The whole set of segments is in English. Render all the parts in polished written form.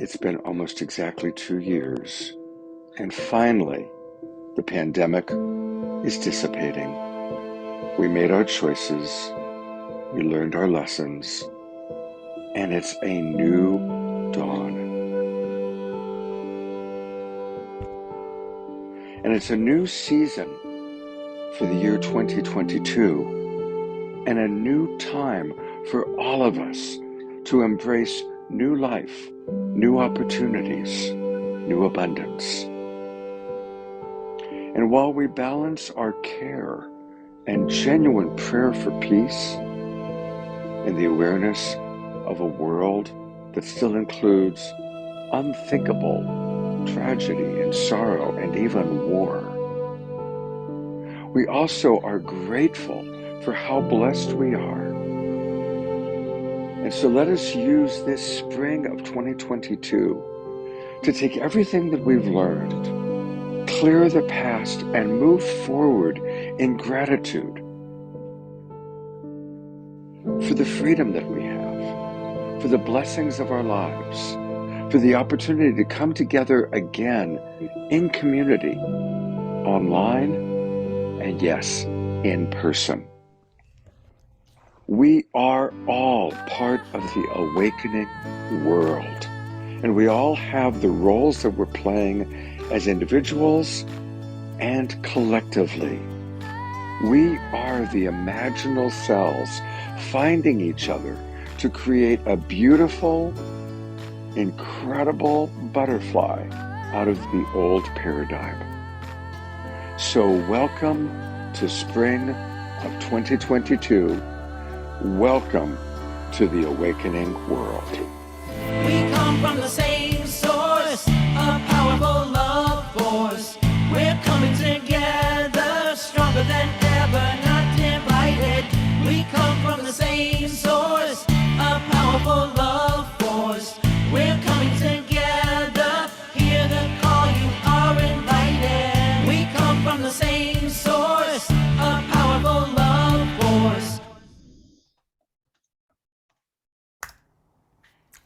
It's been almost exactly 2 years, and finally, the pandemic is dissipating. We made our choices, we learned our lessons, and it's a new dawn. And it's a new season for the year 2022, and a new time for all of us to embrace new life, new opportunities, new abundance. And while we balance our care and genuine prayer for peace and the awareness of a world that still includes unthinkable tragedy and sorrow and even war, we also are grateful for how blessed we are. And so let us use this spring of 2022 to take everything that we've learned, clear the past, and move forward in gratitude for the freedom that we have, for the blessings of our lives, for the opportunity to come together again in community, online, and yes, in person. We are all part of the awakening world, and we all have the roles that we're playing as individuals and collectively. We are the imaginal cells finding each other to create a beautiful, incredible butterfly out of the old paradigm. So welcome to spring of 2022. Welcome to the awakening world. We come from the same source, a powerful love force. We're coming together, stronger than ever, not divided. We come from the same source, a powerful love force. We're coming together, hear the call, you are invited. We come from the same source, a powerful love force.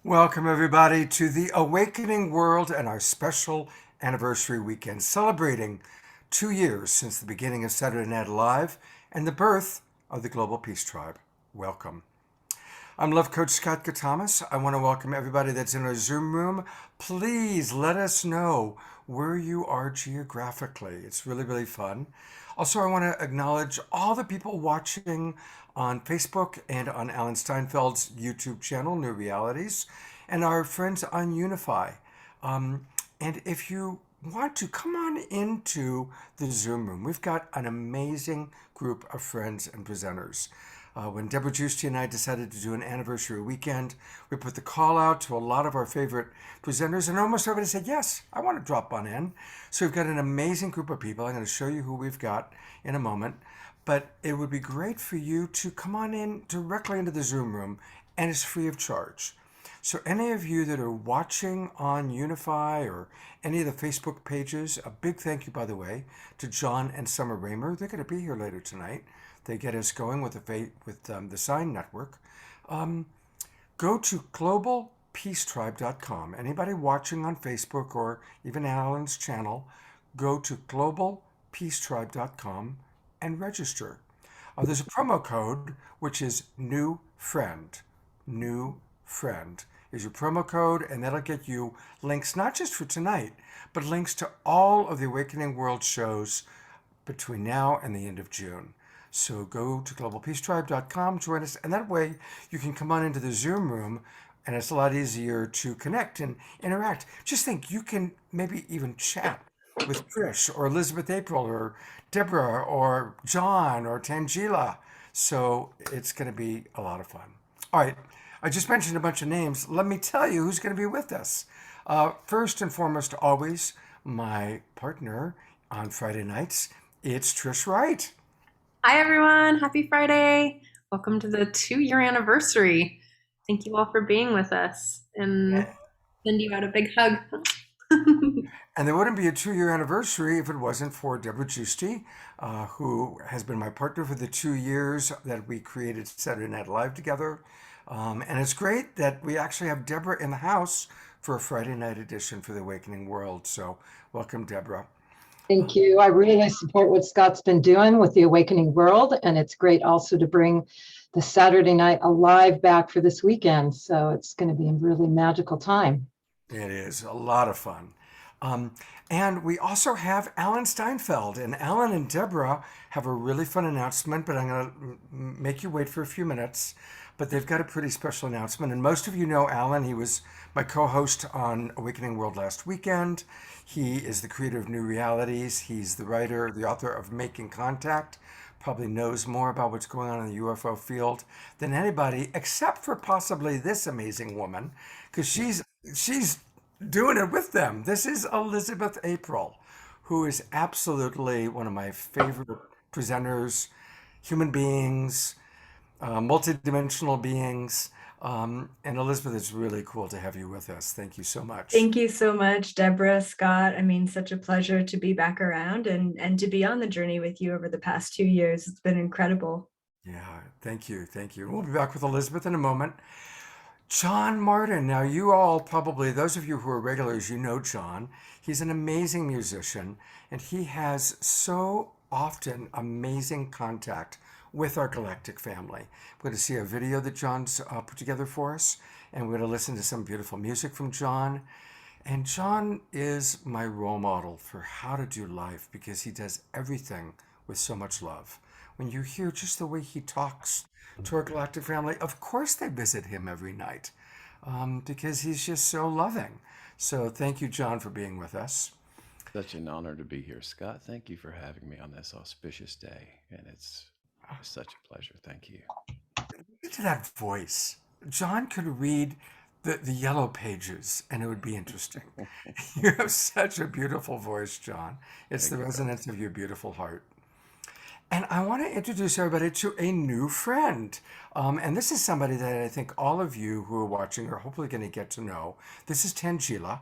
Welcome, everybody, to the Awakening World and our special anniversary weekend, celebrating 2 years since the beginning of Saturday Night Live and the birth of the Global Peace Tribe. Welcome. I'm Love Coach Scott Catamas. I want to welcome everybody that's in our Zoom room. Please let us know where you are geographically. It's really, really fun. Also, I want to acknowledge all the people watching on Facebook and on Alan Steinfeld's YouTube channel, New Realities, and our friends on Unify. And if you want to, come on into the Zoom room. We've got an amazing group of friends and presenters. When Debra Giusti and I decided to do an anniversary weekend, we put the call out to a lot of our favorite presenters, and almost everybody said, yes, I want to drop on in. So we've got an amazing group of people. I'm going to show you who we've got in a moment. But it would be great for you to come on in directly into the Zoom room, and it's free of charge. So any of you that are watching on Unify or any of the Facebook pages, a big thank you, by the way, to John and Sommer. They're going to be here later tonight. They get us going with the SINE network. Go to globalpeacetribe.com. Anybody watching on Facebook or even Alan's channel, go to globalpeacetribe.com and register. There's a promo code, which is new friend. New friend is your promo code, and that'll get you links not just for tonight, but links to all of the Awakening World shows between now and the end of June. So go to globalpeacetribe.com, join us, and that way you can come on into the Zoom room, and it's a lot easier to connect and interact. Just think, you can maybe even chat with Trish or Elizabeth April or Deborah or John or Tangila. So it's going to be a lot of fun. All right, I just mentioned a bunch of names. Let me tell you who's going to be with us. First and foremost, always, my partner on Friday nights, it's Trish Wright. Hi, everyone. Happy Friday. Welcome to the 2-year anniversary. Thank you all for being with us, and send you out a big hug. And there wouldn't be a 2-year anniversary if it wasn't for Debra Giusti, who has been my partner for the 2 years that we created Saturday Night Live together. And it's great that we actually have Debra in the house for a Friday night edition for the Awakening World. So welcome, Debra. Thank you. I really support what Scott's been doing with the Awakening World, and it's great also to bring the Saturday Night Alive back for this weekend. So it's going to be a really magical time. It is a lot of fun. Um, and we also have Alan Steinfeld, and Alan and Debra have a really fun announcement, but I'm going to make you wait for a few minutes. But they've got a pretty special announcement. And most of you know Alan. He was my co-host on Awakening World last weekend. He is the creator of New Realities. He's the writer, the author of Making Contact. Probably knows more about what's going on in the UFO field than anybody, except for possibly this amazing woman, because she's doing it with them. This is Elizabeth April, who is absolutely one of my favorite presenters, human beings, multidimensional beings. And Elizabeth, it's really cool to have you with us. Thank you so much. Thank you so much, Debra, Scott. I mean, such a pleasure to be back around and to be on the journey with you over the past 2 years. It's been incredible. Yeah, thank you. Thank you. We'll be back with Elizabeth in a moment. John Martin. Now, you all probably, those of you who are regulars, you know John. He's an amazing musician, and he has so often amazing contact with our Galactic family. We're going to see a video that John's put together for us, and we're going to listen to some beautiful music from John. And John is my role model for how to do life because he does everything with so much love. When you hear just the way he talks to our Galactic family, of course they visit him every night because he's just so loving. So thank you, John, for being with us. Such an honor to be here, Scott. Thank you for having me on this auspicious day. And it's such a pleasure. Thank you. Listen to that voice. John could read the yellow pages and it would be interesting. You have such a beautiful voice, John. It's Thank the you. resonance of your beautiful heart. And I want to introduce everybody to a new friend. And this is somebody that I think all of you who are watching are hopefully going to get to know. This is Tangila,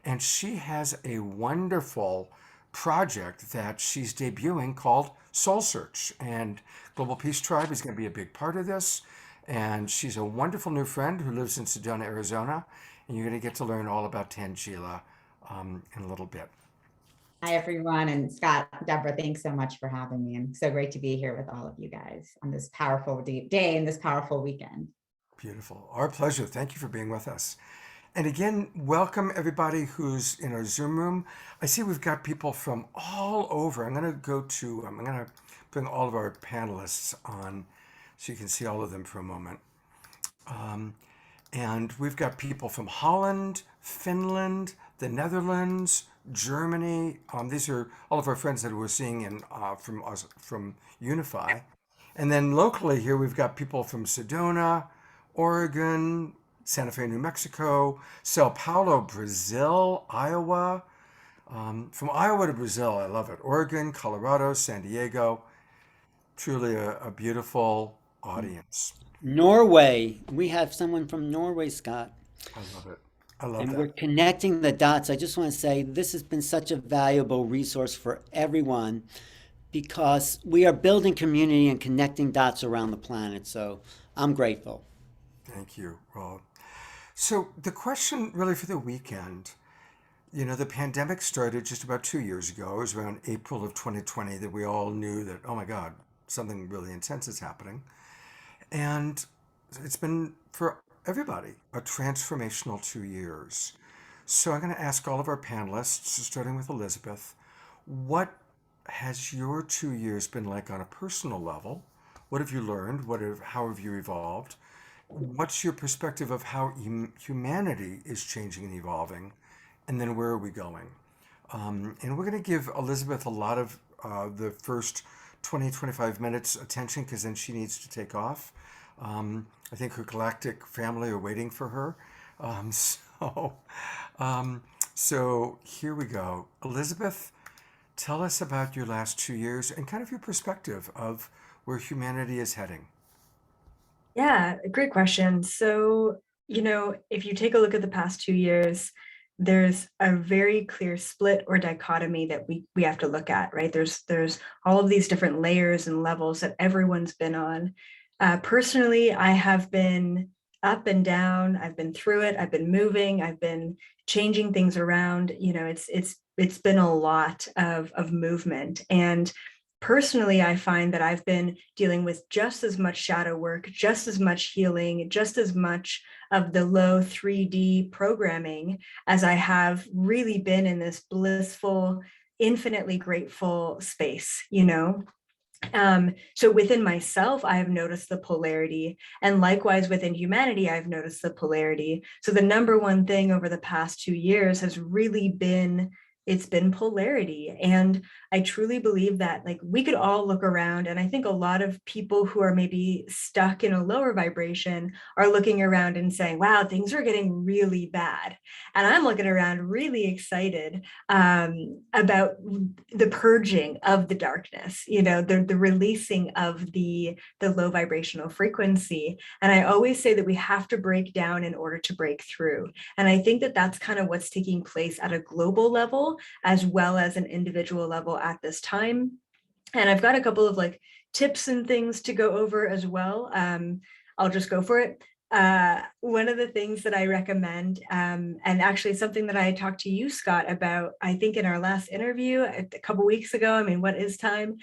and she has a wonderful project that she's debuting called Soul Search. And Global Peace Tribe is going to be a big part of this. And she's a wonderful new friend who lives in Sedona, Arizona. And you're going to get to learn all about Tangila in a little bit. Hi, everyone. And Scott, Debra, thanks so much for having me. And so great to be here with all of you guys on this powerful day and this powerful weekend. Beautiful. Our pleasure. Thank you for being with us. And again, welcome everybody who's in our Zoom room. I see we've got people from all over. I'm going to bring all of our panelists on so you can see all of them for a moment. And we've got people from Holland, Finland, the Netherlands, Germany. These are all of our friends that we're seeing from Unify. And then locally here, we've got people from Sedona, Oregon, Santa Fe, New Mexico, Sao Paulo, Brazil, Iowa. From Iowa to Brazil, I love it. Oregon, Colorado, San Diego. Truly a beautiful audience. Norway. We have someone from Norway, Scott. I love it. I love And that. we're connecting the dots. I just want to say this has been such a valuable resource for everyone because we are building community and connecting dots around the planet. So I'm grateful. Thank you, Rob. So the question really for the weekend, the pandemic started just about 2 years ago. It was around April of 2020 that we all knew that, oh my God, something really intense is happening. And it's been, for everybody, a transformational 2 years. So I'm going to ask all of our panelists, starting with Elizabeth, what has your 2 years been like on a personal level? What have you learned? How have you evolved? What's your perspective of how humanity is changing and evolving? And then where are we going? And we're going to give Elizabeth a lot of the first 20, 25 minutes attention because then she needs to take off. I think her Galactic family are waiting for her. So here we go. Elizabeth, tell us about your last 2 years and kind of your perspective of where humanity is heading. Yeah, great question. So, if you take a look at the past 2 years, there's a very clear split or dichotomy that we have to look at, right? There's all of these different layers and levels that everyone's been on. Personally, I have been up and down. I've been through it. I've been moving. I've been changing things around. You know, it's been a lot of movement. And personally, I find that I've been dealing with just as much shadow work, just as much healing, just as much of the low 3D programming as I have really been in this blissful, infinitely grateful space, you know? So within myself, I have noticed the polarity, and likewise within humanity, I've noticed the polarity. So the number one thing over the past 2 years has really been, it's been polarity. And I truly believe that like we could all look around, and I think a lot of people who are maybe stuck in a lower vibration are looking around and saying, wow, things are getting really bad. And I'm looking around really excited about the purging of the darkness, you know, the releasing of the low vibrational frequency. And I always say that we have to break down in order to break through. And I think that that's kind of what's taking place at a global level as well as an individual level at this time. And I've got a couple of like tips and things to go over as well. I'll just go for it. One of the things that I recommend, and actually something that I talked to you, Scott, about, I think in our last interview a couple weeks ago, I mean, what is time?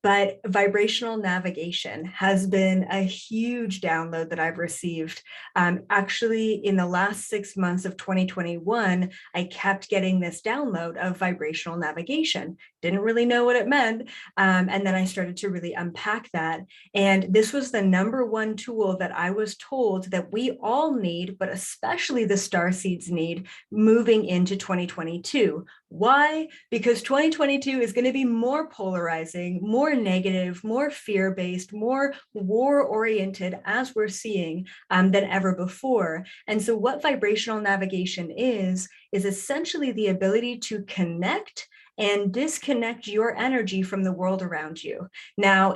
But vibrational navigation has been a huge download that I've received. Actually, in the last 6 months of 2021, I kept getting this download of vibrational navigation. Didn't really know what it meant. And then I started to really unpack that. And this was the number one tool that I was told that we all need, but especially the starseeds need moving into 2022. Why? Because 2022 is going to be more polarizing, more negative, more fear-based, more war-oriented, as we're seeing, than ever before. And so what vibrational navigation is essentially the ability to connect and disconnect your energy from the world around you. Now,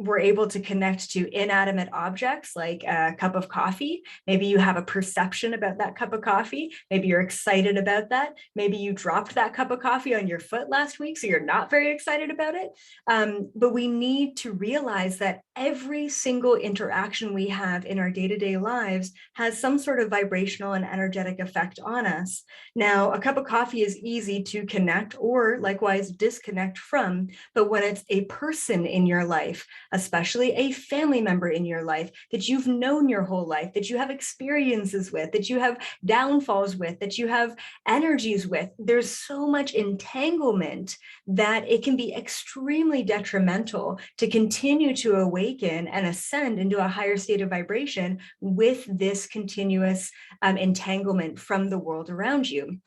we're able to connect to inanimate objects like a cup of coffee. Maybe you have a perception about that cup of coffee. Maybe you're excited about that. Maybe you dropped that cup of coffee on your foot last week, so you're not very excited about it. But we need to realize that every single interaction we have in our day-to-day lives has some sort of vibrational and energetic effect on us. Now, a cup of coffee is easy to connect or likewise disconnect from, but when it's a person in your life, especially a family member in your life that you've known your whole life, that you have experiences with, that you have downfalls with, that you have energies with, there's so much entanglement that it can be extremely detrimental to continue to awaken and ascend into a higher state of vibration with this continuous entanglement from the world around you.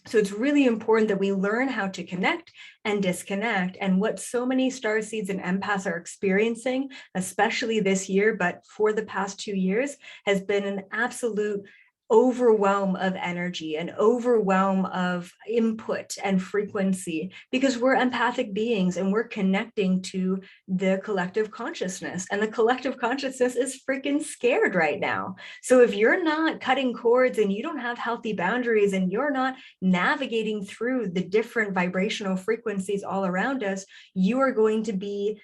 So it's really important that we learn how to connect and disconnect. And what so many starseeds and empaths are experiencing, especially this year, but for the past 2 years, has been an absolute overwhelm of energy, an overwhelm of input and frequency, because we're empathic beings and we're connecting to the collective consciousness, and the collective consciousness is freaking scared right now. So if you're not cutting cords and you don't have healthy boundaries and you're not navigating through the different vibrational frequencies all around us, you are going to be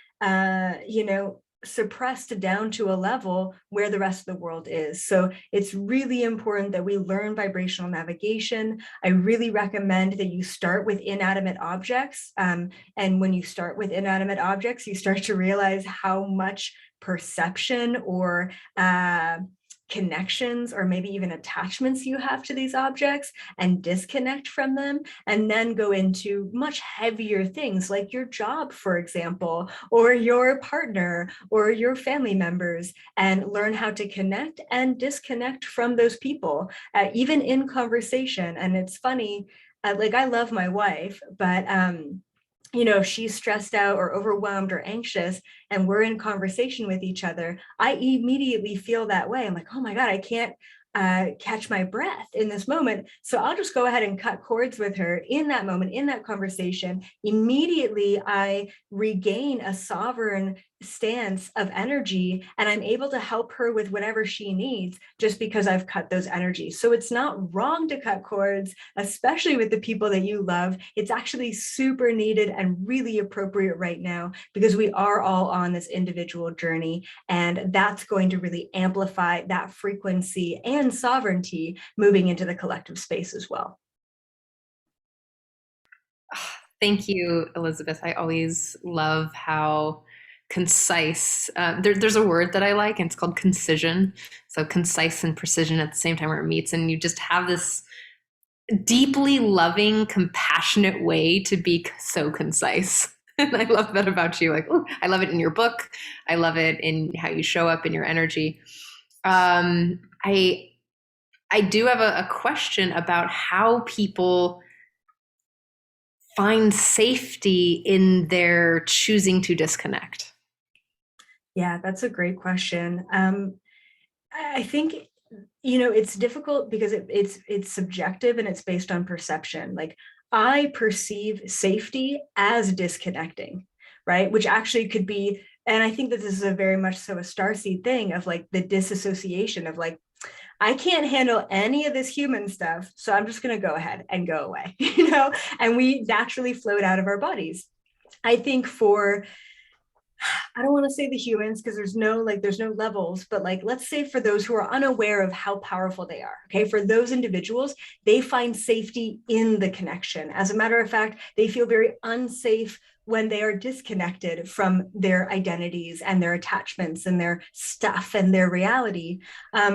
suppressed down to a level where the rest of the world is. So it's really important that we learn vibrational navigation. I really recommend that you start with inanimate objects. And when you start with inanimate objects, you start to realize how much perception or connections or maybe even attachments you have to these objects, and disconnect from them, and then go into much heavier things like your job, for example, or your partner or your family members, and learn how to connect and disconnect from those people, even in conversation. And it's funny, like I love my wife, but if she's stressed out or overwhelmed or anxious and we're in conversation with each other, I immediately feel that way. I'm like, oh my God, I can't catch my breath in this moment. So I'll just go ahead and cut cords with her in that moment, in that conversation. Immediately, I regain a sovereign stance of energy, and I'm able to help her with whatever she needs just because I've cut those energies. So it's not wrong to cut cords, especially with the people that you love. It's actually super needed and really appropriate right now because we are all on this individual journey, and that's going to really amplify that frequency and sovereignty moving into the collective space as well. Thank you, Elizabeth. I always love how concise, there's a word that I like, and it's called concision. So concise and precision at the same time where it meets, and you just have this deeply loving, compassionate way to be so concise. And I love that about you. Like, ooh, I love it in your book. I love it in how you show up in your energy. I do have a question about how people find safety in their choosing to disconnect. Yeah, that's a great question. I think, it's difficult because it's subjective and it's based on perception. Like, I perceive safety as disconnecting, right? Which actually could be, and I think that this is a very much so a starseed thing of like the disassociation of like, I can't handle any of this human stuff, so I'm just going to go ahead and go away, and we naturally float out of our bodies. I think I don't want to say the humans because there's no levels, but like, let's say for those who are unaware of how powerful they are, okay, for those individuals, they find safety in the connection. As a matter of fact, they feel very unsafe when they are disconnected from their identities and their attachments and their stuff and their reality.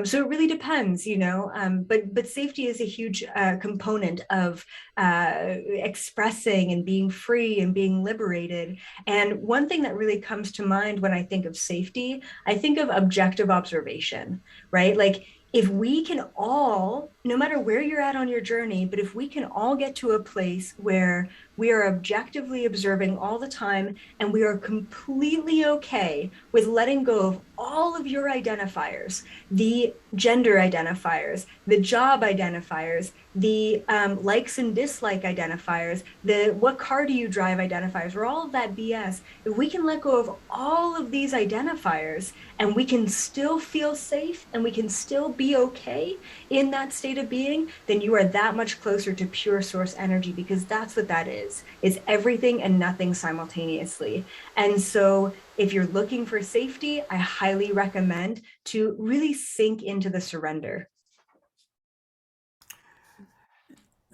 So it really depends, but safety is a huge component of expressing and being free and being liberated. And one thing that really comes to mind when I think of safety, I think of objective observation, right? Like, if we can all, no matter where you're at on your journey, but if we can all get to a place where we are objectively observing all the time and we are completely okay with letting go of all of your identifiers, the gender identifiers, the job identifiers, the likes and dislike identifiers, the what car do you drive identifiers, or all of that BS, if we can let go of all of these identifiers and we can still feel safe and we can still be okay in that state of being, then you are that much closer to pure source energy, because that's what that is. It's everything and nothing simultaneously. And so if you're looking for safety, I highly recommend to really sink into the surrender.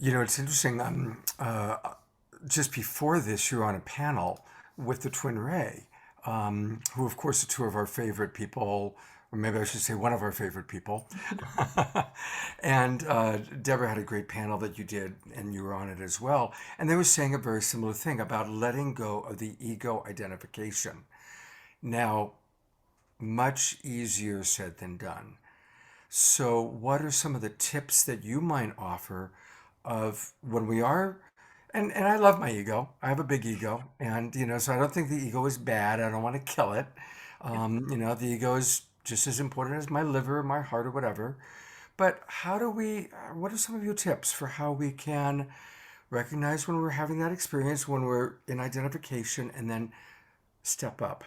It's interesting. Just before this, you were on a panel with the Twin Ray, who, of course, are two of our favorite people, or maybe I should say one of our favorite people. And Deborah had a great panel that you did, and you were on it as well. And they were saying a very similar thing about letting go of the ego identification. Now, much easier said than done. So what are some of the tips that you might offer of when we are, and I love my ego. I have a big ego, and so I don't think the ego is bad. I don't want to kill it. The ego is just as important as my liver, my heart, or whatever. But what are some of your tips for how we can recognize when we're having that experience, when we're in identification, and then step up?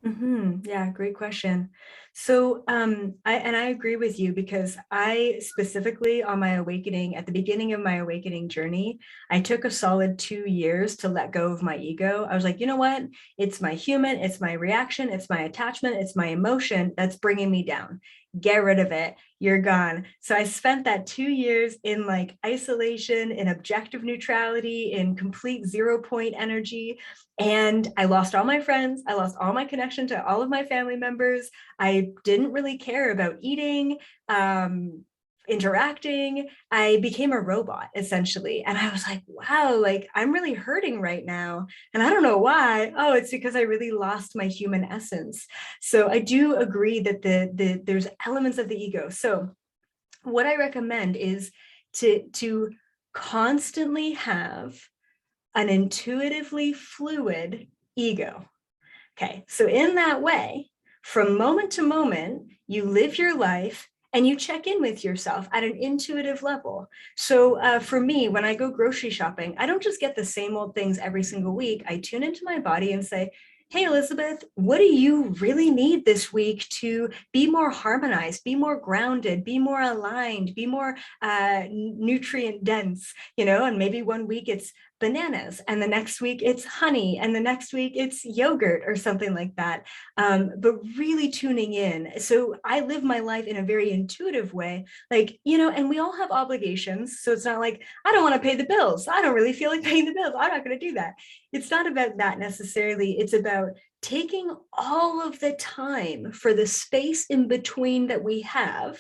Yeah, great question. So I agree with you, because I specifically on my awakening, at the beginning of my awakening journey, I took a solid 2 years to let go of my ego. I was like, you know what? It's my human, it's my reaction, it's my attachment, it's my emotion that's bringing me down. Get rid of it. You're gone. So I spent that 2 years in like isolation, in objective neutrality, in complete 0 point energy. And I lost all my friends. I lost all my connection to all of my family members. I didn't really care about eating, interacting. I became a robot essentially. And I was like, wow, like I'm really hurting right now. And I don't know why. Oh, it's because I really lost my human essence. So I do agree that there's elements of the ego. So what I recommend is to constantly have an intuitively fluid ego. Okay, so in that way, from moment to moment, you live your life and you check in with yourself at an intuitive level. So for me, when I go grocery shopping, I don't just get the same old things every single week. I tune into my body and say, hey, Elizabeth, what do you really need this week to be more harmonized, be more grounded, be more aligned, be more nutrient dense, and maybe one week it's bananas, and the next week it's honey, and the next week it's yogurt or something like that. But really tuning in. So I live my life in a very intuitive way, and we all have obligations. So it's not like, I don't want to pay the bills. I don't really feel like paying the bills. I'm not going to do that. It's not about that necessarily. It's about taking all of the time for the space in between that we have,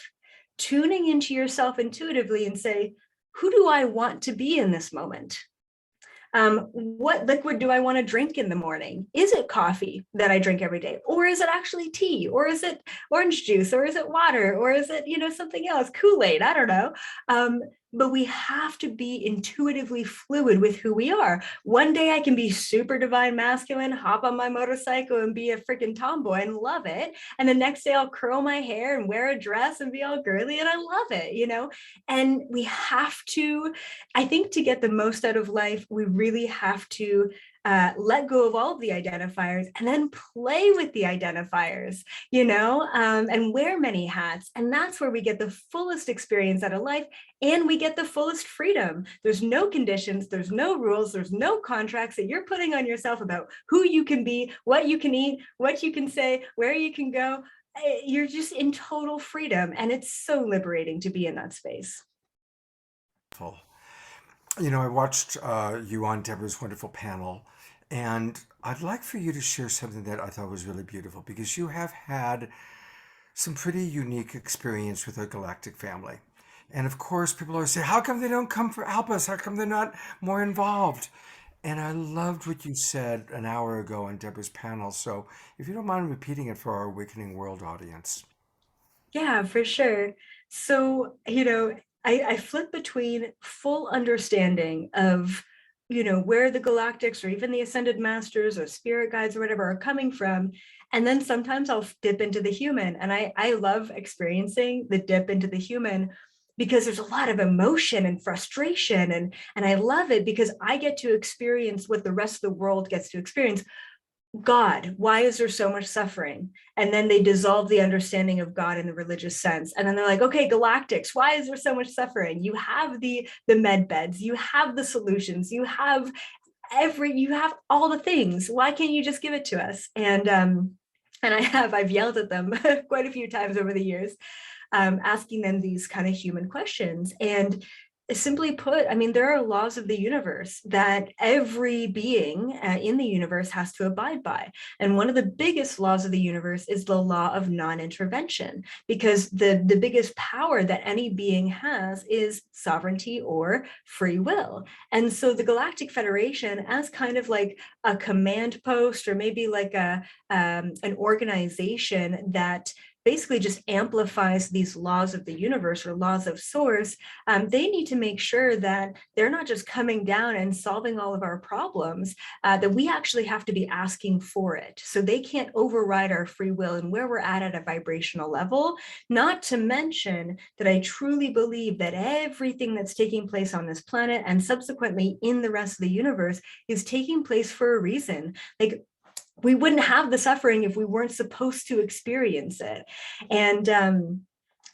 tuning into yourself intuitively and say, who do I want to be in this moment? What liquid do I want to drink in the morning? Is it coffee that I drink every day? Or is it actually tea? Or is it orange juice? Or is it water? Or is it, something else, Kool-Aid? I don't know. But we have to be intuitively fluid with who we are. One day I can be super divine masculine, hop on my motorcycle and be a freaking tomboy and love it. And the next day I'll curl my hair and wear a dress and be all girly and I love it, And we have to, I think, to get the most out of life, we really have to let go of all of the identifiers and then play with the identifiers, and wear many hats. And that's where we get the fullest experience out of life, and we get the fullest freedom. There's no conditions, there's no rules, there's no contracts that you're putting on yourself about who you can be, what you can eat, what you can say, where you can go. You're just in total freedom. And it's so liberating to be in that space. I watched you on Deborah's wonderful panel, and I'd like for you to share something that I thought was really beautiful, because you have had some pretty unique experience with our Galactic family. And of course, people always say, how come they don't come for help us? How come they're not more involved? And I loved what you said an hour ago on Deborah's panel. So if you don't mind repeating it for our Awakening World audience. Yeah, for sure. So, I flip between full understanding of, where the Galactics or even the Ascended Masters or Spirit Guides or whatever are coming from. And then sometimes I'll dip into the human. And I love experiencing the dip into the human, because there's a lot of emotion and frustration. And I love it because I get to experience what the rest of the world gets to experience. God, why is there so much suffering? And then they dissolve the understanding of God in the religious sense. And then they're like, okay, Galactics, why is there so much suffering? You have the med beds, you have the solutions, you have all the things. Why can't you just give it to us? And I've yelled at them quite a few times over the years, asking them these kind of human questions. And simply put, there are laws of the universe that every being in the universe has to abide by. And one of the biggest laws of the universe is the law of non-intervention, because the biggest power that any being has is sovereignty or free will. And so the Galactic Federation, as kind of like a command post, or maybe like an organization that basically just amplifies these laws of the universe or laws of source, they need to make sure that they're not just coming down and solving all of our problems, that we actually have to be asking for it. So they can't override our free will and where we're at a vibrational level. Not to mention that I truly believe that everything that's taking place on this planet and subsequently in the rest of the universe is taking place for a reason. Like, we wouldn't have the suffering if we weren't supposed to experience it. And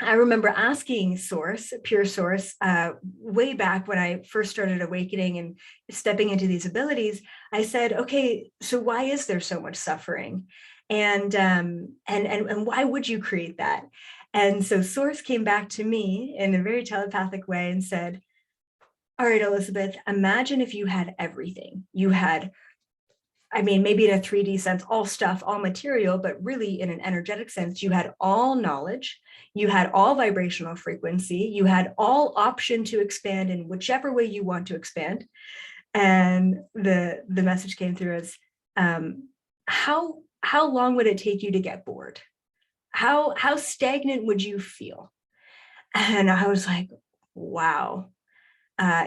I remember asking Source, Pure Source, way back when I first started awakening and stepping into these abilities. I said, okay, so why is there so much suffering? And why would you create that? And so Source came back to me in a very telepathic way and said, all right, Elizabeth, imagine if you had everything. You had, maybe in a 3D sense, all stuff, all material, but really in an energetic sense, you had all knowledge, you had all vibrational frequency, you had all option to expand in whichever way you want to expand. And the message came through as, how long would it take you to get bored? How stagnant would you feel? And I was like, wow.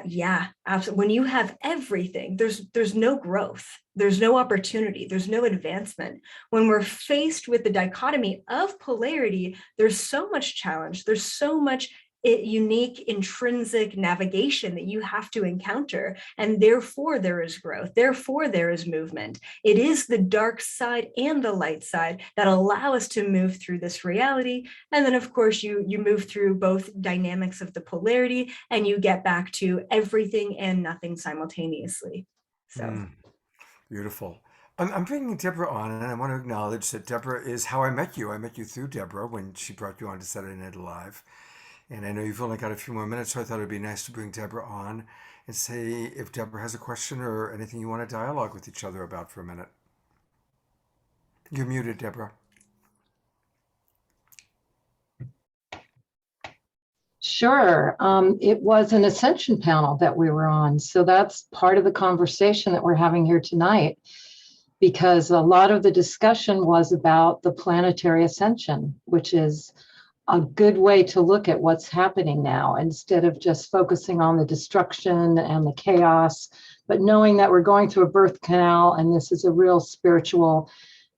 Yeah, absolutely. When you have everything, there's no growth, there's no opportunity, there's no advancement. When we're faced with the dichotomy of polarity, there's so much challenge, there's so much unique intrinsic navigation that you have to encounter. And therefore there is growth. Therefore there is movement. It is the dark side and the light side that allow us to move through this reality. And then of course you move through both dynamics of the polarity and you get back to everything and nothing simultaneously. So. Beautiful. I'm bringing Deborah on, and I want to acknowledge that Deborah is how I met you. I met you through Deborah when she brought you on to Saturday Night Live. And I know you've only got a few more minutes, so I thought it'd be nice to bring Deborah on and say if Deborah has a question or anything you want to dialogue with each other about for a minute. You're muted, Deborah. Sure. It was an ascension panel that we were on. So that's part of the conversation that we're having here tonight, because a lot of the discussion was about the planetary ascension, which is a good way to look at what's happening now instead of just focusing on the destruction and the chaos, but knowing that we're going through a birth canal and this is a real spiritual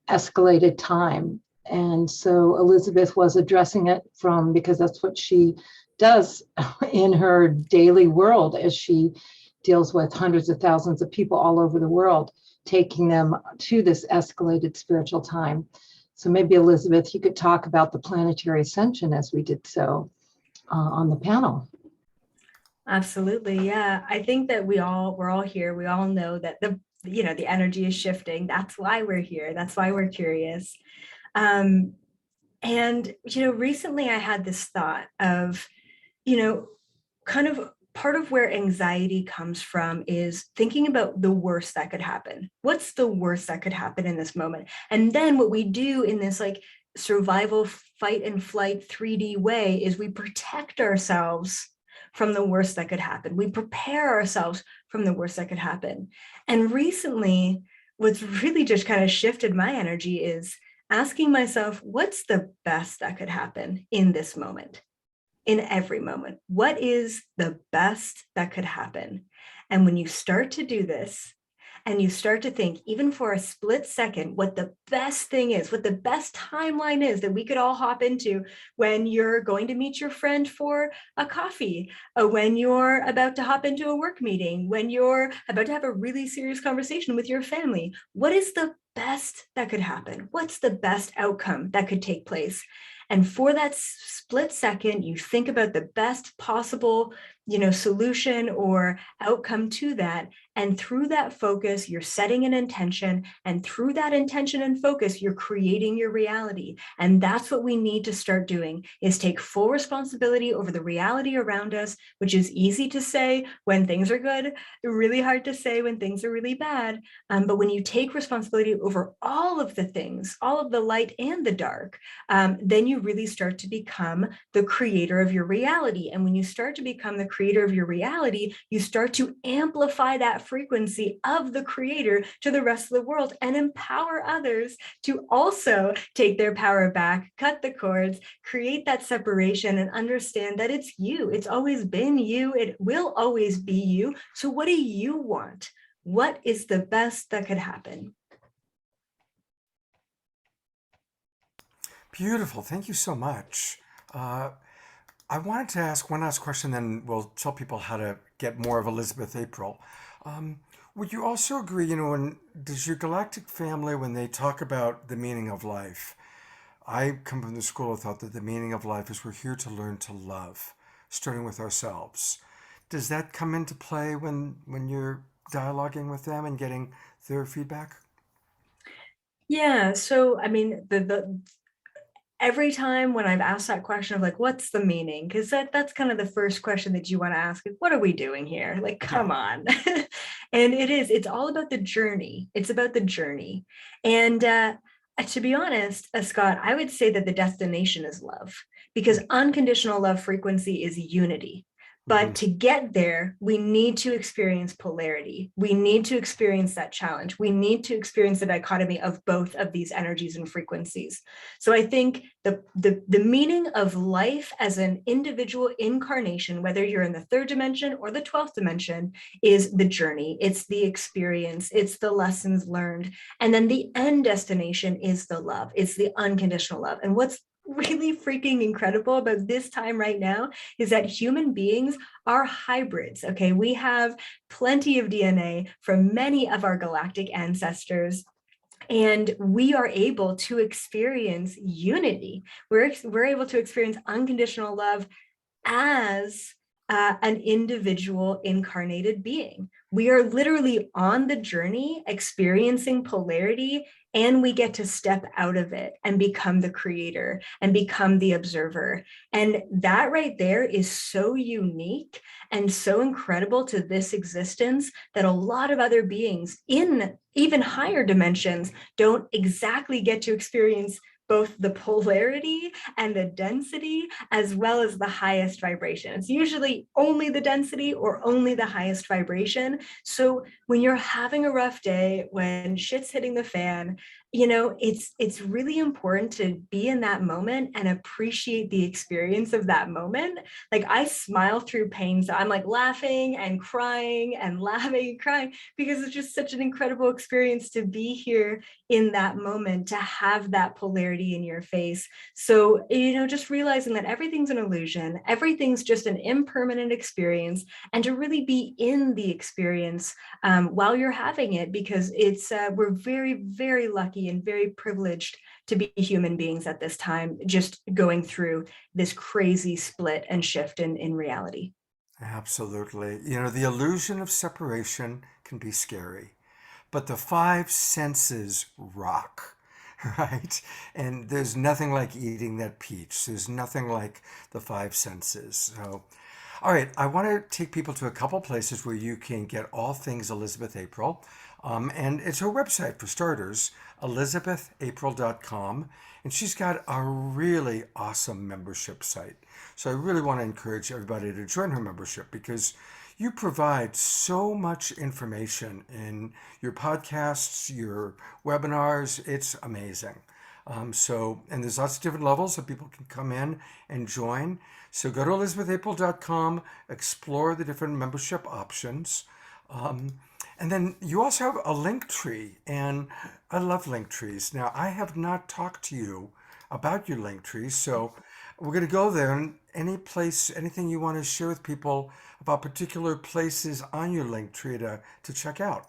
escalated time. And so Elizabeth was addressing it because that's what she does in her daily world as she deals with hundreds of thousands of people all over the world, taking them to this escalated spiritual time. So maybe Elizabeth, you could talk about the planetary ascension as we did so on the panel. Absolutely. Yeah. I think that we're all here. We all know that the energy is shifting. That's why we're here. That's why we're curious. And, recently I had this thought of, kind of part of where anxiety comes from is thinking about the worst that could happen. What's the worst that could happen in this moment? And then what we do in this like survival, fight and flight 3D way is we protect ourselves from the worst that could happen. We prepare ourselves from the worst that could happen. And recently, what's really just kind of shifted my energy is asking myself, what's the best that could happen in this moment? In every moment, what is the best that could happen? And when you start to do this and you start to think, even for a split second, what the best thing is, what the best timeline is that we could all hop into when you're going to meet your friend for a coffee, or when you're about to hop into a work meeting, when you're about to have a really serious conversation with your family, what is the best that could happen? What's the best outcome that could take place? And for that split second, you think about the best possible, solution or outcome to that. And through that focus, you're setting an intention. And through that intention and focus, you're creating your reality. And that's what we need to start doing, is take full responsibility over the reality around us, which is easy to say when things are good, really hard to say when things are really bad. But when you take responsibility over all of the things, all of the light and the dark, then you really start to become the creator of your reality. And when you start to become the creator of your reality, you start to amplify that frequency of the creator to the rest of the world and empower others to also take their power back, cut the cords, create that separation, and understand that it's you. It's always been you. It will always be you. So what do you want? What is the best that could happen? Beautiful. Thank you so much. I wanted to ask one last question, then we'll tell people how to get more of Elizabeth April. Would you also agree, does your galactic family, when they talk about the meaning of life, I come from the school of thought that the meaning of life is we're here to learn to love, starting with ourselves. Does that come into play when you're dialoguing with them and getting their feedback? Yeah, so I mean, every time when I've asked that question of like, what's the meaning? Because that's kind of the first question that you want to ask. Like, what are we doing here? Like, come on. And it's all about the journey. It's about the journey. And to be honest, Scott, I would say that the destination is love, because unconditional love frequency is unity. But to get there, we need to experience polarity. We need to experience that challenge. We need to experience the dichotomy of both of these energies and frequencies. So I think the meaning of life as an individual incarnation, whether you're in the third dimension or the 12th dimension, is the journey. It's the experience. It's the lessons learned. And then the end destination is the love. It's the unconditional love. And what's really freaking incredible about this time right now is that human beings are hybrids. Okay, we have plenty of DNA from many of our galactic ancestors, and we are able to experience unity. We're able to experience unconditional love as an individual incarnated being. We are literally on the journey experiencing polarity, and we get to step out of it and become the creator and become the observer. And that right there is so unique and so incredible to this existence that a lot of other beings in even higher dimensions don't exactly get to experience both the polarity and the density, as well as the highest vibration. It's usually only the density or only the highest vibration. So when you're having a rough day, when shit's hitting the fan, you know, it's really important to be in that moment and appreciate the experience of that moment. Like, I smile through pain, so I'm like laughing and crying and laughing and crying, because it's just such an incredible experience to be here in that moment, to have that polarity in your face. So, you know, just realizing that everything's an illusion, everything's just an impermanent experience, and to really be in the experience while you're having it, because it's we're very, very lucky and very privileged to be human beings at this time, just going through this crazy split and shift in reality. Absolutely. You know, the illusion of separation can be scary, but the five senses rock, right? And there's nothing like eating that peach. There's nothing like the five senses. So, all right, I want to take people to a couple places where you can get all things Elizabeth April. And it's her website for starters, elizabethapril.com. And she's got a really awesome membership site. So I really want to encourage everybody to join her membership, because you provide so much information in your podcasts, your webinars. It's amazing. And there's lots of different levels that people can come in and join. So go to elizabethapril.com, explore the different membership options. And then you also have a link tree, and I love link trees. Now, I have not talked to you about your link trees, so we're going to go there. And any place, anything you want to share with people about particular places on your link tree to check out?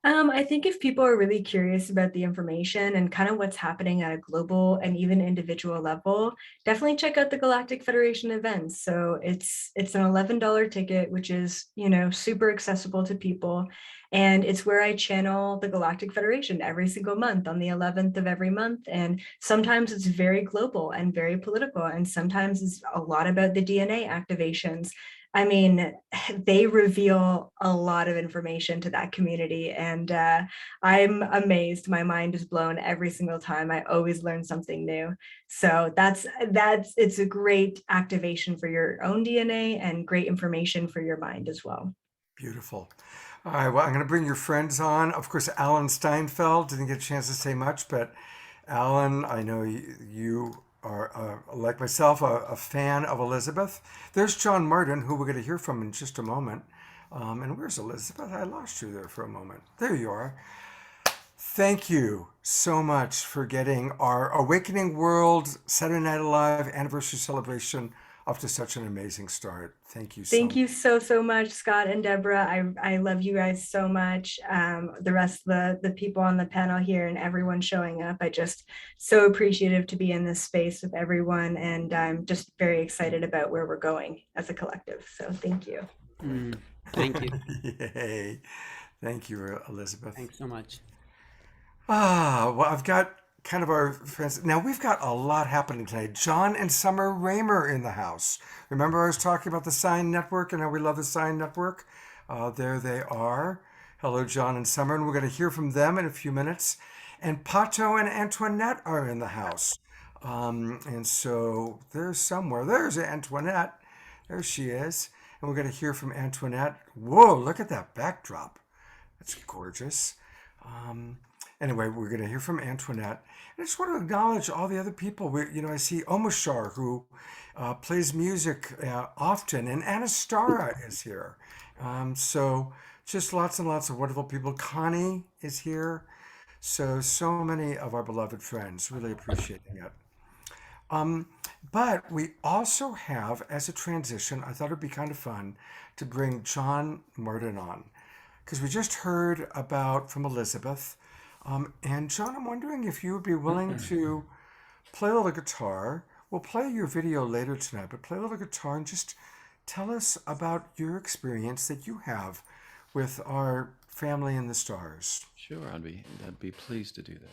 I think if people are really curious about the information and kind of what's happening at a global and even individual level, definitely check out the Galactic Federation events. So it's an $11 ticket, which is, you know, super accessible to people. And it's where I channel the Galactic Federation every single month on the 11th of every month. And sometimes it's very global and very political, and sometimes it's a lot about the DNA activations. I mean, they reveal a lot of information to that community, and I'm amazed. My mind is blown every single time. I always learn something new. So it's a great activation for your own DNA and great information for your mind as well. Beautiful. All right, well, I'm going to bring your friends on. Of course, Alan Steinfeld didn't get a chance to say much, but Alan, I know you are, like myself, a fan of Elizabeth. There's John Martin, who we're going to hear from in just a moment. And where's Elizabeth? I lost you there for a moment. There you are. Thank you so much for getting our Awakening World Saturday Night Live anniversary celebration off to such an amazing start. Thank you so Thank much. you so much, Scott and Deborah. I love you guys so much. The rest of the people on the panel here and everyone showing up. I just so appreciative to be in this space with everyone, and I'm just very excited about where we're going as a collective. So thank you. Thank you. Yay. Thank you, Elizabeth. Thanks so much. Well, I've got kind of our friends. Now, we've got a lot happening tonight. John and Sommer Raymer in the house. Remember I was talking about the SINE Network and how we love the SINE Network? There they are. Hello, John and Sommer, and we're going to hear from them in a few minutes. And Pato and Antoinette are in the house. And so there's somewhere. There's Antoinette. There she is. And we're going to hear from Antoinette. Whoa, look at that backdrop. That's gorgeous. Anyway, we're going to hear from Antoinette. And I just want to acknowledge all the other people. I see Omashar, who plays music often, and Anastara is here. So just lots and lots of wonderful people. Connie is here. So many of our beloved friends. Really appreciating it. But we also have, as a transition, I thought it'd be kind of fun to bring John Martin on, because we just heard about from Elizabeth. And John, I'm wondering if you would be willing to play a little guitar. We'll play your video later tonight, but play a little guitar and just tell us about your experience that you have with our family in the stars. Sure, I'd be pleased to do this.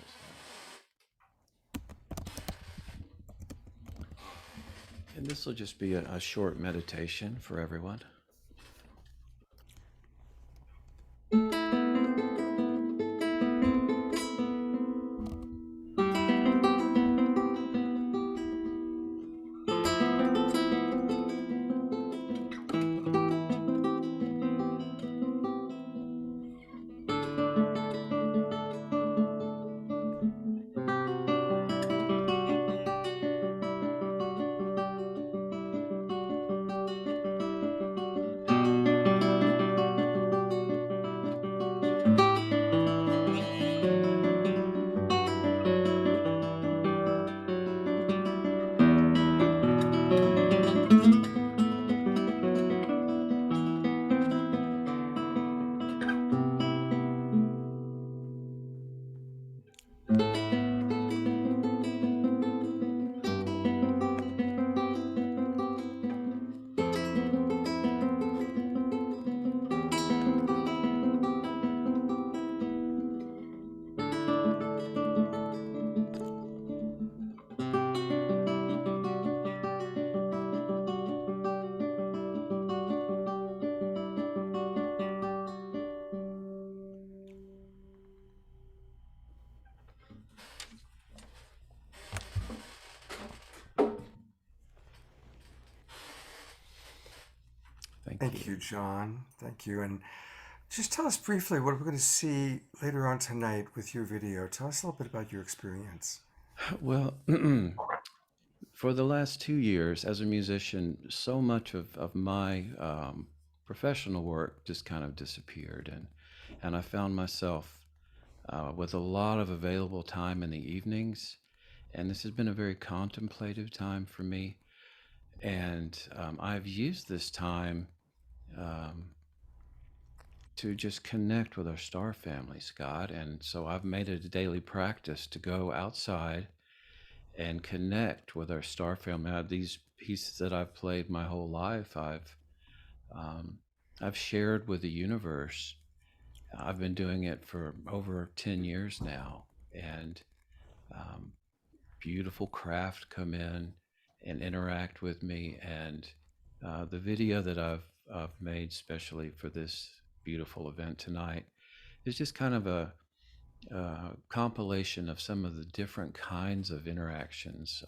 And this will just be a short meditation for everyone. Thank you, John. Thank you. And just tell us briefly what we're going to see later on tonight with your video. Tell us a little bit about your experience. Well, for the last 2 years as a musician, so much of my professional work just kind of disappeared. And I found myself with a lot of available time in the evenings. And this has been a very contemplative time for me. And I've used this time to just connect with our star family, Scott. And so I've made it a daily practice to go outside and connect with our star family. These pieces that I've played my whole life, I've shared with the universe. I've been doing it for over 10 years now, and beautiful craft come in and interact with me. And the video that I've made specially for this beautiful event tonight is just kind of a compilation of some of the different kinds of interactions.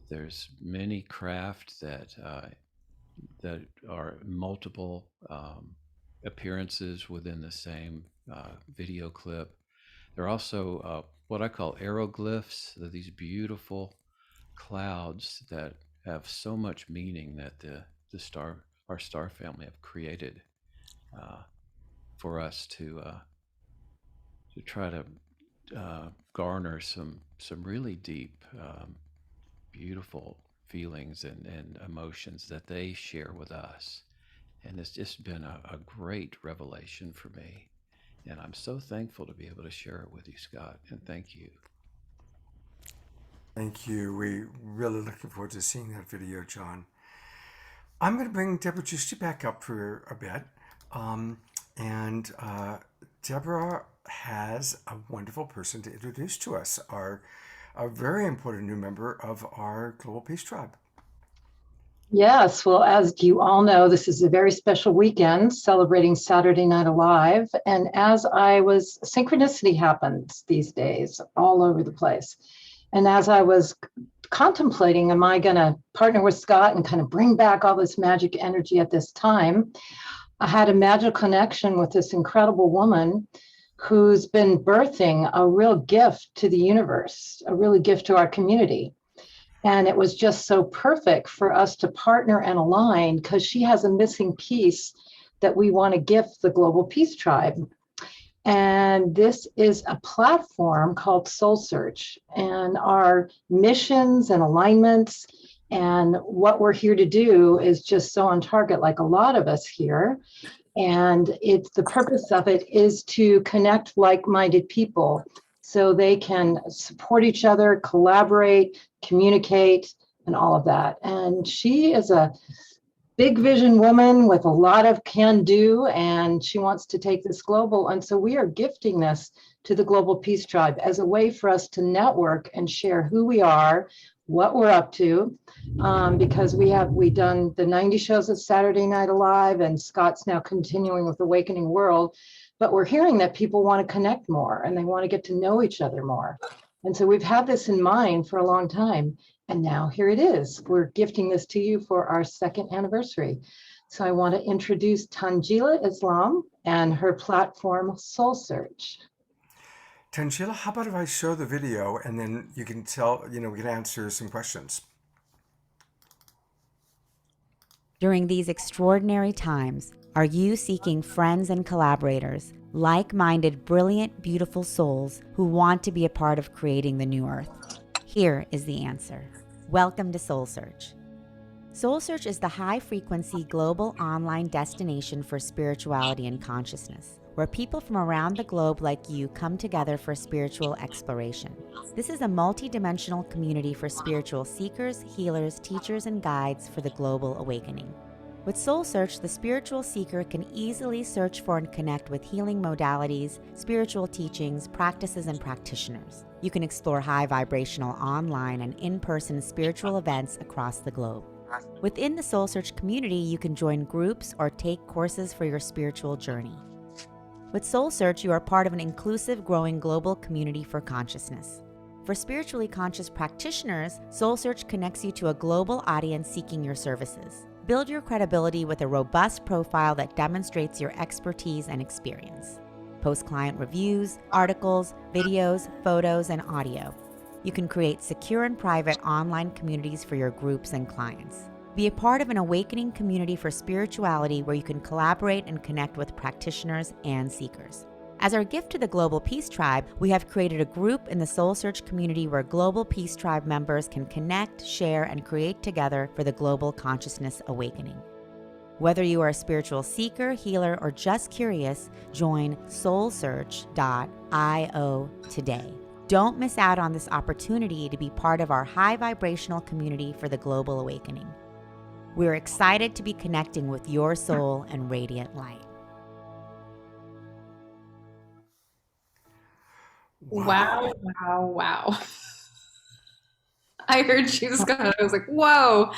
There's many craft that are multiple appearances within the same video clip. There are also what I call aeroglyphs. They're these beautiful clouds that have so much meaning that our star family have created for us to try to garner some really deep, beautiful feelings and emotions that they share with us. And it's just been a great revelation for me. And I'm so thankful to be able to share it with you, Scott. And thank you. Thank you. We really looking forward to seeing that video, John. I'm going to bring Debra Giusti back up for a bit. Debra has a wonderful person to introduce to us, a very important new member of our Global Peace Tribe. Yes, well, as you all know, this is a very special weekend celebrating Saturday Night Alive. And as synchronicity happens these days all over the place. And as I was contemplating, am I going to partner with Scott and kind of bring back all this magic energy at this time? I had a magical connection with this incredible woman who's been birthing a real gift to the universe, a really gift to our community. And it was just so perfect for us to partner and align because she has a missing piece that we want to gift the Global Peace Tribe. And this is a platform called Soul Search. And our missions and alignments and what we're here to do is just so on target, like a lot of us here. And it's the purpose of it is to connect like-minded people so they can support each other, collaborate, communicate, and all of that. And she is a big vision woman with a lot of can do, and she wants to take this global. And so we are gifting this to the Global Peace Tribe as a way for us to network and share who we are, what we're up to, because we done the 90 shows at Saturday Night Alive, and Scott's now continuing with Awakening World. But we're hearing that people want to connect more and they want to get to know each other more. And so we've had this in mind for a long time. And now here it is. We're gifting this to you for our 2nd anniversary. So I want to introduce Tangila Islam and her platform, Soul Search. Tangila, how about if I show the video and then you can tell, we can answer some questions. During these extraordinary times, are you seeking friends and collaborators, like-minded, brilliant, beautiful souls who want to be a part of creating the new earth? Here is the answer. Welcome to Soul Search. Soul Search is the high-frequency global online destination for spirituality and consciousness, where people from around the globe like you come together for spiritual exploration. This is a multi-dimensional community for spiritual seekers, healers, teachers, and guides for the global awakening. With Soul Search, the spiritual seeker can easily search for and connect with healing modalities, spiritual teachings, practices, and practitioners. You can explore high vibrational online and in-person spiritual events across the globe. Within the Soul Search community, you can join groups or take courses for your spiritual journey. With Soul Search, you are part of an inclusive, growing global community for consciousness. For spiritually conscious practitioners, Soul Search connects you to a global audience seeking your services. Build your credibility with a robust profile that demonstrates your expertise and experience. Post client reviews, articles, videos, photos, and audio. You can create secure and private online communities for your groups and clients. Be a part of an awakening community for spirituality where you can collaborate and connect with practitioners and seekers. As our gift to the Global Peace Tribe, we have created a group in the Soul Search community where Global Peace Tribe members can connect, share, and create together for the global consciousness awakening. Whether you are a spiritual seeker, healer, or just curious, join soulsearch.io today. Don't miss out on this opportunity to be part of our high vibrational community for the global awakening. We're excited to be connecting with your soul and radiant light. Wow, wow, wow. I heard you, Scott. I was like, whoa,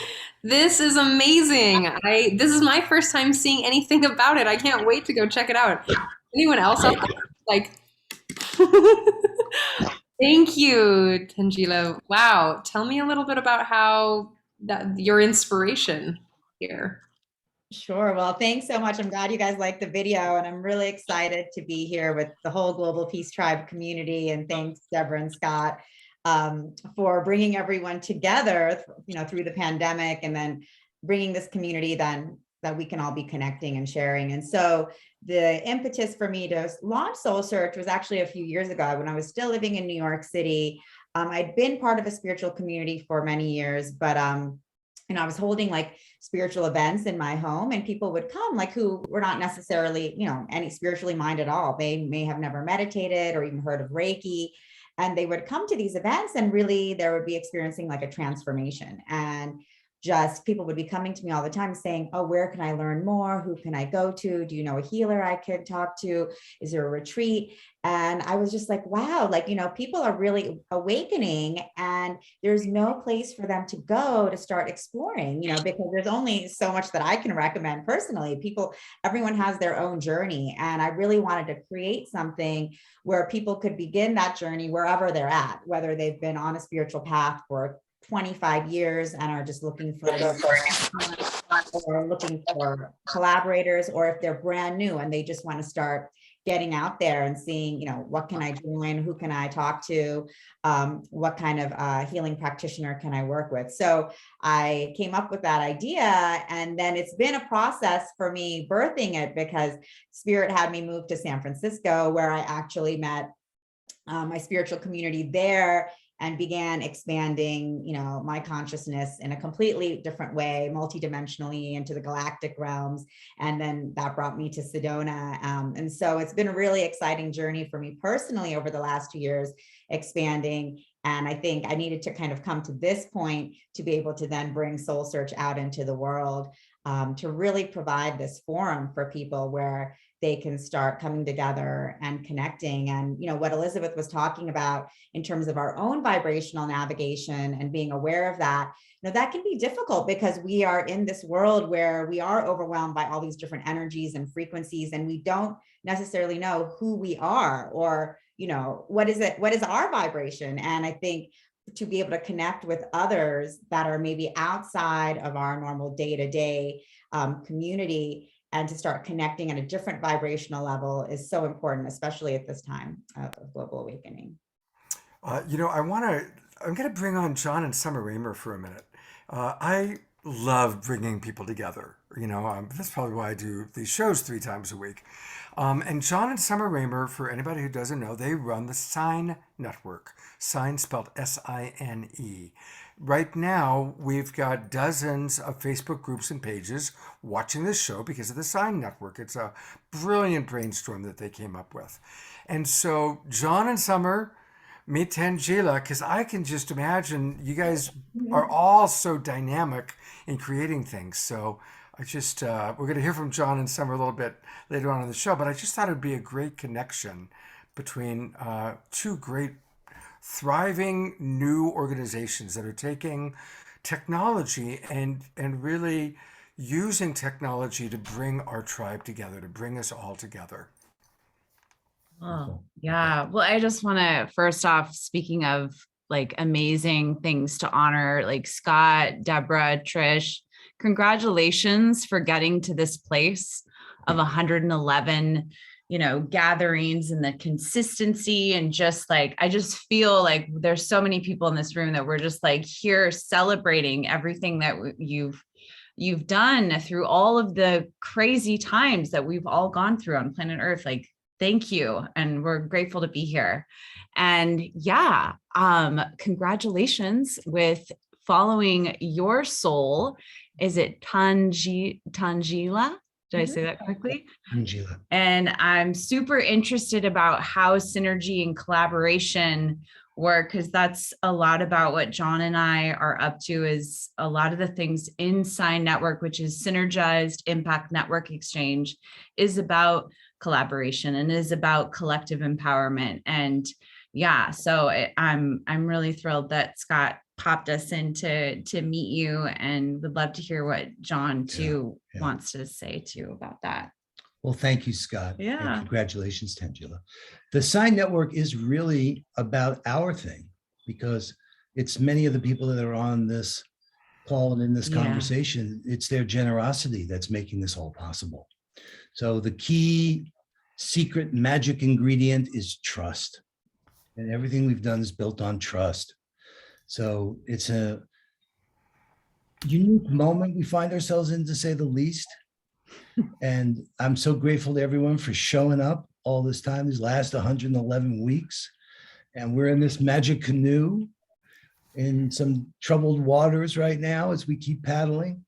this is amazing. This is my first time seeing anything about it. I can't wait to go check it out. Anyone else out there? Like, thank you, Tangila. Wow. Tell me a little bit about your inspiration here. Sure. Well, thanks so much. I'm glad you guys liked the video, and I'm really excited to be here with the whole Global Peace Tribe community. And thanks, Debra and Scott, for bringing everyone together, through the pandemic, and then bringing this community then that we can all be connecting and sharing. And so the impetus for me to launch Soul Search was actually a few years ago when I was still living in New York City. I'd been part of a spiritual community for many years, but I was holding like spiritual events in my home, and people would come who were not necessarily, any spiritually minded at all. They may have never meditated or even heard of Reiki. And they would come to these events, and really there would be experiencing like a transformation. And just people would be coming to me all the time saying, oh, where can I learn more? Who can I go to? Do you know a healer I could talk to? Is there a retreat? And I was just like, wow, people are really awakening, and there's no place for them to go to start exploring, because there's only so much that I can recommend personally. Everyone has their own journey. And I really wanted to create something where people could begin that journey wherever they're at, whether they've been on a spiritual path for 25 years and are just looking for or looking for collaborators, or if they're brand new and they just want to start getting out there and seeing, what can I join? Who can I talk to? What kind of healing practitioner can I work with? So I came up with that idea, and then it's been a process for me birthing it, because Spirit had me move to San Francisco, where I actually met my spiritual community there and began expanding, my consciousness in a completely different way, multidimensionally into the galactic realms. And then that brought me to Sedona. And so it's been a really exciting journey for me personally over the last 2 years, expanding. And I think I needed to kind of come to this point to be able to then bring Soul Search out into the world, to really provide this forum for people where they can start coming together and connecting. And, what Elizabeth was talking about in terms of our own vibrational navigation and being aware of that, that can be difficult, because we are in this world where we are overwhelmed by all these different energies and frequencies, and we don't necessarily know who we are, or, what is our vibration. And I think to be able to connect with others that are maybe outside of our normal day-to-day community, and to start connecting at a different vibrational level is so important, especially at this time of global awakening. I'm going to bring on John and Sommer Raymer for a minute. I love bringing people together. That's probably why I do these shows 3 times a week. And John and Sommer Raymer, for anybody who doesn't know, they run the SINE network. SINE spelled SINE. Right now, we've got dozens of Facebook groups and pages watching this show because of the SINE network. It's a brilliant brainstorm that they came up with. And so John and Sommer, meet Tangila, because I can just imagine you guys are all so dynamic in creating things. So we're going to hear from John and Sommer a little bit later on in the show, but I just thought it'd be a great connection between 2 great, thriving new organizations that are taking technology and really using technology to bring our tribe together, to bring us all together. Oh, yeah. Well, I just want to, first off, speaking of like amazing things to honor, like Scott, Debra, Trish, congratulations for getting to this place of 111, gatherings, and the consistency, and just like, I just feel like there's so many people in this room that we're just like here celebrating everything that you've done through all of the crazy times that we've all gone through on planet Earth. Like, thank you. And we're grateful to be here. And congratulations with following your soul. Is it Tangila? Did I say that correctly? Tangila. And I'm super interested about how synergy and collaboration work, because that's a lot about what John and I are up to, is a lot of the things in SINE Network, which is Synergized Impact Network Exchange, is about collaboration and is about collective empowerment. And so I'm really thrilled that Scott popped us in to meet you, and would love to hear what John too wants to say too about that. Well, thank you, Scott. Yeah. And congratulations, Tangila. The SINE Network is really about our thing, because it's many of the people that are on this call and in this conversation, it's their generosity that's making this all possible. So the key secret magic ingredient is trust. And everything we've done is built on trust. So it's a unique moment we find ourselves in, to say the least. And I'm so grateful to everyone for showing up all this time, these last 111 weeks. And we're in this magic canoe in some troubled waters right now as we keep paddling.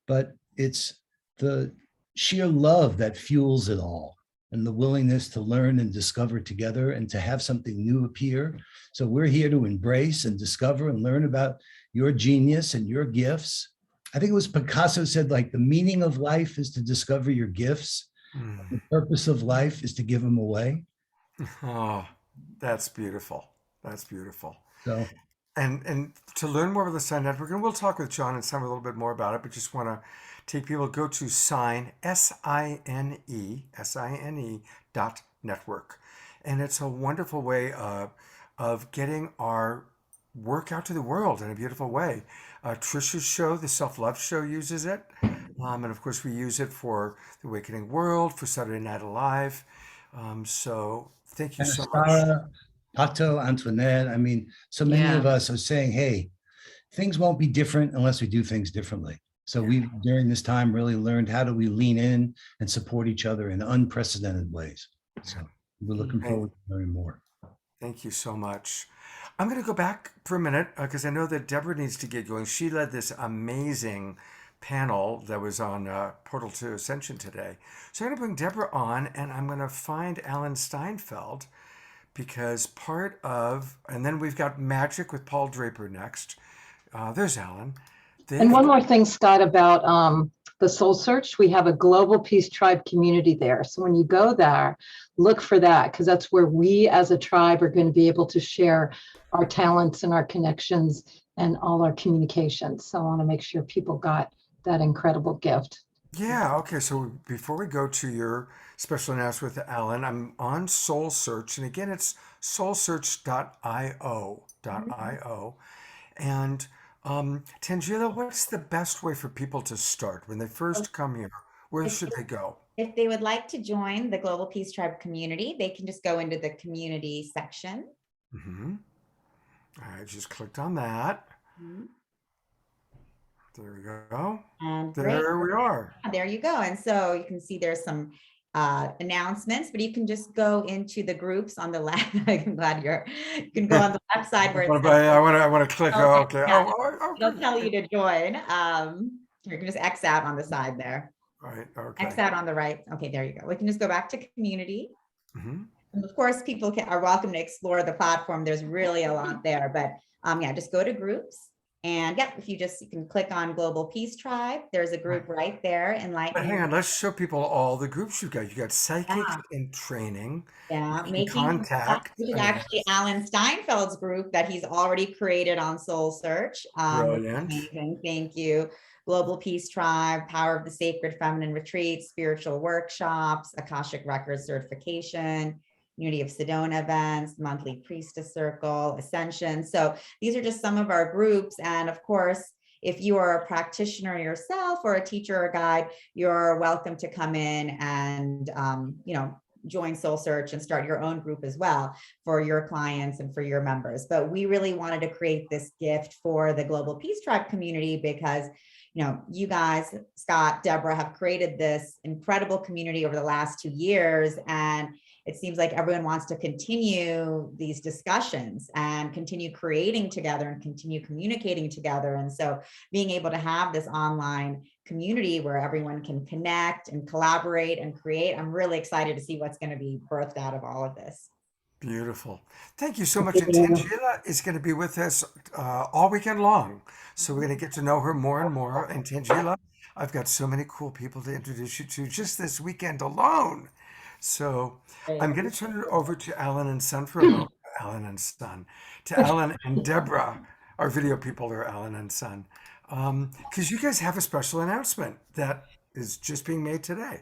But it's the sheer love that fuels it all, and the willingness to learn and discover together and to have something new appear. So we're here to embrace and discover and learn about your genius and your gifts. I think it was Picasso said, like, the meaning of life is to discover your gifts. The purpose of life is to give them away. Oh, that's beautiful. That's beautiful. So, and to learn more about the SINE Network, and we'll talk with John and Sam a little bit more about it, but just want to take people, go to SINE, SINE.network. And it's a wonderful way of getting our work out to the world in a beautiful way. Trish's show, the Self-Love Show, uses it. And of course, we use it for The Awakening World, for Saturday Night Alive. So thank you And so much. Sarah, Pato Antoinette. I mean, so many of Yeah. us are saying, hey, things won't be different unless we do things differently. So we've, during this time, really learned how do we lean in and support each other in unprecedented ways. So we're looking forward to learning more. Thank you so much. I'm going to go back for a minute because I know that Deborah needs to get going. She led this amazing panel that was on Portal to Ascension today. So I'm going to bring Deborah on and I'm going to find Alan Steinfeld because part of, and then we've got Magic with Paul Draper next. There's Alan. And one more thing, Scott, about the Soul Search. We have a global peace tribe community there. So when you go there, look for that because that's where we as a tribe are going to be able to share our talents and our connections and all our communications. So I want to make sure people got that incredible gift. Yeah, okay. So before we go to your special announcement with Alan, I'm on Soul Search. And again, it's soulsearch.io. And Tangila, what's the best way for people to start when they first come here? Where should they go? If they would like to join the Global Peace Tribe community, they can just go into the community section. I just clicked on that. There we go. And there we are. There you go. And so you can see there's some announcements, but you can just go into the groups on the left. I'm glad you can go on the left side where it's I want to click. Okay. It'll tell you to join. You can just X out on the side there. Right. Okay. X out on the right. Okay, there you go. We can just go back to community. And of course, people are welcome to explore the platform. There's really a lot there, but yeah, just go to groups. And yeah, if you can click on Global Peace Tribe, there's a group right there. But hang on, let's show people all the groups you got. You got Psychic in Training. Yeah, Making Contact. Which is actually Alan Steinfeld's group that he's already created on Soul Search. Brilliant. Amazing. Thank you. Global Peace Tribe, Power of the Sacred Feminine Retreat, spiritual workshops, Akashic Records certification, Unity of Sedona events, monthly priestess circle, ascension. So these are just some of our groups. And of course, if you are a practitioner yourself or a teacher or guide, you're welcome to come in and, join Soul Search and start your own group as well for your clients and for your members. But we really wanted to create this gift for the Global Peace Tribe community because you guys, Scott, Deborah, have created this incredible community over the last 2 years. And it seems like everyone wants to continue these discussions and continue creating together and continue communicating together. And so being able to have this online community where everyone can connect and collaborate and create, I'm really excited to see what's going to be birthed out of all of this. Beautiful. Thank you so much. And Tangila is going to be with us all weekend long. So we're going to get to know her more and more. And Tangila, I've got so many cool people to introduce you to just this weekend alone. So I'm going to turn it over to Alan and Son for a moment. Alan and Son. To Alan and Deborah. Our video people are Alan and Son. Because you guys have a special announcement that is just being made today.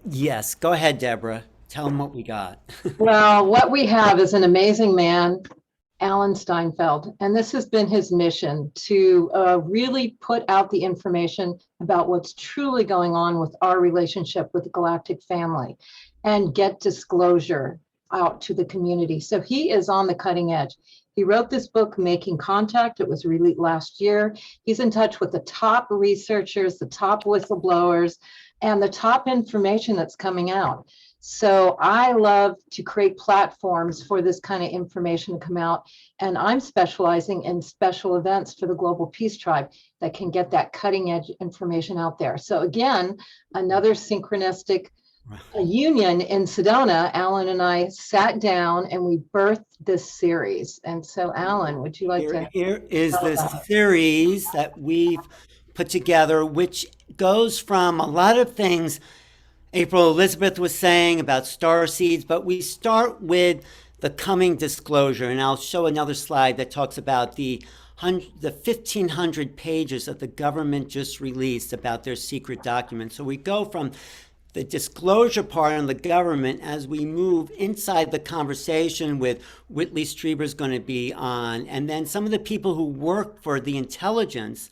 Yes, go ahead, Deborah. Tell them what we got. Well, what we have is an amazing man, Alan Steinfeld, and this has been his mission to really put out the information about what's truly going on with our relationship with the Galactic family and get disclosure out to the community. So he is on the cutting edge. He wrote this book, Making Contact. It was released last year. He's in touch with the top researchers, the top whistleblowers, and the top information that's coming out. So I love to create platforms for this kind of information to come out. And I'm specializing in special events for the Global Peace Tribe that can get that cutting edge information out there. So again, another synchronistic union in Sedona. Alan and I sat down and we birthed this series. And so Alan, would you like to? Here is the series that we've put together, which goes from a lot of things April Elizabeth was saying about star seeds, but we start with the coming disclosure. And I'll show another slide that talks about the 1,500 pages that the government just released about their secret documents. So we go from the disclosure part on the government as we move inside the conversation with Whitley Strieber's going to be on, and then some of the people who work for the intelligence.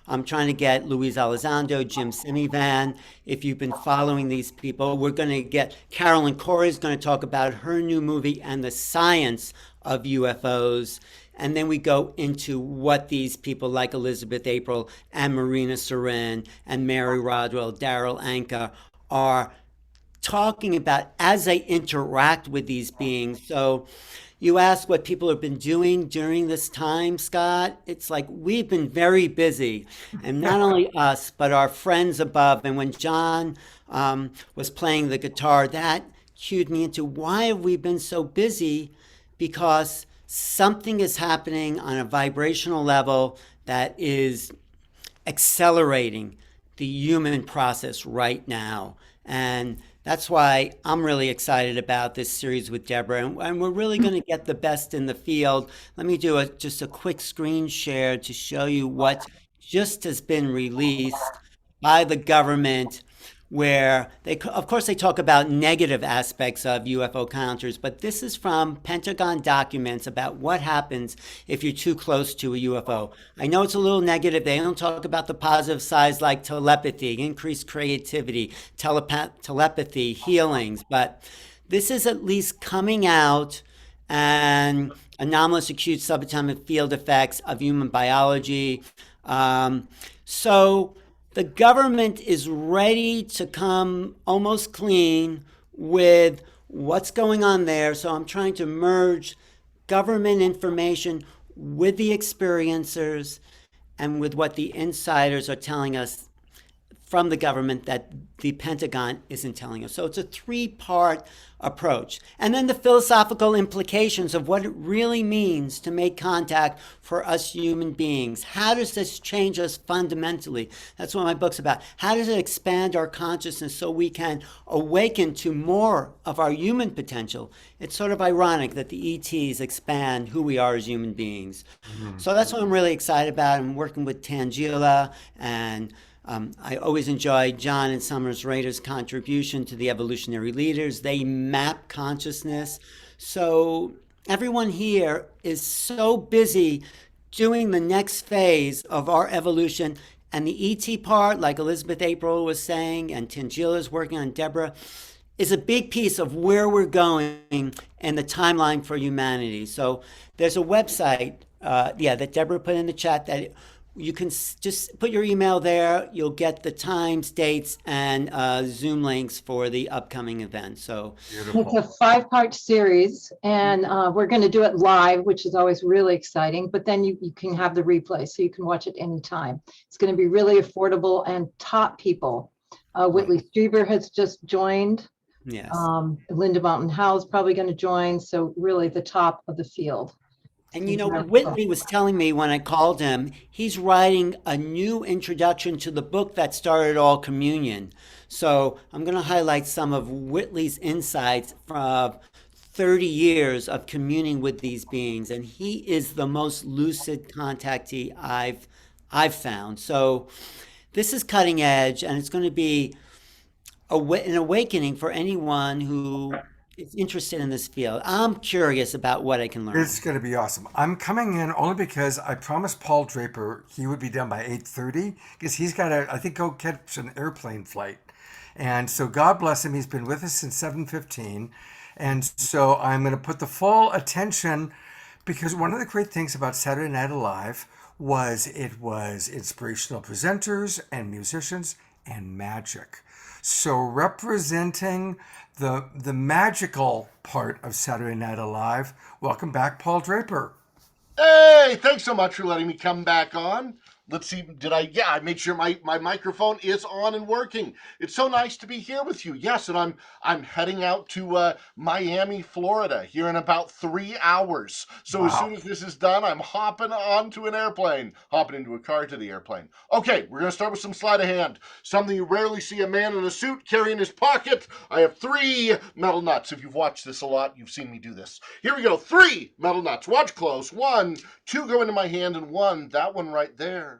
I'm trying to get Luis Elizondo, Jim Simivan. If you've been following these people, we're going to get Carolyn Corey is going to talk about her new movie and the science of UFOs. And then we go into what these people like Elizabeth April and Marina Sarin and Mary Rodwell, Daryl Anka are talking about as they interact with these beings. So you ask what people have been doing during this time, Scott. It's like we've been very busy, and not only us, but our friends above. And when John was playing the guitar, that cued me into why have we been so busy? Because something is happening on a vibrational level that is accelerating the human process right now. And that's why I'm really excited about this series with Debra. And we're really going to get the best in the field. Let me do just a quick screen share to show you what just has been released by the government, where of course, they talk about negative aspects of UFO encounters, but this is from Pentagon documents about what happens if you're too close to a UFO. I know it's a little negative. They don't talk about the positive sides like telepathy, increased creativity, telepathy, healings, but this is at least coming out and anomalous acute subatomic field effects of human biology. So the government is ready to come almost clean with what's going on there. So I'm trying to merge government information with the experiencers and with what the insiders are telling us from the government that the Pentagon isn't telling us. So it's a three-part approach. And then the philosophical implications of what it really means to make contact for us human beings. How does this change us fundamentally? That's what my book's about. How does it expand our consciousness so we can awaken to more of our human potential? It's sort of ironic that the ETs expand who we are as human beings. So that's what I'm really excited about. I'm working with Tangila, and I always enjoy John and Sommer's Writer's contribution to the evolutionary leaders. They map consciousness. So everyone here is so busy doing the next phase of our evolution. And the ET part, like Elizabeth April was saying, and Tangila is working on Debra, is a big piece of where we're going and the timeline for humanity. So there's a website, that Debra put in the chat that you can just put your email there. You'll get the times, dates, and Zoom links for the upcoming event. So it's a 5-part series, and we're going to do it live, which is always really exciting. But then you can have the replay, so you can watch it anytime. It's going to be really affordable and top people. Whitley Strieber has just joined. yes. Linda Mountain Howe is probably going to join. So really the top of the field. And you know, Whitley was telling me when I called him, he's writing a new introduction to the book that started all communion. So I'm going to highlight some of Whitley's insights from 30 years of communing with these beings. And he is the most lucid contactee I've found. So this is cutting edge, and it's going to be an awakening for anyone who is interested in this field. I'm curious about what I can learn. It's going to be awesome. I'm coming in only because I promised Paul Draper he would be done by 8:30 because he's got to, I think, go catch an airplane flight. And so God bless him. He's been with us since 7:15. And so I'm going to put the full attention, because one of the great things about Saturday Night Alive was it was inspirational presenters and musicians and magic. So representing the magical part of Saturday Night Alive, welcome back, Paul Draper. Hey, thanks so much for letting me come back on. Let's see, I made sure my microphone is on and working. It's so nice to be here with you. Yes, and I'm heading out to Miami, Florida here in about 3 hours. So As soon as this is done, I'm hopping onto an airplane, hopping into a car to the airplane. Okay, we're going to start with some sleight of hand. Something you rarely see a man in a suit carry in his pocket. I have 3 metal nuts. If you've watched this a lot, you've seen me do this. Here we go, 3 metal nuts. Watch close. 1, 2 go into my hand, and 1, that one right there,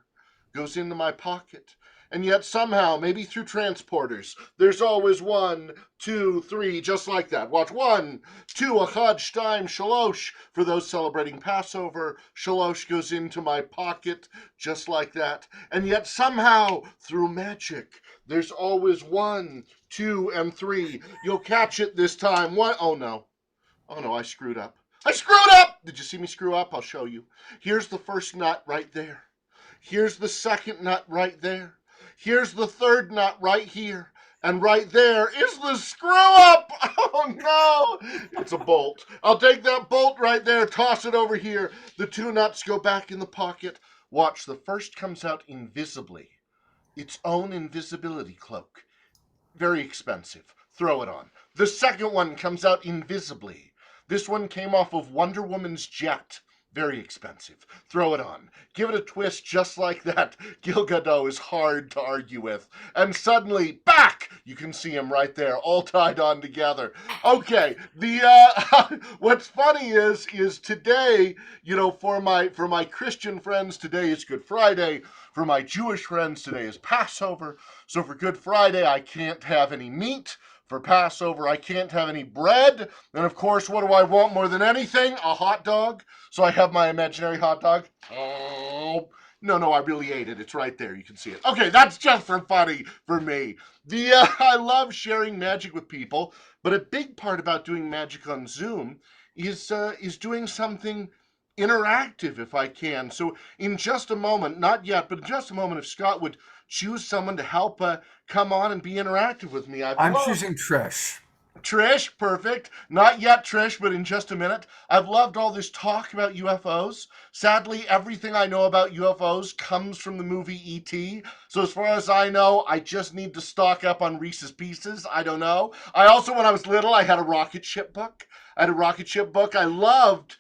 goes into my pocket. And yet somehow, maybe through transporters, there's always 1, 2, 3, just like that. Watch. 1, 2, achad, shtaim, shalosh. For those celebrating Passover, shalosh goes into my pocket, just like that. And yet somehow, through magic, there's always 1, 2, and 3. You'll catch it this time. What? Oh no, I screwed up. Did you see me screw up? I'll show you. Here's the first nut right there. Here's the second nut right there. Here's the third nut right here. And right there is the screw up. Oh no, it's a bolt. I'll take that bolt right there, toss it over here. The 2 nuts go back in the pocket. Watch, the first comes out invisibly. Its own invisibility cloak. Very expensive. Throw it on. The second one comes out invisibly. This one came off of Wonder Woman's jet. Very expensive. Throw it on. Give it a twist just like that. Gal Gadot is hard to argue with. And suddenly, back! You can see him right there, all tied on together. Okay, what's funny is today, for my Christian friends, today is Good Friday. For my Jewish friends, today is Passover. So for Good Friday, I can't have any meat. For Passover, I can't have any bread. And of course, what do I want more than anything? A hot dog. So I have my imaginary hot dog. Oh, no, I really ate it. It's right there. You can see it. Okay, that's just for funny for me. I love sharing magic with people, but a big part about doing magic on Zoom is doing something interactive if I can. So in just a moment, not yet, but in just a moment, if Scott would choose someone to help come on and be interactive with me. I'm choosing Trish. Trish, perfect. Not yet, Trish, but in just a minute. I've loved all this talk about UFOs. Sadly, everything I know about UFOs comes from the movie E.T. So as far as I know, I just need to stock up on Reese's Pieces. I don't know. I also, when I was little, I had a rocket ship book. I loved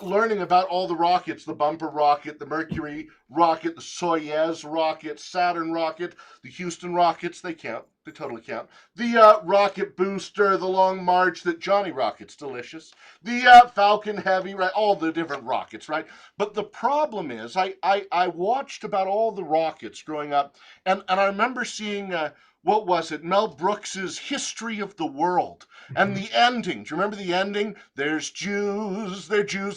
learning about all the rockets, the Bumper rocket, the Mercury rocket, the Soyuz rocket, Saturn rocket, the Houston rockets, they count. They totally count. The rocket booster, the Long March, that Johnny Rocket's delicious. The Falcon Heavy, right? All the different rockets, right? But the problem is, I watched about all the rockets growing up, and I remember seeing, what was it? Mel Brooks's History of the World. And the ending, do you remember the ending? They're Jews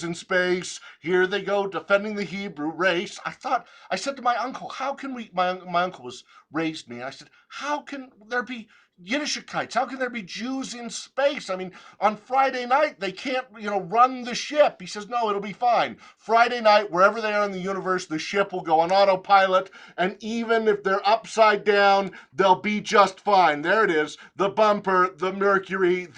in space. Here they go defending the Hebrew race. I said to my uncle, how can we, my uncle was raised me. I said, how can there be Yiddishites? How can there be Jews in space? I mean, on Friday night, they can't, run the ship. He says, no, it'll be fine. Friday night, wherever they are in the universe, the ship will go on autopilot. And even if they're upside down, they'll be just fine. There it is. The Bumper, the Mercury,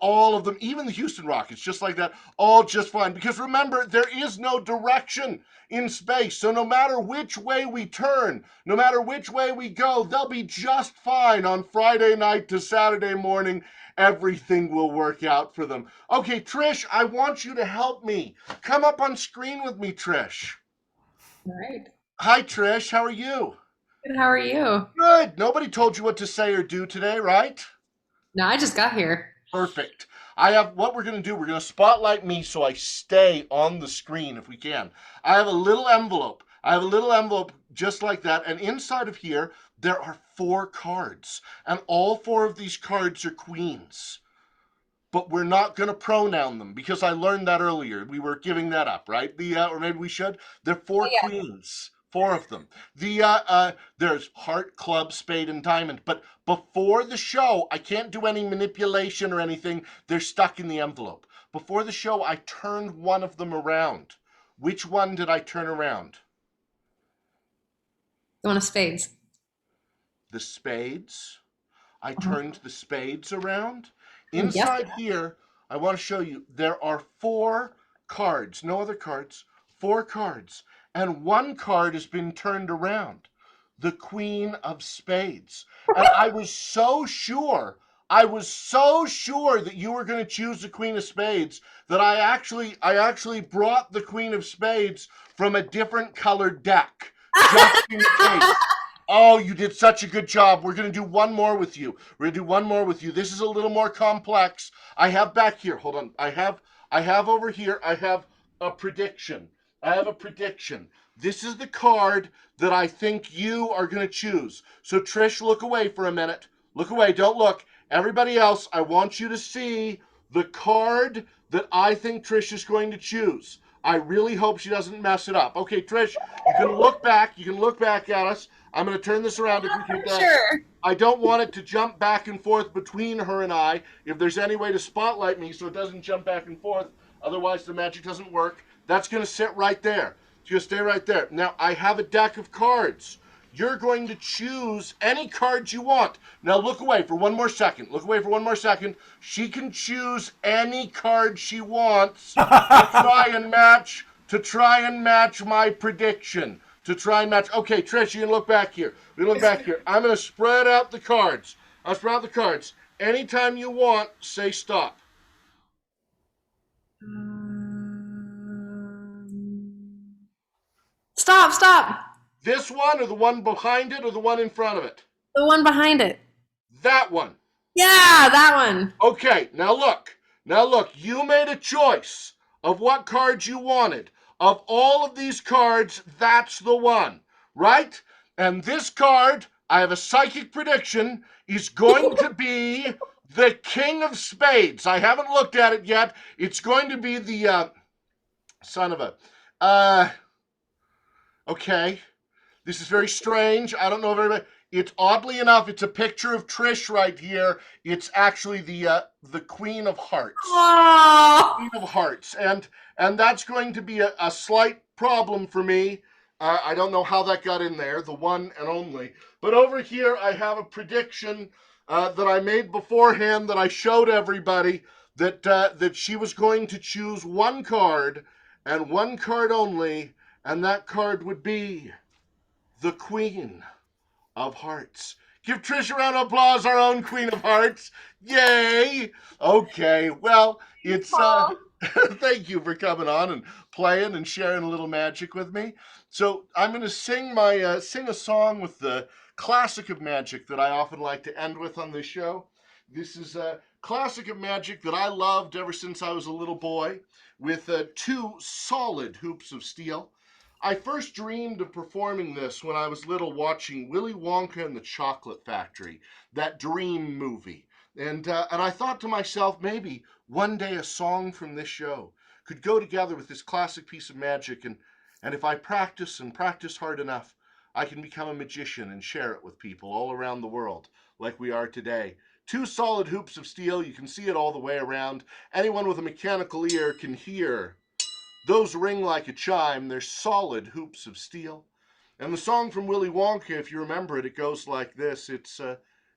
all of them, even the Houston rockets, just like that, all just fine. Because remember, there is no direction in space. So no matter which way we turn, no matter which way we go, they'll be just fine on Friday night to Saturday morning. Everything will work out for them. Okay, Trish, I want you to help me. Come up on screen with me, Trish. All right. Hi, Trish. How are you? Good. How are you? Good. Nobody told you what to say or do today, right? No, I just got here. Perfect. What we're going to do, we're going to spotlight me so I stay on the screen if we can. I have a little envelope. Just like that. And inside of here, there are 4 cards. And all 4 of these cards are queens. But we're not going to pronoun them because I learned that earlier. We were giving that up, right? Or maybe we should. They're 4 queens. 4 of them. There's heart, club, spade, and diamond. But before the show, I can't do any manipulation or anything. They're stuck in the envelope. Before the show, I turned one of them around. Which one did I turn around? The one of spades. The spades. I turned the spades around. Inside here, I want to show you, there are 4 cards. No other cards. 4 cards. And 1 card has been turned around, the Queen of Spades. And I was so sure that you were going to choose the Queen of Spades that I actually brought the Queen of Spades from a different colored deck, just in case. Oh, you did such a good job. We're going to do one more with you. This is a little more complex. I have back here, hold on. I have over here, I have a prediction. This is the card that I think you are going to choose. So Trish, look away for a minute. Look away, don't look. Everybody else, I want you to see the card that I think Trish is going to choose. I really hope she doesn't mess it up. Okay, Trish, you can look back. You can look back at us. I'm going to turn this around if we could. Sure. I don't want it to jump back and forth between her and I. If there's any way to spotlight me so it doesn't jump back and forth, otherwise the magic doesn't work. That's going to sit right there. Just stay right there. Now, I have a deck of cards. You're going to choose any cards you want. Now, look away for one more second. Look away for one more second. She can choose any card she wants to try and match my prediction. To try and match. Okay, Trish, you can look back here. We look back here. I'm going to spread out the cards. I'll spread out the cards. Anytime you want, say stop. Stop. This one or the one behind it or the one in front of it? The one behind it. That one. Yeah, that one. Okay, now look. You made a choice of what cards you wanted. Of all of these cards, that's the one, right? And this card, I have a psychic prediction, is going to be the King of Spades. I haven't looked at it yet. It's going to be the son of a... okay. This is very strange. I don't know if everybody... It's oddly enough, it's a picture of Trish right here. It's actually the Queen of Hearts. Oh. Queen of Hearts. And that's going to be a slight problem for me. I don't know how that got in there, the one and only. But over here, I have a prediction that I made beforehand that I showed everybody that she was going to choose one card and one card only, and that card would be the Queen of Hearts. Give Trish a round of applause, our own Queen of Hearts. Yay! Okay, well, it's thank you for coming on and playing and sharing a little magic with me. So I'm going to sing a song with the classic of magic that I often like to end with on this show. This is a classic of magic that I loved ever since I was a little boy, with two solid hoops of steel. I first dreamed of performing this when I was little, watching Willy Wonka and the Chocolate Factory, that dream movie. And I thought to myself, maybe one day a song from this show could go together with this classic piece of magic, and if I practice and practice hard enough, I can become a magician and share it with people all around the world, like we are today. Two solid hoops of steel, you can see it all the way around. Anyone with a mechanical ear can hear those ring like a chime. They're solid hoops of steel. And the song from Willy Wonka, if you remember it, it goes like this. It's,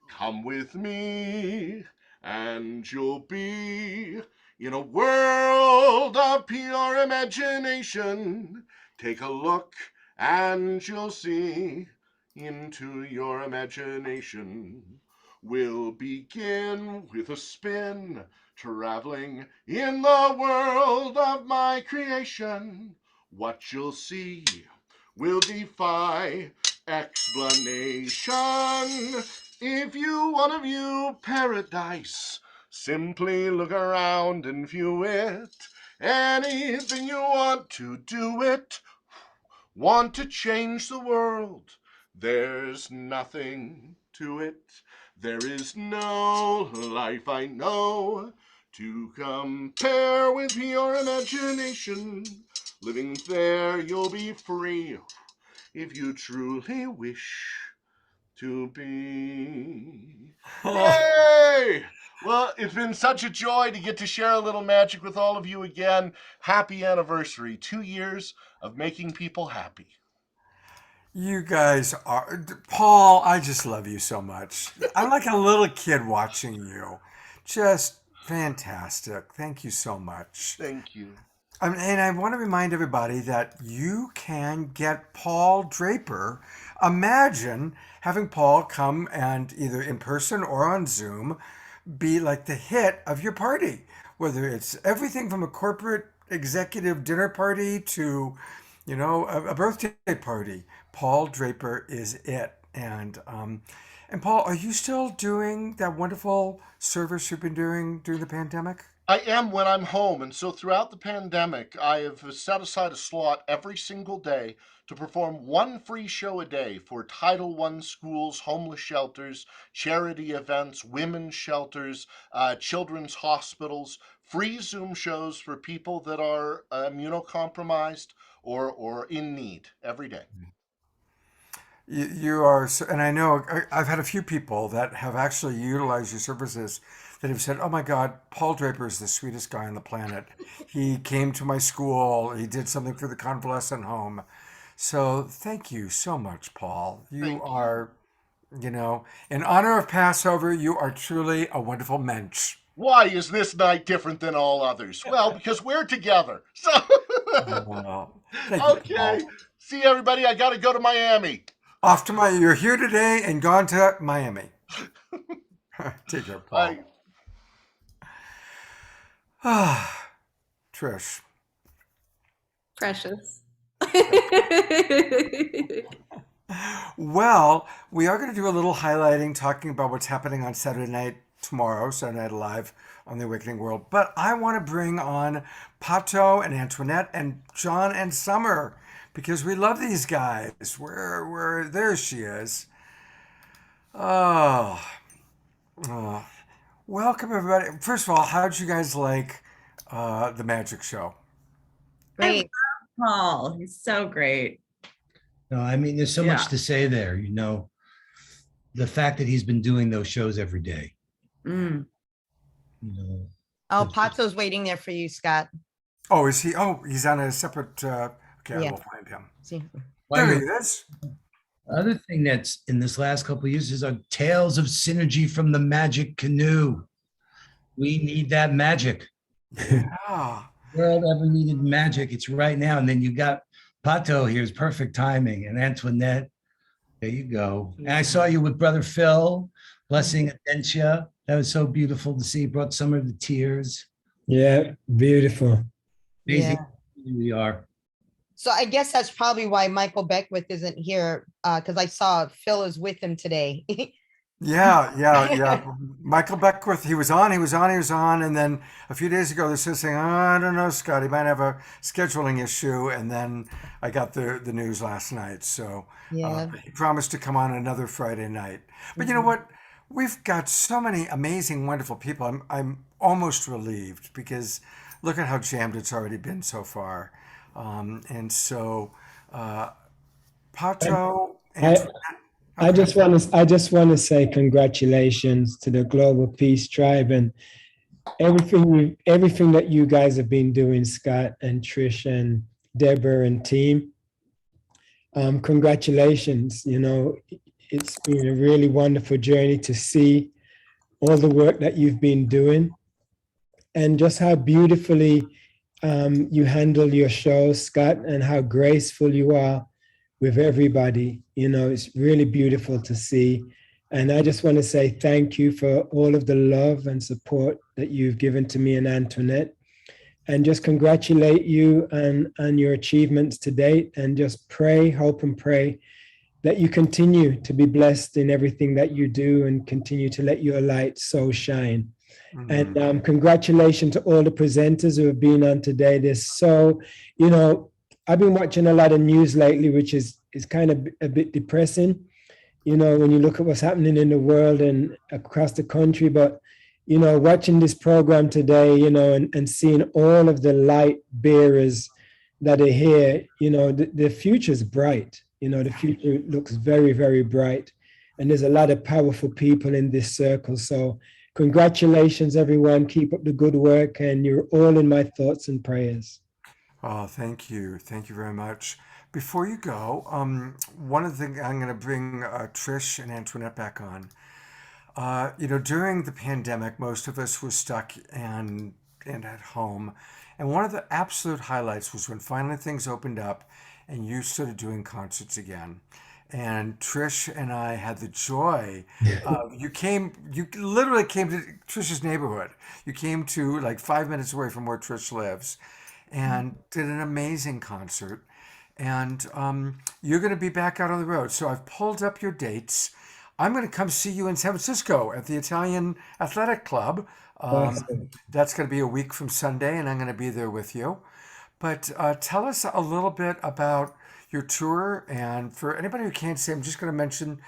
come with me and you'll be in a world of pure imagination. Take a look and you'll see into your imagination. We'll begin with a spin, traveling in the world of my creation. What you'll see will defy explanation. If you want to view paradise, simply look around and view it. Anything you want to do it. Want to change the world? There's nothing to it. There is no life I know to compare with your imagination. Living there, you'll be free if you truly wish to be. Yay! Well, it's been such a joy to get to share a little magic with all of you again. Happy anniversary, 2 years of making people happy. You guys are, Paul, I just love you so much. I'm like a little kid watching you. Just fantastic. Thank you so much. Thank you. And I want to remind everybody that you can get Paul Draper. Imagine having Paul come and either in person or on Zoom be like the hit of your party, whether it's everything from a corporate executive dinner party to, a birthday party. Paul Draper is it. And And Paul, are you still doing that wonderful service you've been doing during the pandemic? I am when I'm home, and so throughout the pandemic, I have set aside a slot every single day to perform one free show a day for Title I schools, homeless shelters, charity events, women's shelters, children's hospitals, free Zoom shows for people that are immunocompromised or in need every day. You are, and I know I've had a few people that have actually utilized your services that have said, "Oh my God, Paul Draper is the sweetest guy on the planet. He came to my school. He did something for the convalescent home." So thank you so much, Paul. You Thank you. are, in honor of Passover, you are truly a wonderful mensch. Why is this night different than all others? Well, because we're together. So, Well, thank you, Paul. okay. See everybody. I got to go to Miami. Off to you're here today and gone to Miami. Take care, Paul. Bye. Trish. Precious. Well, we are going to do a little highlighting, talking about what's happening on Saturday night tomorrow, Saturday Night Live on the Awakening World. But I want to bring on Pato and Antoinette and John and Sommer because we love these guys. There she is. Oh, welcome everybody. First of all, how'd you guys like the magic show? Great. Paul, he's so great. No, I mean, there's so much to say there, the fact that he's been doing those shows every day. Mm. Oh, Pato's waiting there for you, Scott. Oh, is he? Oh, he's on a separate. Okay, Yeah. I will find him. See. There he is. Other thing that's in this last couple of years is our tales of synergy from the magic canoe. We need that magic. Yeah. World ever needed magic. It's right now. And then you got Pato here's perfect timing, and Antoinette. There you go. And I saw you with Brother Phil, blessing Adentia. That was so beautiful to see. Brought some of the tears. Yeah, beautiful. Amazing who we are. So I guess that's probably why Michael Beckwith isn't here, because I saw Phil is with him today. Yeah. Michael Beckwith, he was on, and then a few days ago, they're still saying, "Oh, I don't know, Scott, he might have a scheduling issue," and then I got the news last night, so he promised to come on another Friday night. But you know what? We've got so many amazing, wonderful people. I'm almost relieved because look at how jammed it's already been so far. And so, Pato, I just want to say congratulations to the Global Peace Tribe and everything that you guys have been doing, Scott and Trish and Deborah and team. Congratulations. It's been a really wonderful journey to see all the work that you've been doing and just how beautifully you handle your show, Scott, and how graceful you are with everybody. It's really beautiful to see. And I just want to say thank you for all of the love and support that you've given to me and Antoinette, and just congratulate you on your achievements to date, and just hope and pray that you continue to be blessed in everything that you do and continue to let your light so shine. Mm-hmm. And congratulations to all the presenters who have been on today. I've been watching a lot of news lately, which is kind of a bit depressing, when you look at what's happening in the world and across the country. But, watching this program today, and seeing all of the light bearers that are here, the future's bright. The future looks very, very bright. And there's a lot of powerful people in this circle. So congratulations, everyone. Keep up the good work. And you're all in my thoughts and prayers. Oh, thank you. Thank you very much. Before you go, one of the things I'm going to bring Trish and Antoinette back on. During the pandemic, most of us were stuck and at home. And one of the absolute highlights was when finally things opened up and you started doing concerts again. And Trish and I had the joy of, you literally came to Trish's neighborhood. You came to like 5 minutes away from where Trish lives and did an amazing concert. And you're going to be back out on the road. So I've pulled up your dates. I'm going to come see you in San Francisco at the Italian Athletic Club. Awesome. That's going to be a week from Sunday, and I'm going to be there with you. But tell us a little bit about your tour. And for anybody who can't see, I'm just going to mention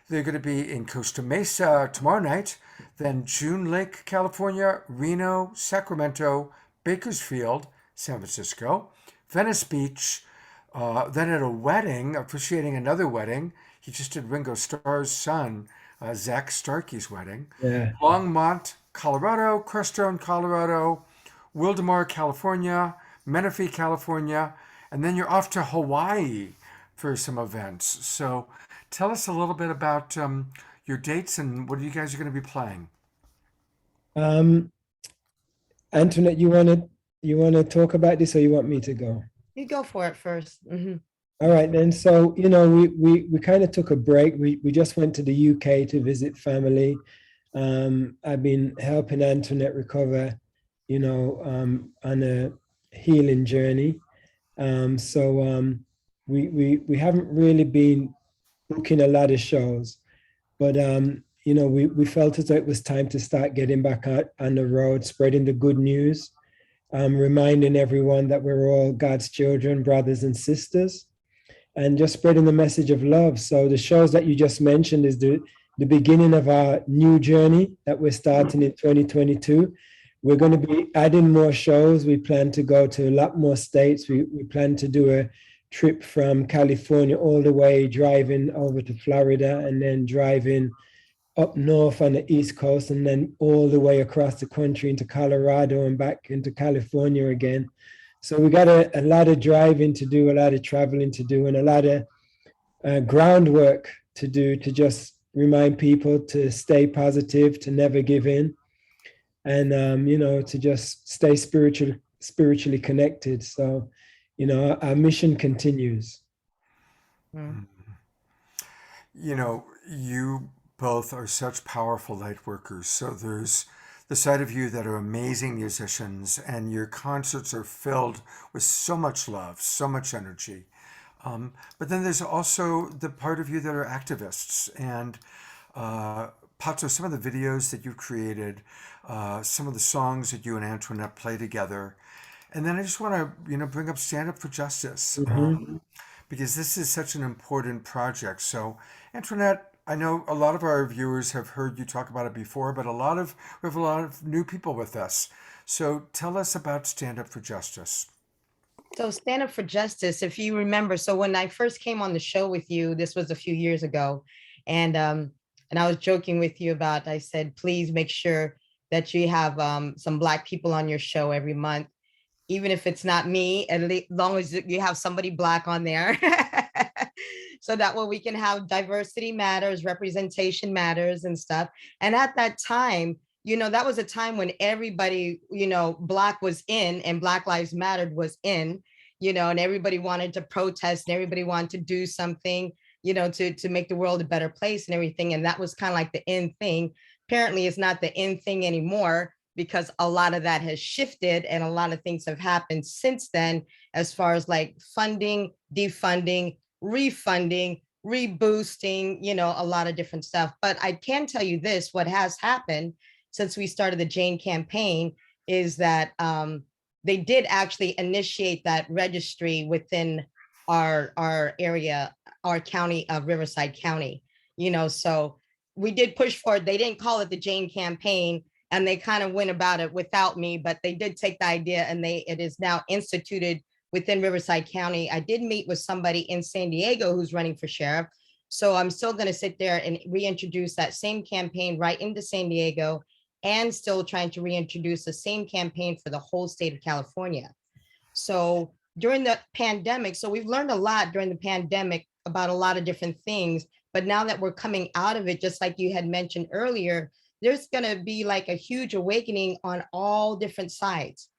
they're going to be in Costa Mesa tomorrow night, then June Lake, California, Reno, Sacramento, Bakersfield, San Francisco, Venice Beach, then at a wedding, officiating another wedding. He just did Ringo Starr's son, Zach Starkey's wedding. Yeah. Longmont, Colorado, Crestone, Colorado, Wildemar, California, Menifee, California, and then you're off to Hawaii for some events. So tell us a little bit about your dates and what you guys are going to be playing. Antoinette, you wanna talk about this, or you want me to go? You go for it first. All right, then. So, we kind of took a break. We just went to the UK to visit family. I've been helping Antoinette recover, on a healing journey. We haven't really been booking a lot of shows, but we felt as though it was time to start getting back out on the road, spreading the good news, reminding everyone that we're all God's children, brothers and sisters, and just spreading the message of love. So the shows that you just mentioned is the beginning of our new journey that we're starting in 2022. We're going to be adding more shows. We plan to go to a lot more states. We plan to do a trip from California all the way, driving over to Florida, and then driving up north on the East Coast, and then all the way across the country into Colorado and back into California again. So we got a lot of driving to do, a lot of traveling to do, and a lot of groundwork to do to just remind people to stay positive, to never give in, and to just stay spiritually connected. So, our mission continues. You both are such powerful light workers. So there's the side of you that are amazing musicians, and your concerts are filled with so much love, so much energy. But then there's also the part of you that are activists. And Pato, some of the videos that you've created, some of the songs that you and Antoinette play together. And then I just want to, bring up Stand Up for Justice, because this is such an important project. So, Antoinette, I know a lot of our viewers have heard you talk about it before, but we have a lot of new people with us. So tell us about Stand Up for Justice. So Stand Up for Justice, if you remember, so when I first came on the show with you, this was a few years ago, and I was joking with you about, I said, please make sure that you have some Black people on your show every month, even if it's not me, as long as you have somebody Black on there. So that way we can have diversity matters, representation matters and stuff. And at that time, that was a time when everybody, Black was in, and Black Lives Mattered was in, and everybody wanted to protest and everybody wanted to do something, to make the world a better place and everything. And that was kind of like the in thing. Apparently it's not the in thing anymore, because a lot of that has shifted and a lot of things have happened since then, as far as like funding, defunding, refunding, reboosting, a lot of different stuff. But I can tell you this, what has happened since we started the Jane campaign is that they did actually initiate that registry within our area, our county of Riverside County, so we did push for it. They didn't call it the Jane campaign, and they kind of went about it without me, but they did take the idea, and it is now instituted within Riverside County. I did meet with somebody in San Diego who's running for sheriff. So I'm still going to sit there and reintroduce that same campaign right into San Diego, and still trying to reintroduce the same campaign for the whole state of California. So during the pandemic, so we've learned a lot during the pandemic about a lot of different things, but now that we're coming out of it, just like you had mentioned earlier, there's going to be like a huge awakening on all different sides,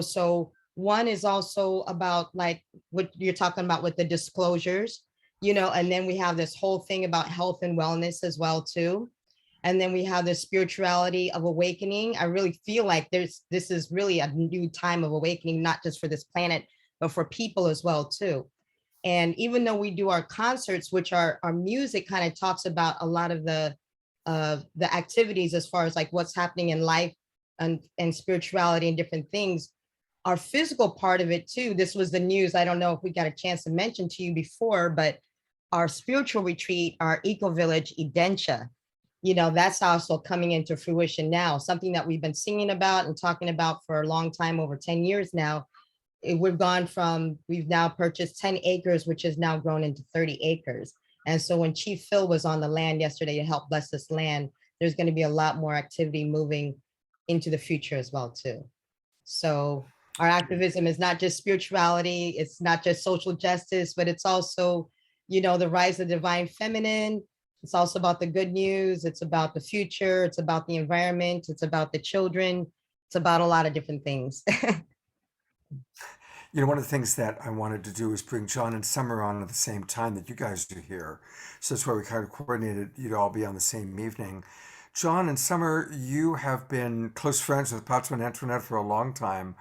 so one is also about like what you're talking about with the disclosures, and then we have this whole thing about health and wellness as well too. And then we have the spirituality of awakening. I really feel like this is really a new time of awakening, not just for this planet, but for people as well too. And even though we do our concerts, which our music kind of talks about a lot of the activities as far as like what's happening in life and spirituality and different things, our physical part of it too. This was the news. I don't know if we got a chance to mention to you before, but our spiritual retreat, our eco village, Edentia, that's also coming into fruition now, something that we've been singing about and talking about for a long time, over 10 years now. We've now purchased 10 acres, which has now grown into 30 acres. And so when Chief Phil was on the land yesterday to help bless this land, there's going to be a lot more activity moving into the future as well too. So our activism is not just spirituality, it's not just social justice, but it's also, the rise of the divine feminine. It's also about the good news. It's about the future. It's about the environment. It's about the children. It's about a lot of different things. One of the things that I wanted to do is bring John and Sommer on at the same time that you guys are here. So that's why we kind of coordinated you'd all be on the same evening. John and Sommer, you have been close friends with Pato and Antoinette for a long time.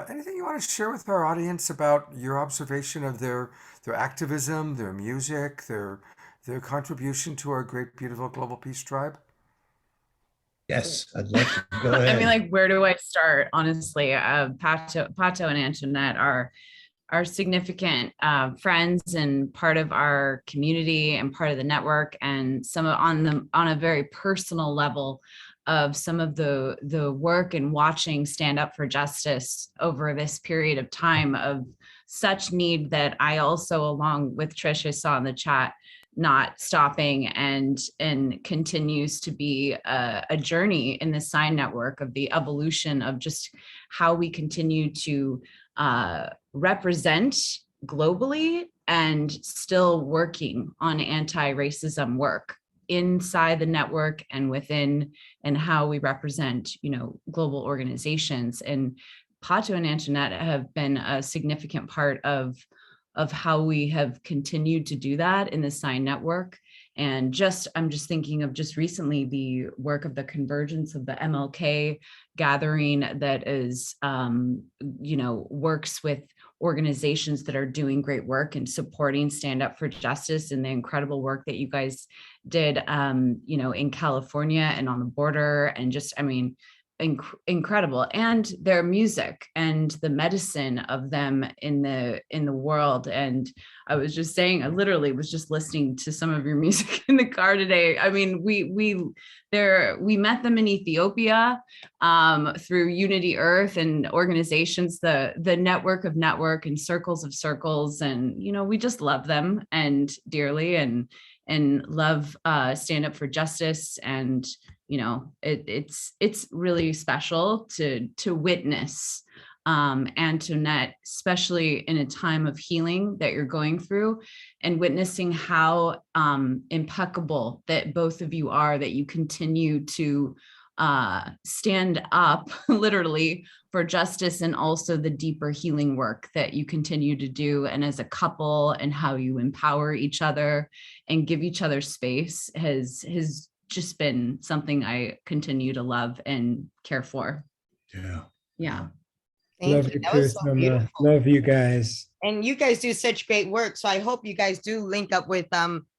Anything you want to share with our audience about your observation of their activism, their music, their contribution to our great, beautiful global peace tribe? Yes, I'd love to. Go ahead. I mean, like, where do I start? Honestly, Pato and Antoinette are significant friends and part of our community and part of the network, and some on a very personal level of some of the work and watching Stand Up for Justice over this period of time of such need that I also, along with Trish, I saw in the chat, not stopping and continues to be a journey in the SINE network of the evolution of just how we continue to represent globally and still working on anti-racism work inside the network and within, and how we represent, global organizations. And Pato and Antoinette have been a significant part of how we have continued to do that in the SINE network. And I'm just thinking of just recently the work of the convergence of the MLK gathering that is, works with organizations that are doing great work and supporting Stand Up for Justice, and the incredible work that you guys did, in California and on the border, and just, incredible. And their music and the medicine of them in the world. And I was just saying, I literally was just listening to some of your music in the car today. I mean, we met them in Ethiopia through Unity Earth and organizations, the network of network and circles of circles. And, we just love them and dearly and love Stand Up for Justice. And it's really special to witness Antoinette, especially in a time of healing that you're going through, and witnessing how impeccable that both of you are, that you continue to stand up literally for justice, and also the deeper healing work that you continue to do, and as a couple, and how you empower each other and give each other space has just been something I continue to love and care for. Yeah. Love you too, Sommer. Love you guys. And you guys do such great work. So I hope you guys do link up with Tajali,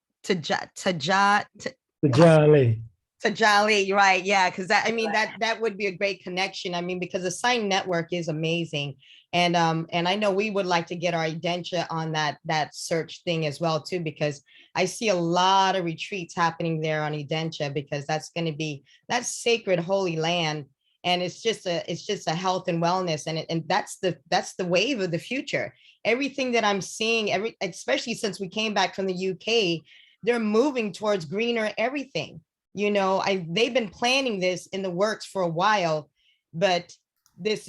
right? Yeah, because that would be a great connection. Because the SINE network is amazing, and I know we would like to get our Edentia on that search thing as well too, because I see a lot of retreats happening there on Edentia, because that's going to be that sacred holy land, and it's just a health and wellness, and that's the wave of the future. Everything that I'm seeing, especially since we came back from the UK, they're moving towards greener everything. They've been planning this in the works for a while, but this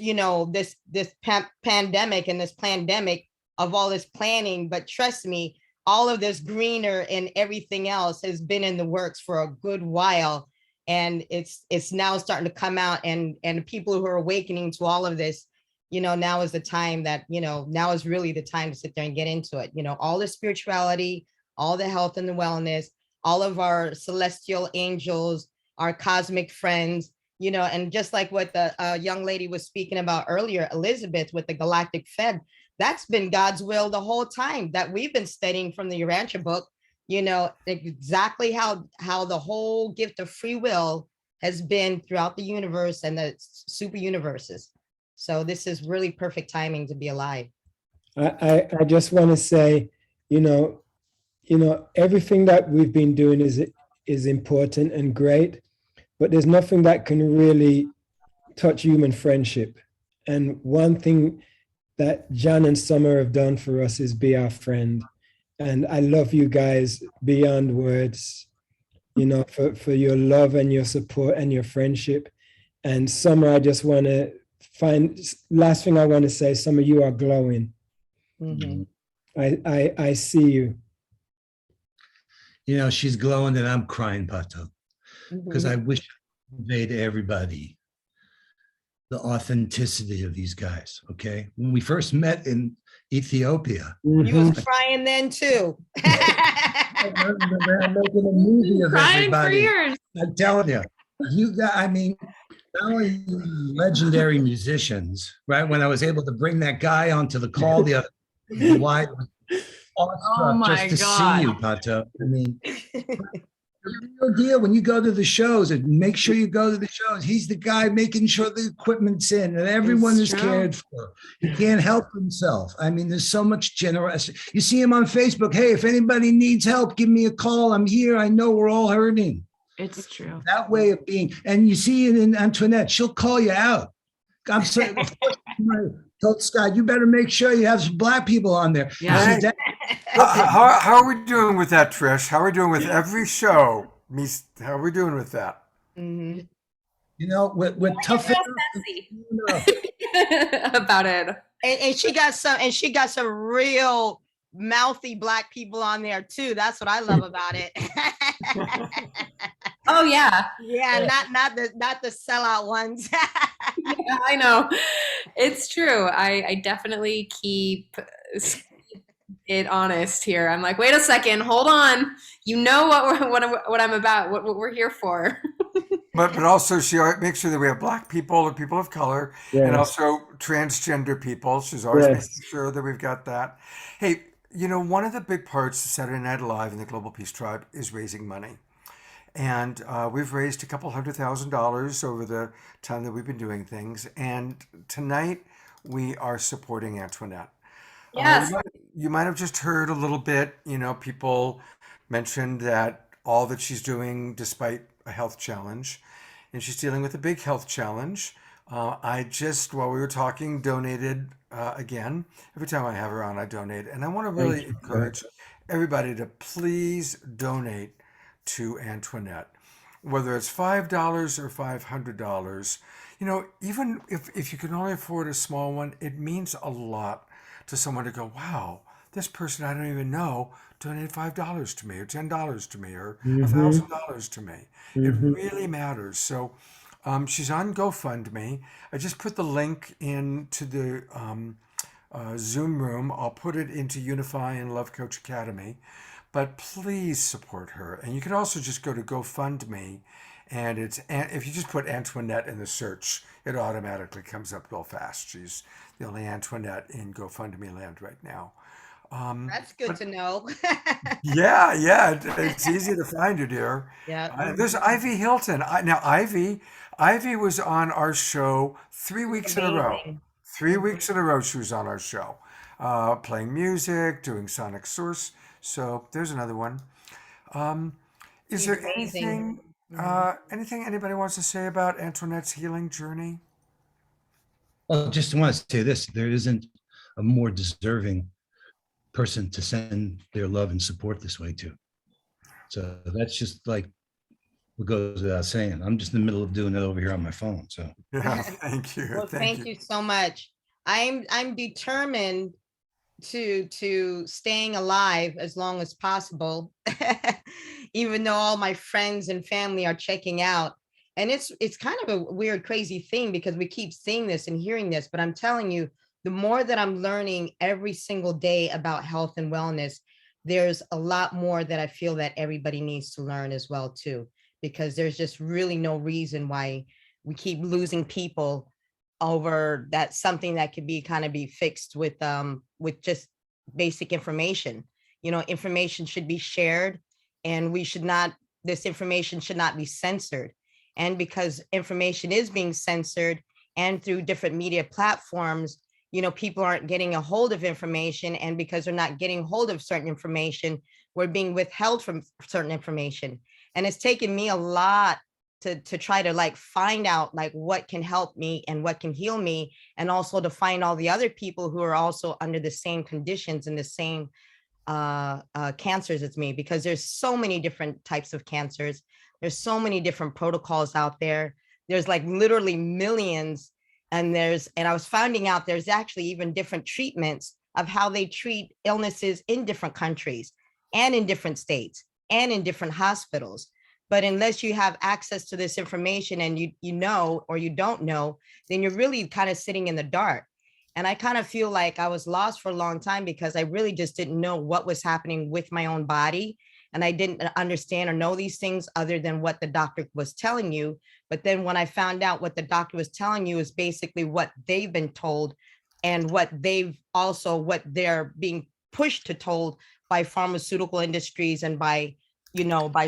pandemic and this pandemic of all this planning, but trust me, all of this greener and everything else has been in the works for a good while. And it's now starting to come out, and people who are awakening to all of this, now is the time that, now is really the time to sit there and get into it. All the spirituality, all the health and the wellness, all of our celestial angels, our cosmic friends, and just like what the young lady was speaking about earlier, Elizabeth, with the Galactic Fed, that's been God's will the whole time that we've been studying from the Urantia book, you know, exactly how the whole gift of free will has been throughout the universe and the super universes. So this is really perfect timing to be alive. I just want to say, you know, everything that we've been doing is important and great, but there's nothing that can really touch human friendship. And one thing that Jan and Sommer have done for us is be our friend. And I love you guys beyond words, you know, for your love and your support and your friendship. And Sommer, I just want to last thing I want to say, Sommer, you are glowing. Mhm. I see you. You know, she's glowing and I'm crying, Pato, because I wish I conveyed to everybody the authenticity of these guys. Okay. When we first met in Ethiopia, You was crying then too. I'm making a movie of Crying for everybody. years. I'm telling you, I mean, not only legendary musicians, right? When I was able to bring that guy onto the call the other why Oh my just to God. see you, Pato. I mean, the real deal. When you go to the shows, and make sure you go to the shows. He's the guy making sure the equipment's in and everyone is cared for. He can't help himself. I mean, there's so much generosity. You see him on Facebook. Hey, if anybody needs help, give me a call. I'm here. I know we're all hurting. It's true. That way of being, and you see it in Antoinette. She'll call you out. I'm saying, of course, I told Scott, you better make sure you have some Black people on there. Yeah. How are we doing with that, Trish? How are we doing with every show? How are we doing with that? Mhm. You know, we're tough about it. And she got some real mouthy Black people on there too. That's what I love about it. Oh yeah. Yeah, not the sellout ones. Yeah, I know. It's true. I definitely keep it honest here. I'm like, wait a second, hold on. You know what I'm about, what we're here for. But also she makes sure that we have Black people and people of color, and also transgender people. She's always making sure that we've got that. Hey, you know, one of the big parts of Saturday Night Live and the Global Peace Tribe is raising money. And we've raised $200,000 over the time that we've been doing things. And tonight we are supporting Antoinette. Yes. You might have just heard a little bit, you know, people mentioned that all that she's doing despite a health challenge, and she's dealing with a big health challenge. I just, while we were talking, donated again. Every time I have her on, I donate. And I want to really encourage everybody to please donate to Antoinette, whether it's $5 or $500. You know, even if you can only afford a small one, it means a lot to someone to go, wow, this person I don't even know donated $5 to me or $10 to me or $1,000 to me. It really matters. So she's on GoFundMe. I just put the link into the Zoom room. I'll put it into Unify and Love Coach Academy. But please support her. And you can also just go to GoFundMe, and if you just put Antoinette in the search, it automatically comes up real fast. She's the only Antoinette in GoFundMe land right now. That's good to know. Yeah, it's easy to find you, dear. Yeah. There's Ivy Hilton. Now, Ivy was on our show 3 weeks in a row. 3 weeks in a row she was on our show, playing music, doing sonic source. So there's another one. Is there anything anybody wants to say about Antoinette's healing journey? Well, just want to say this: there isn't a more deserving person to send their love and support this way to. So that's just like what goes without saying. I'm just in the middle of doing it over here on my phone. So yeah, thank you. Well, thank you so much. I'm determined to staying alive as long as possible, even though all my friends and family are checking out. And it's kind of a weird, crazy thing because we keep seeing this and hearing this, but I'm telling you, the more that I'm learning every single day about health and wellness, there's a lot more that I feel that everybody needs to learn as well too, because there's just really no reason why we keep losing people over that something that could be kind of be fixed with just basic information. You know, information should be shared, and this information should not be censored. And because information is being censored and through different media platforms, you know, people aren't getting a hold of information, and because they're not getting hold of certain information, we're being withheld from certain information. And it's taken me a lot to try to like find out like what can help me and what can heal me, and also to find all the other people who are also under the same conditions and the same cancers as me, because there's so many different types of cancers. There's so many different protocols out there. There's like literally millions. And I was finding out there's actually even different treatments of how they treat illnesses in different countries and in different states and in different hospitals. But unless you have access to this information and you know, or you don't know, then you're really kind of sitting in the dark. And I kind of feel like I was lost for a long time because I really just didn't know what was happening with my own body. And I didn't understand or know these things other than what the doctor was telling you. But then when I found out what the doctor was telling you is basically what they've been told, and what they're being pushed to told by pharmaceutical industries and by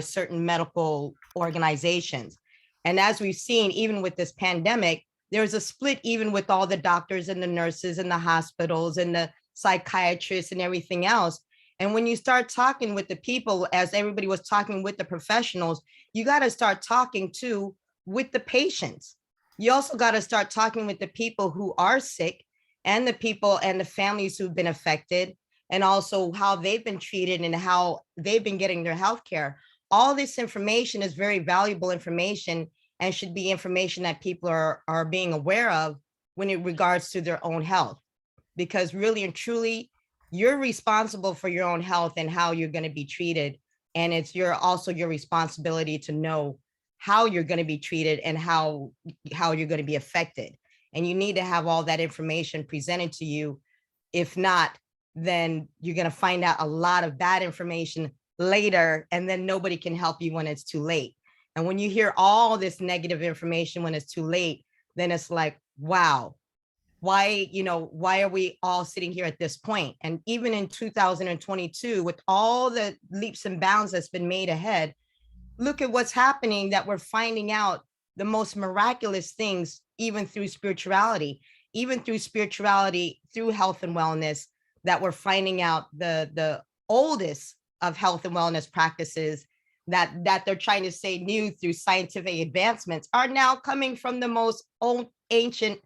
certain medical organizations. And as we've seen, even with this pandemic, there's a split even with all the doctors and the nurses and the hospitals and the psychiatrists and everything else. And when you start talking with the people, as everybody was talking with the professionals, you got to start talking too with the patients. You also got to start talking with the people who are sick, and the people and the families who've been affected, and also how they've been treated and how they've been getting their health care. All this information is very valuable information and should be information that people are being aware of when it regards to their own health. Because really and truly, you're responsible for your own health and how you're going to be treated. And it's also your responsibility to know how you're going to be treated and how you're going to be affected. And you need to have all that information presented to you. If not, then you're going to find out a lot of bad information later, and then nobody can help you when it's too late. And when you hear all this negative information when it's too late, then it's like, wow, why are we all sitting here at this point? And even in 2022, with all the leaps and bounds that's been made ahead, look at what's happening, that we're finding out the most miraculous things, even through spirituality, through health and wellness, that we're finding out the oldest of health and wellness practices that they're trying to say new through scientific advancements are now coming from the most ancient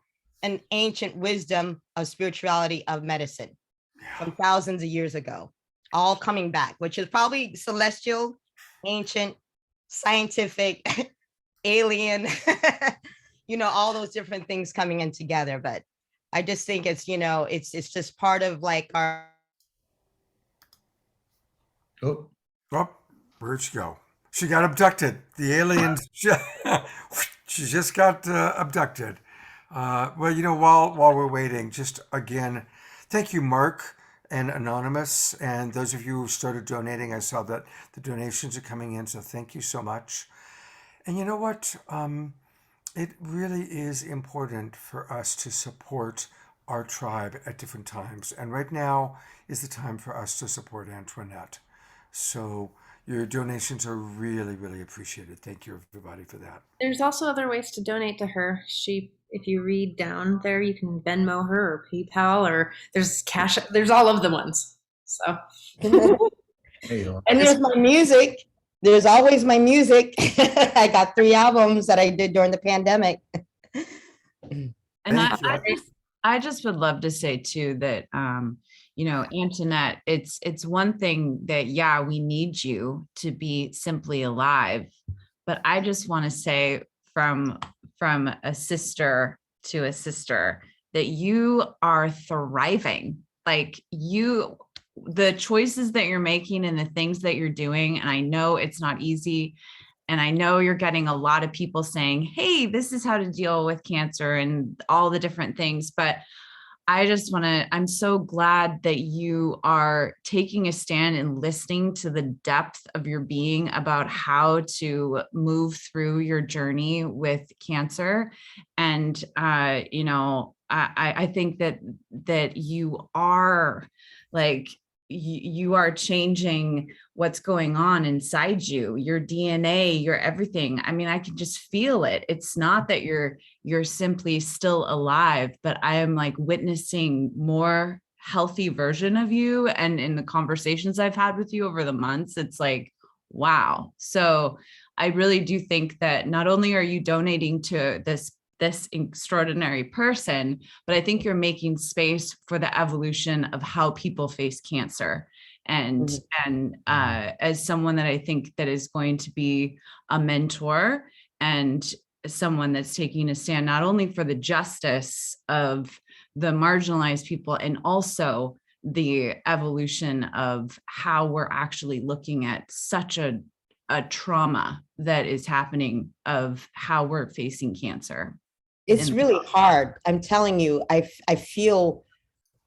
wisdom of spirituality, of medicine from thousands of years ago, all coming back, which is probably celestial, ancient, scientific, alien, all those different things coming in together. But I just think it's just part of like our. Oh, where'd she go? She got abducted. The aliens, she just got abducted. Well, while we're waiting, just again, thank you, Mark and Anonymous, and those of you who started donating. I saw that the donations are coming in, so thank you so much. And you know what? It really is important for us to support our tribe at different times. And right now is the time for us to support Antoinette. So your donations are really, really appreciated. Thank you, everybody, for that. There's also other ways to donate to her. If you read down there, you can Venmo her or PayPal, or there's cash. There's all of the ones. So. And there's my music. There's always my music. I got 3 albums that I did during the pandemic. And I just would love to say too that, Antoinette, it's one thing that, yeah, we need you to be simply alive. But I just want to say from a sister to a sister that you are thriving. Like the choices that you're making and the things that you're doing. And I know it's not easy. And I know you're getting a lot of people saying, hey, this is how to deal with cancer and all the different things. But I just want to, I'm so glad that you are taking a stand and listening to the depth of your being about how to move through your journey with cancer. And, I think that you are like, you are changing what's going on inside you, your DNA, your everything. I mean, I can just feel it. It's not that you're simply still alive, but I am like witnessing more healthy version of you. And in the conversations I've had with you over the months, it's like, wow. So I really do think that not only are you donating to this extraordinary person, but I think you're making space for the evolution of how people face cancer. And as someone that I think that is going to be a mentor and someone that's taking a stand not only for the justice of the marginalized people and also the evolution of how we're actually looking at such a trauma that is happening of how we're facing cancer. It's really hard. I'm telling you, I feel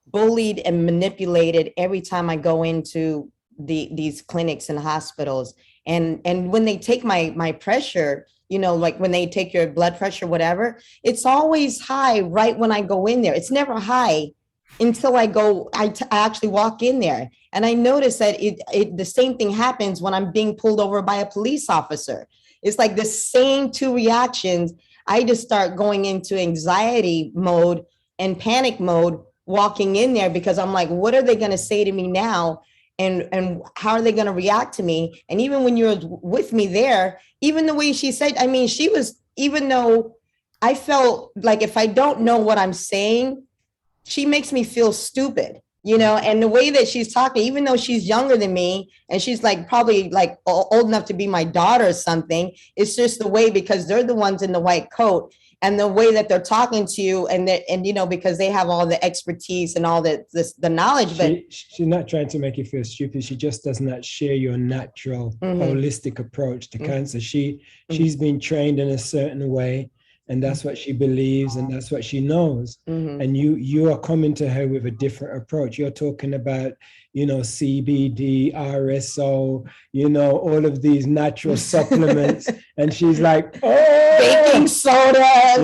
bullied and manipulated every time I go into these clinics and hospitals. And when they take my pressure, like when they take your blood pressure, whatever, it's always high right when I go in there. It's never high until I actually walk in there. And I notice that the same thing happens when I'm being pulled over by a police officer. It's like the same two reactions. I just start going into anxiety mode and panic mode walking in there because I'm like, what are they going to say to me now? And how are they going to react to me? And even when you're with me there, even the way she said, I mean, she was, even though I felt like if I don't know what I'm saying, she makes me feel stupid, and the way that she's talking, even though she's younger than me and she's like probably like old enough to be my daughter or something, it's just the way, because they're the ones in the white coat and the way that they're talking to you and because they have all the expertise and all the knowledge. But she's not trying to make you feel stupid. She just does not share your natural holistic approach to cancer. She's been trained in a certain way, and that's what she believes and that's what she knows. And you are coming to her with a different approach. You're talking about, CBD, RSO, all of these natural supplements. And she's like, oh, baking soda, I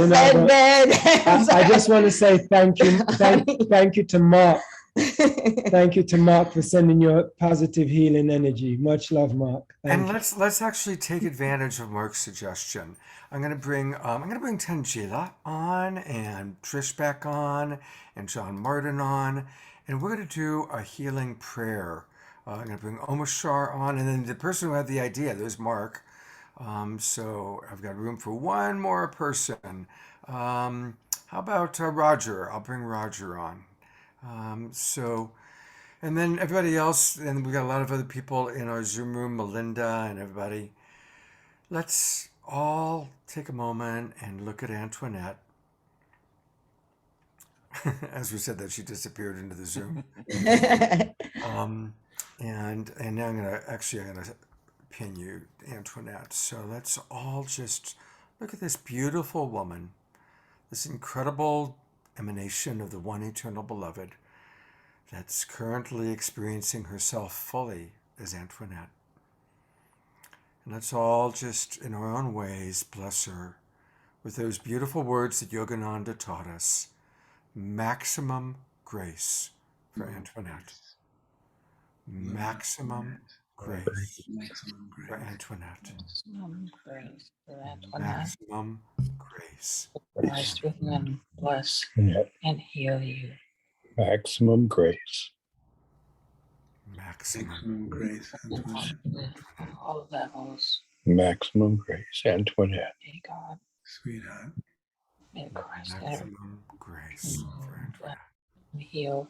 just want to say thank you. Thank you to Mark. Thank you to Mark for sending your positive healing energy. Much love, Mark. And let's actually take advantage of Mark's suggestion. I'm gonna bring Tangila on and Trish back on and John Martin on, and we're gonna do a healing prayer. I'm gonna bring Omashar on, and then the person who had the idea, there's Mark. So I've got room for one more person. How about Roger? I'll bring Roger on. And then everybody else, and we got a lot of other people in our Zoom room, Melinda and everybody. Let's all take a moment and look at Antoinette. As we said that, she disappeared into the Zoom. And now I'm gonna pin you, Antoinette. So let's all just look at this beautiful woman, this incredible emanation of the one eternal beloved, that's currently experiencing herself fully as Antoinette. And let's all just, in our own ways, bless her with those beautiful words that Yogananda taught us. Maximum grace for Antoinette. Maximum grace for Antoinette. Maximum grace for Antoinette. Maximum grace. Christ within bless and heal you. Maximum grace. Maximum grace, Antoinette. All levels. Maximum grace, Antoinette. May God, Sweetheart. may Christ Maximum grace for Antoinette. heal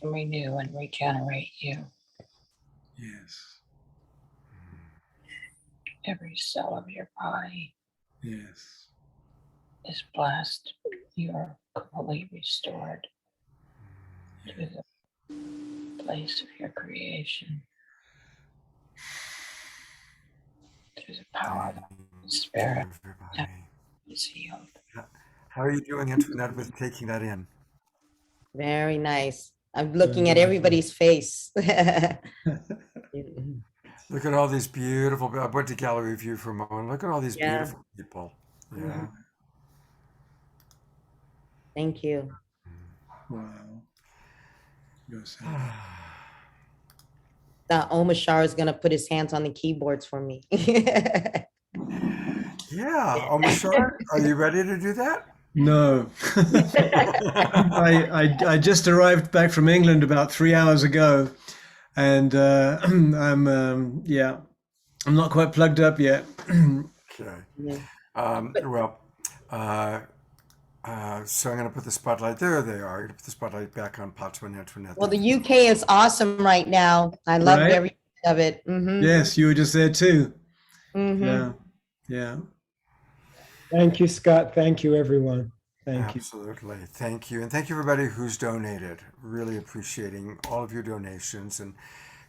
and renew and regenerate you. Yes. Every cell of your body Yes. is blessed. You are fully restored to the place of your creation. Through the power of the Spirit, is healed. How are you doing, Antoinette, with taking that in? Very nice. I'm looking at everybody's face. Look at all these beautiful. I went to gallery view for a moment. Look at all these Yeah. beautiful people. Yeah. Thank you. Wow. Now Omashar is gonna put his hands on the keyboards for me. Yeah. Oh, Mashar, are you ready to do that? No. I just arrived back from England about 3 hours ago, and I'm not quite plugged up yet. Okay. Well, so I'm going to put the spotlight. There they are. I'm going to put the spotlight back on Pato Antoinette. Well, the UK is awesome right now. I loved Right? every bit of it. Mhm. Yes, you were just there too. Mhm. Yeah. Yeah. Thank you, Scott. Thank you, everyone. Thank you. Absolutely. Thank you. And thank you, everybody who's donated. Really appreciating all of your donations and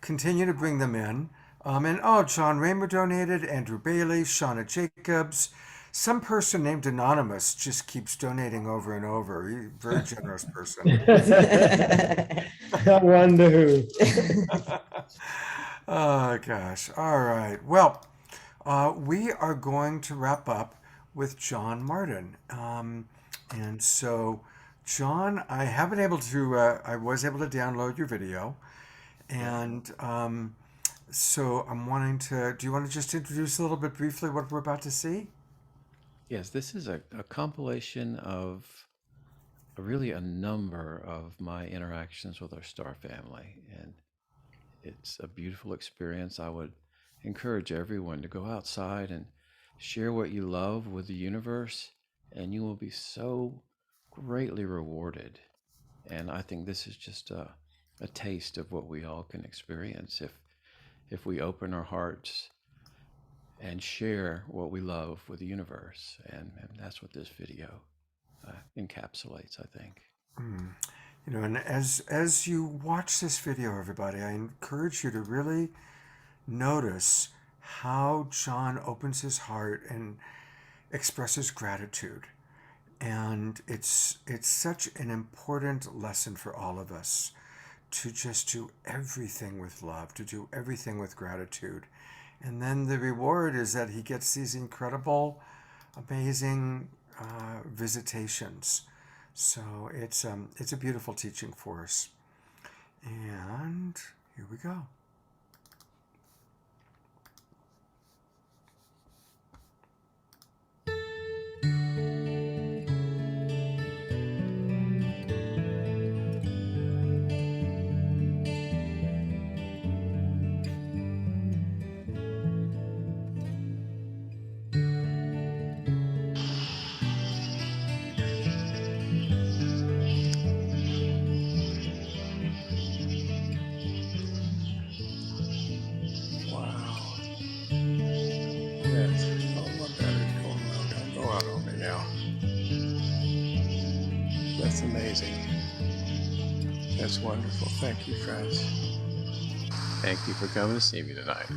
continue to bring them in. John Raymer donated, Andrew Bailey, Shauna Jacobs. Some person named Anonymous just keeps donating over and over. He's a very generous person. I wonder who. Oh, gosh. All right. Well, we are going to wrap up with John Martin. And so, John, I haven't able to, I was able to download your video. And so I'm wanting to, do you want to just introduce a little bit briefly what we're about to see? Yes, this is a compilation of really a number of my interactions with our star family. And it's a beautiful experience. I would encourage everyone to go outside and share what you love with the universe, and you will be so greatly rewarded. And I think this is just a taste of what we all can experience if we open our hearts and share what we love with the universe. And that's what this video encapsulates, I think. You know, and as you watch this video, everybody, I encourage you to really notice how John opens his heart and expresses gratitude. And it's such an important lesson for all of us to just do everything with love, to do everything with gratitude. And then the reward is that he gets these incredible, amazing visitations. So it's a beautiful teaching for us. And here we go. That's amazing. That's wonderful. Thank you, friends. Thank you for coming to see me tonight.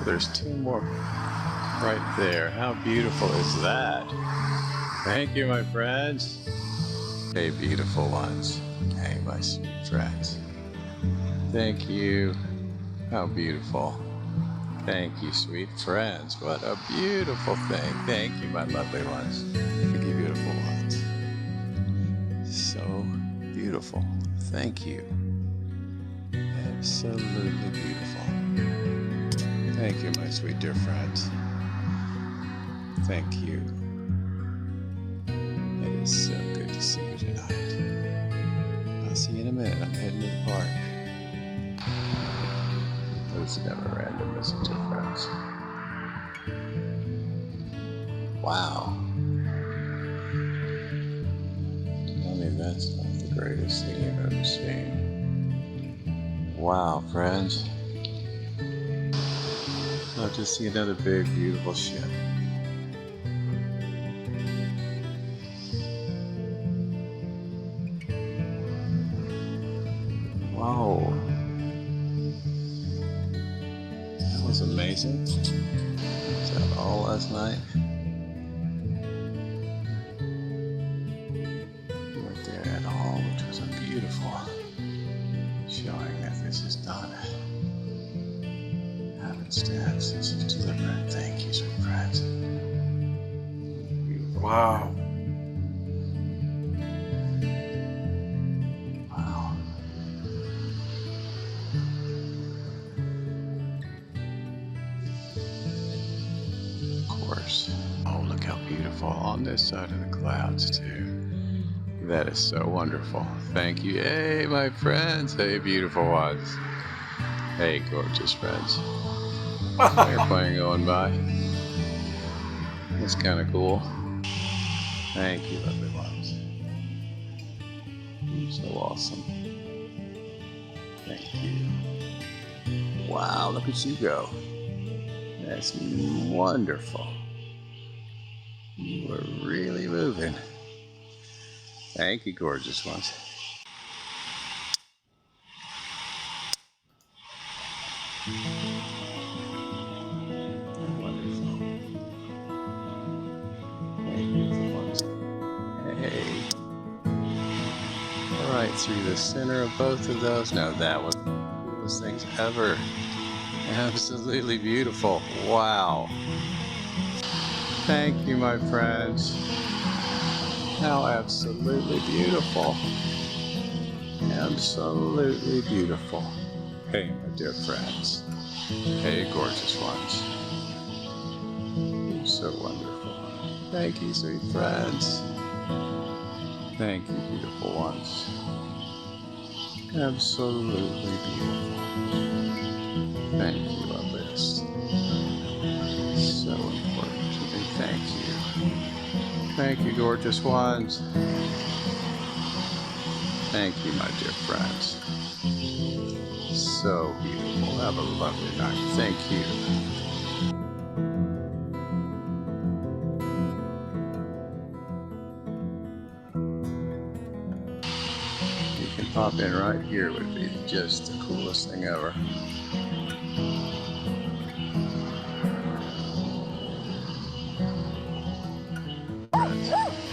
There's two more right there. How beautiful is that? Thank you, my friends. Hey, beautiful ones. Hey, my sweet friends. Thank you. How beautiful. Thank you, sweet friends. What a beautiful thing. Thank you, my lovely ones. Thank you, beautiful ones. So beautiful. Thank you. Absolutely beautiful. Thank you, my sweet dear friends. Thank you. It is so good to see you tonight. I'll see you in a minute. I'm heading to the park. But it's never randomness, dear friends. Wow. I mean, that's not the greatest thing you've ever seen. Wow, friends. I'll just see another big, beautiful ship. Whoa. That was amazing. Is that all? hall last night. We went there at the hall, which was beautiful, showing that this is done. Happenstance, this is deliberate. Thank you, sweet friends. Wow. Wow. Of course. Oh, look how beautiful on this side of the clouds, too. That is so wonderful. Thank you. Hey, my friends. Hey, beautiful ones. Hey, gorgeous friends. Airplane going by. That's kind of cool. Thank you, lovely ones. You're so awesome. Thank you. Wow, look at you go. That's wonderful. You are really moving. Thank you, gorgeous ones. Wonderful. Hey, beautiful ones. Hey. Right through the center of both of those. Now that was one of the coolest things ever. Absolutely beautiful. Wow. Thank you, my friends. How absolutely beautiful. Absolutely beautiful. Hey, my dear friends. Hey, gorgeous ones. You're so wonderful. Thank you, sweet friends. Thank you, beautiful ones. Absolutely beautiful. Thank you, loveliest. So important to me. Thank you. Thank you, gorgeous ones. Thank you, my dear friends. So beautiful. Have a lovely night. Thank you. You can pop in right here would be just the coolest thing ever.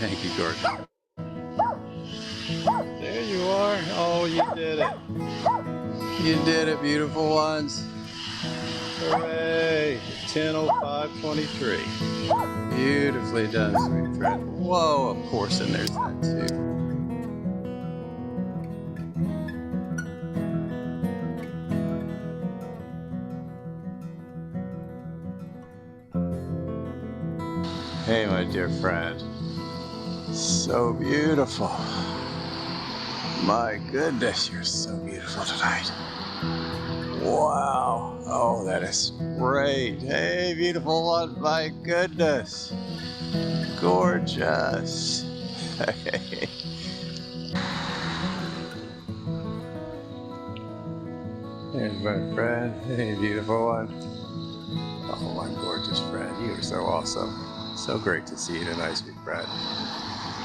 Thank you, gorgeous. There you are. Oh, you did it. You did it, beautiful ones. Hooray. 10:05:23. Beautifully done, sweet friend. Whoa, of course, and there's that too. Hey, my dear friend. So beautiful. My goodness, you're so beautiful tonight. Wow. Oh, that is great. Hey, beautiful one. My goodness. Gorgeous. Hey. There's my friend. Hey, beautiful one. Oh, my gorgeous friend. You are so awesome. So great to see you tonight, sweet friend.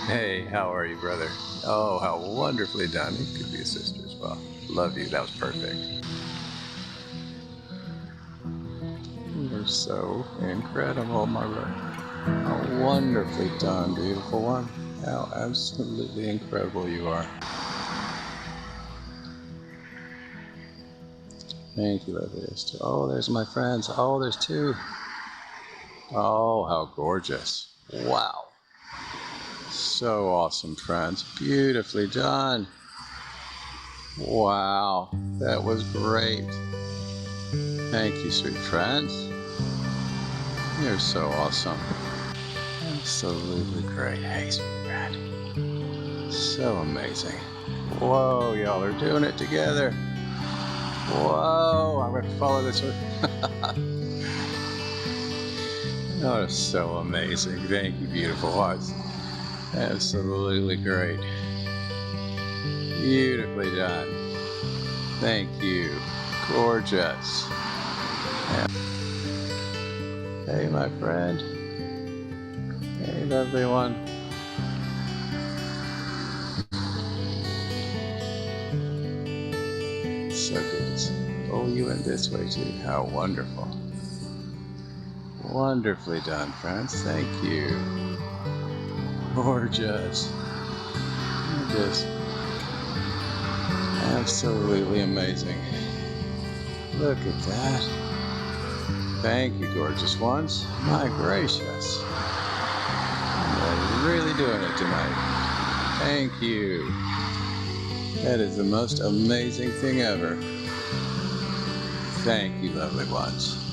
Hey, how are you, brother? Oh, how wonderfully done. You could be a sister as well. Love you. That was perfect. You're so incredible, my brother. How wonderfully done, beautiful one. How absolutely incredible you are. Thank you, loveliest. Oh, there's my friends. Oh, there's two. Oh, how gorgeous. Wow. So awesome, friends. Beautifully done. Wow, that was great. Thank you, sweet friends. You're so awesome. Absolutely great. Hey, sweet friend. So amazing. Whoa, y'all are doing it together. Whoa, I'm going to follow this one. Oh, it's so amazing. Thank you, beautiful ones. Absolutely great. Beautifully done. Thank you. Gorgeous. Hey, my friend. Hey, lovely one. So good to see you. Oh, you went this way too. How wonderful. Wonderfully done, friends. Thank you. Gorgeous. Just absolutely amazing. Look at that. Thank you, gorgeous ones. My gracious. You're really doing it tonight. Thank you. That is the most amazing thing ever. Thank you, lovely ones.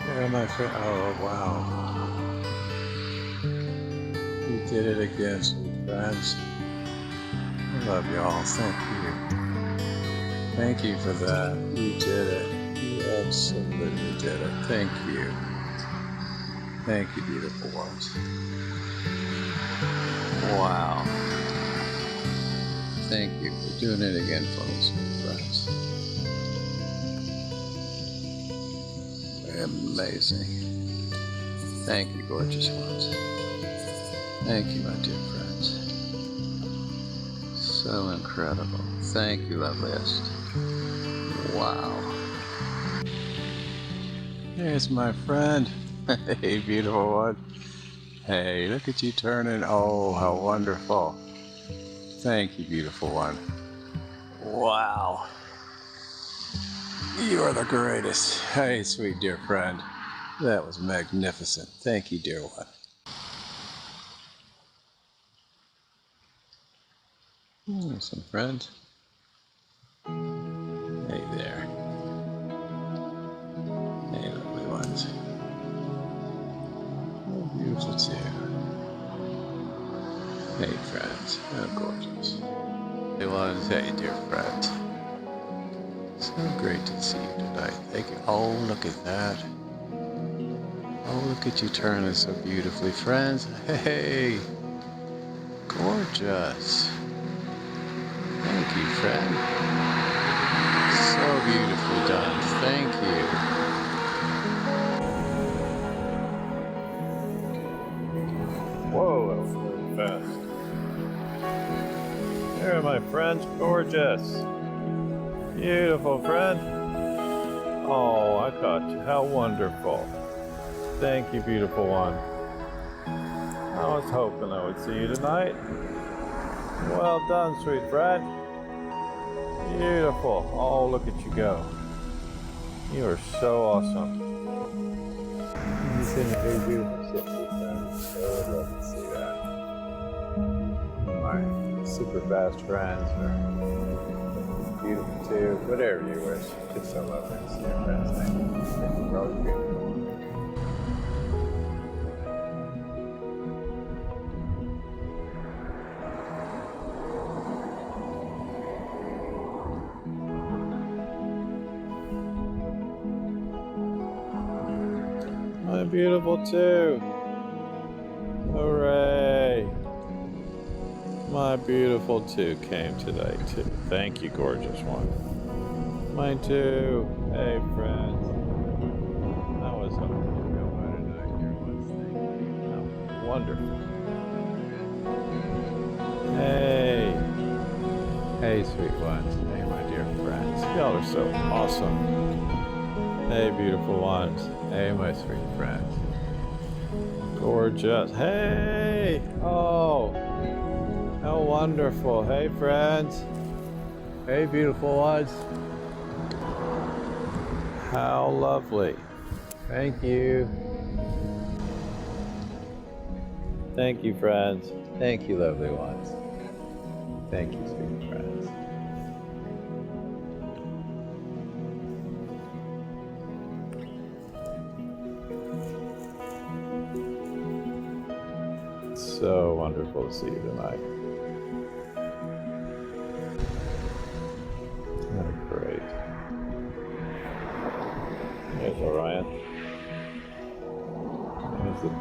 Yeah, my friend. Oh, wow. You did it again, sweet friends. I love y'all. Thank you. Thank you for that. You did it. You absolutely did it. Thank you. Thank you, beautiful ones. Wow. Thank you for doing it again for me, sweet friends. Amazing. Thank you, gorgeous ones. Thank you, my dear friends. So incredible. Thank you, loveliest. Wow. Here's my friend. Hey, beautiful one. Hey, look at you turning. Oh, how wonderful. Thank you, beautiful one. Wow. You are the greatest. Hey, sweet dear friend. That was magnificent. Thank you, dear one. Here's some friends. Hey there. Hey, lovely ones. Oh, beautiful too. Hey, friends. How gorgeous. Hey, ones. Hey, dear friends. So great to see you tonight. Thank you. Oh, look at that. Oh, look at you turning so beautifully, friends. Hey, gorgeous. Thank you, friend. So beautifully done. Thank you. Whoa, that was really fast. There are my friends. Gorgeous. Beautiful, friend. Oh, I caught you. How wonderful. Thank you, beautiful one. I was hoping I would see you tonight. Well done, sweet friend. Beautiful. Oh, look at you go. You are so awesome. You seem a very beautiful ship, sweet friend. So I'd love to see that. My super fast friends are beautiful too. Whatever you wish. It's so lovely to see your friends. Thank you. Thank you for always being here. I'm beautiful too. Hooray. My beautiful too came today too. Thank you, gorgeous one. Mine too. Hey, friends. I was hoping you'd go by tonight. Your ones. Thank you. How wonderful. Hey. Hey, sweet ones. Hey, my dear friends. Y'all are so awesome. Hey, beautiful ones. Hey, my sweet friends. Gorgeous. Hey! Oh! How wonderful. Hey, friends. Hey, beautiful ones. How lovely. Thank you. Thank you, friends. Thank you, lovely ones. Thank you, sweet friends. So wonderful to see you tonight.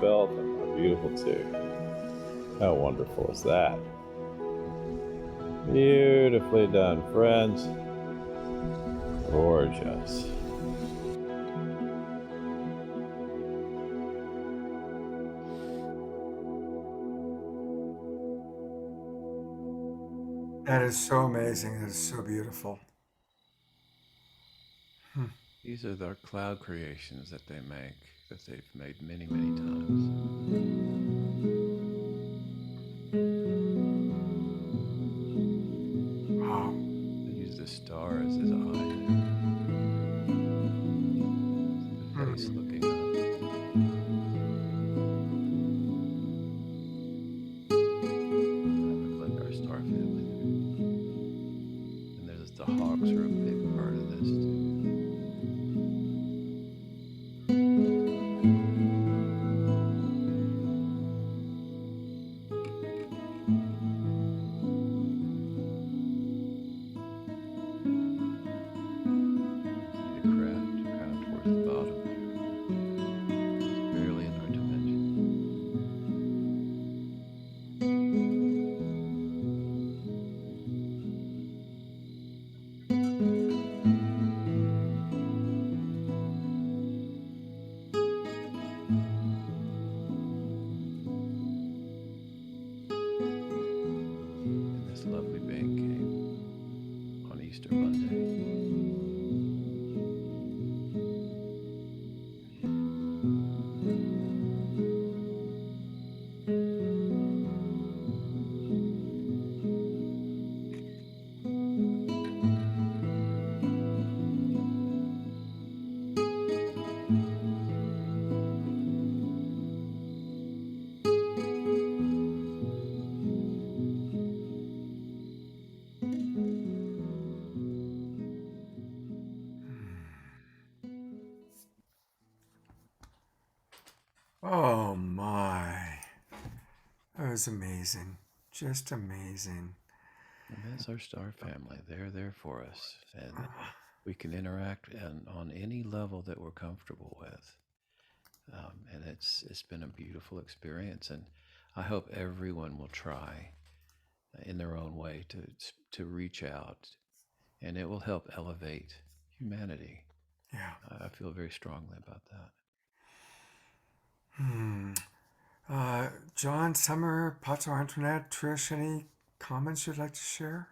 belt, and how beautiful too. How wonderful is that? Beautifully done, friends. Gorgeous. That is so amazing. That is so beautiful. These are their cloud creations that they make, that they've made many, many times. Wow. They use the star as his eye. The face looking up. That looks like our star family there. And there's the hawks are a big part of this too. Oh my. That was amazing. Just amazing. And that's our star family. They're there for us. And we can interact on any level that we're comfortable with. And it's been a beautiful experience. And I hope everyone will try in their own way to reach out. And it will help elevate humanity. Yeah. I feel very strongly about that. John, Sommer, Pato Antoinette, Trish, any comments you'd like to share?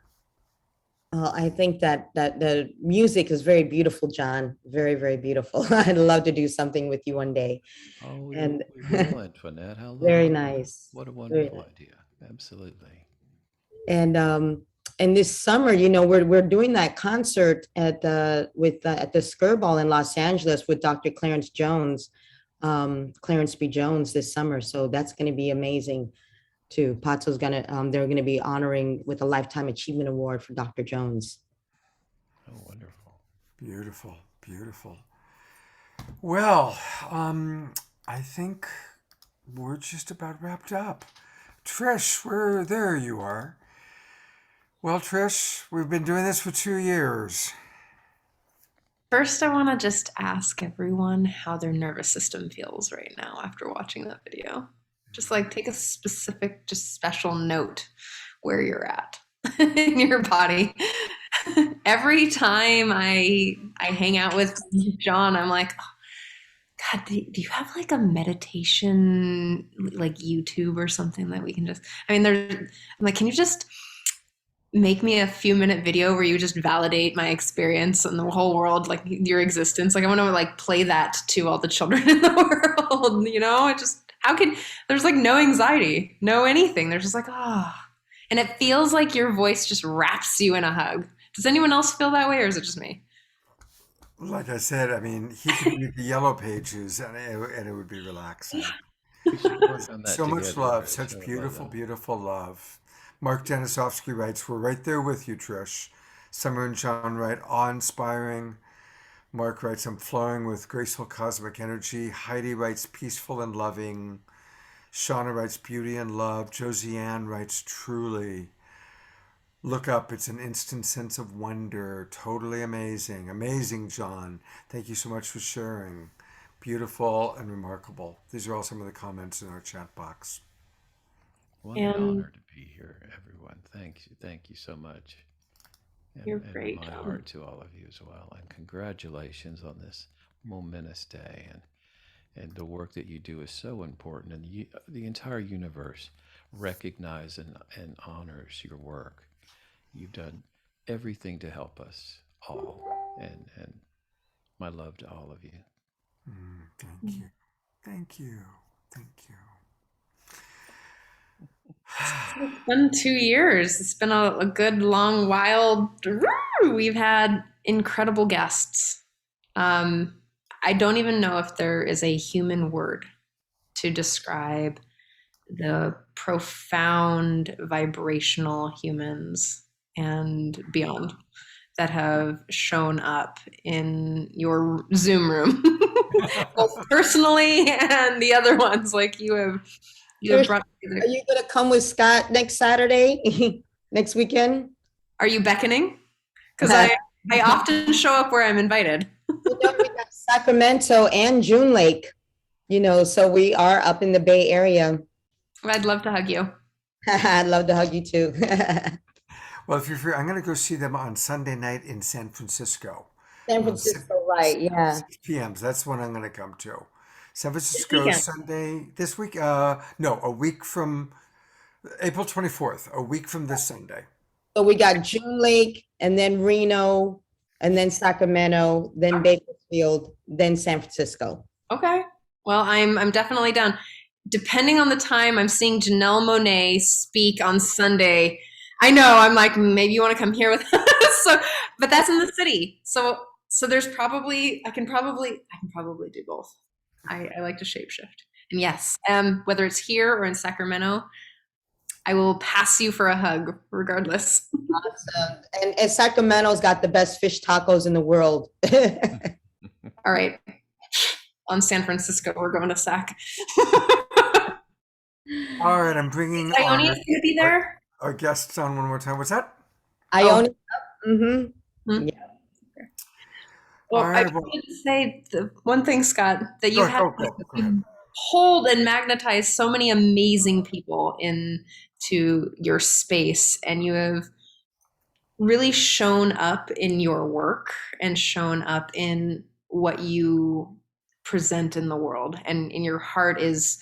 I think that the music is very beautiful, John. Very, very beautiful. I'd love to do something with you one day. Oh, we And will, Antoinette. How lovely. very nice. What a wonderful idea. Absolutely. And this summer, you know, we're doing that concert at the Skirball in Los Angeles with Dr. Clarence Jones, Clarence B. Jones this summer. So that's going to be amazing too. Pato's gonna they're going to be honoring with a Lifetime Achievement Award for Dr. Jones. Oh, wonderful. Beautiful, beautiful. Well, I think we're just about wrapped up. Trish, there you are. Well, Trish, we've been doing this for 2 years. First, I want to just ask everyone how their nervous system feels right now after watching that video. Just like take a specific, just special note where you're at in your body. Every time I hang out with John, I'm like, oh, God, do you have like a meditation, like YouTube or something that we can just, I'm like, can you just make me a few-minute video where you just validate my experience and the whole world, like your existence? Like I want to like play that to all the children in the world, you know? It just, there's like no anxiety, no anything. They're just like, and it feels like your voice just wraps you in a hug. Does anyone else feel that way, or is it just me? Like I said, I mean, he could read the yellow pages and it would be relaxing. So much love, such beautiful, beautiful love. Mark Denisovsky writes, we're right there with you, Trish. Sommer and John write, awe-inspiring. Mark writes, I'm flowing with graceful cosmic energy. Heidi writes, peaceful and loving. Shauna writes, beauty and love. Josiane writes, truly. Look up, it's an instant sense of wonder. Totally amazing. Amazing, John. Thank you so much for sharing. beautiful, and remarkable. These are all some of the comments in our chat box. What an honor to be here, everyone. Thank you so much. You're And great, my John. heart to all of you as well. And congratulations on this momentous day. And the work that you do is so important. And the entire universe recognizes and honors your work. You've done everything to help us all. And my love to all of you. Thank you. Thank you. Thank you. It's been 2 years. It's been a good, long, wild. We've had incredible guests. I don't even know if there is a human word to describe the profound vibrational humans and beyond that have shown up in your Zoom room, both personally and the other ones. Like you have brought together. Are you going to come with Scott next Saturday, next weekend? Are you beckoning? Because I often show up where I'm invited. We got Sacramento and June Lake, so we are up in the Bay Area. I'd love to hug you. I'd love to hug you too. Well, if you're free, I'm going to go see them on Sunday night in San Francisco. San Francisco, right? Yeah. 6 p.m. So that's when I'm going to come to. San Francisco Sunday this week. No, a week from April 24th. A week from this Sunday. So we got June Lake, and then Reno, and then Sacramento, then Bakersfield, then San Francisco. Okay. Well, I'm definitely down. Depending on the time, I'm seeing Janelle Monáe speak on Sunday. I know. I'm like, maybe you want to come here with us. But that's in the city. So there's probably I can probably do both. I like to shapeshift. And yes, whether it's here or in Sacramento, I will pass you for a hug regardless. Awesome. And Sacramento's got the best fish tacos in the world. All right. On San Francisco, we're going to Sac. All right, I'm bringing Ionia's going to be there? Our guests on one more time. What's that? Ionia. Mm-hmm. Yeah. Well, I would say the one thing, Scott, that you have hold and magnetize so many amazing people into your space, and you have really shown up in your work and shown up in what you present in the world, and in your heart is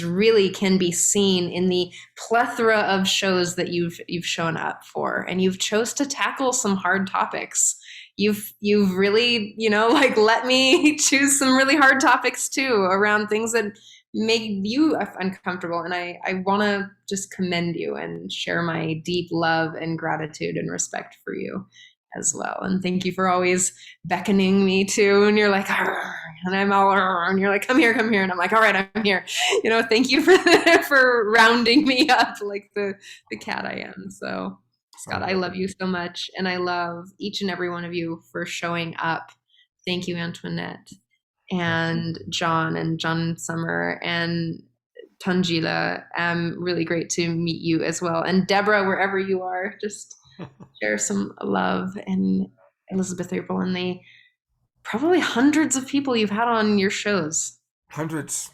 really can be seen in the plethora of shows that you've shown up for, and you've chose to tackle some hard topics. You've really, let me choose some really hard topics too around things that make you uncomfortable. And I want to just commend you and share my deep love and gratitude and respect for you as well. And thank you for always beckoning me to, and you're like, and I'm all, and you're like, come here. And I'm like, all right, I'm here. Thank you for rounding me up like the cat I am. So Scott, I love you so much. And I love each and every one of you for showing up. Thank you, Antoinette and John Sommer and Tangila. Really great to meet you as well. And Debra, wherever you are, just share some love, and Elizabeth April, and the probably hundreds of people you've had on your shows. Hundreds.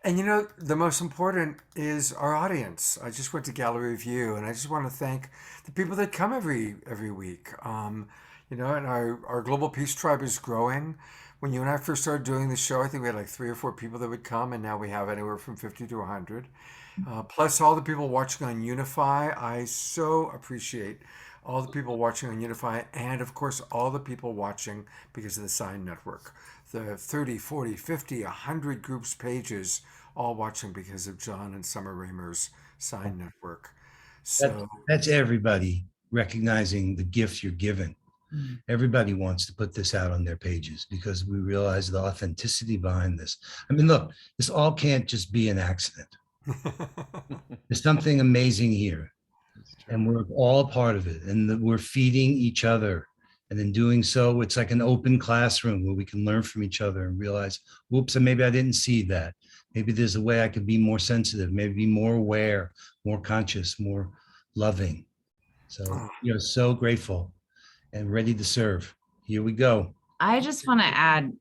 And the most important is our audience. I just went to Gallery View, and I just want to thank the people that come every week. And our Global Peace Tribe is growing. When you and I first started doing the show, I think we had like 3 or 4 people that would come, and now we have anywhere from 50 to 100. Plus all the people watching on Unify. I so appreciate all the people watching on Unify, and of course all the people watching because of the SINE network. The 30, 40, 50, 100 groups, pages, all watching because of John and Summer Raymer's SINE network. So that's everybody recognizing the gift you're given. Everybody wants to put this out on their pages because we realize the authenticity behind this. I mean, look, this all can't just be an accident. There's something amazing here, and we're all part of it, and we're feeding each other. And in doing so, it's like an open classroom where we can learn from each other and realize, whoops, and maybe I didn't see that. Maybe there's a way I could be more sensitive, maybe be more aware, more conscious, more loving. So, so grateful and ready to serve. Here we go. I just want to add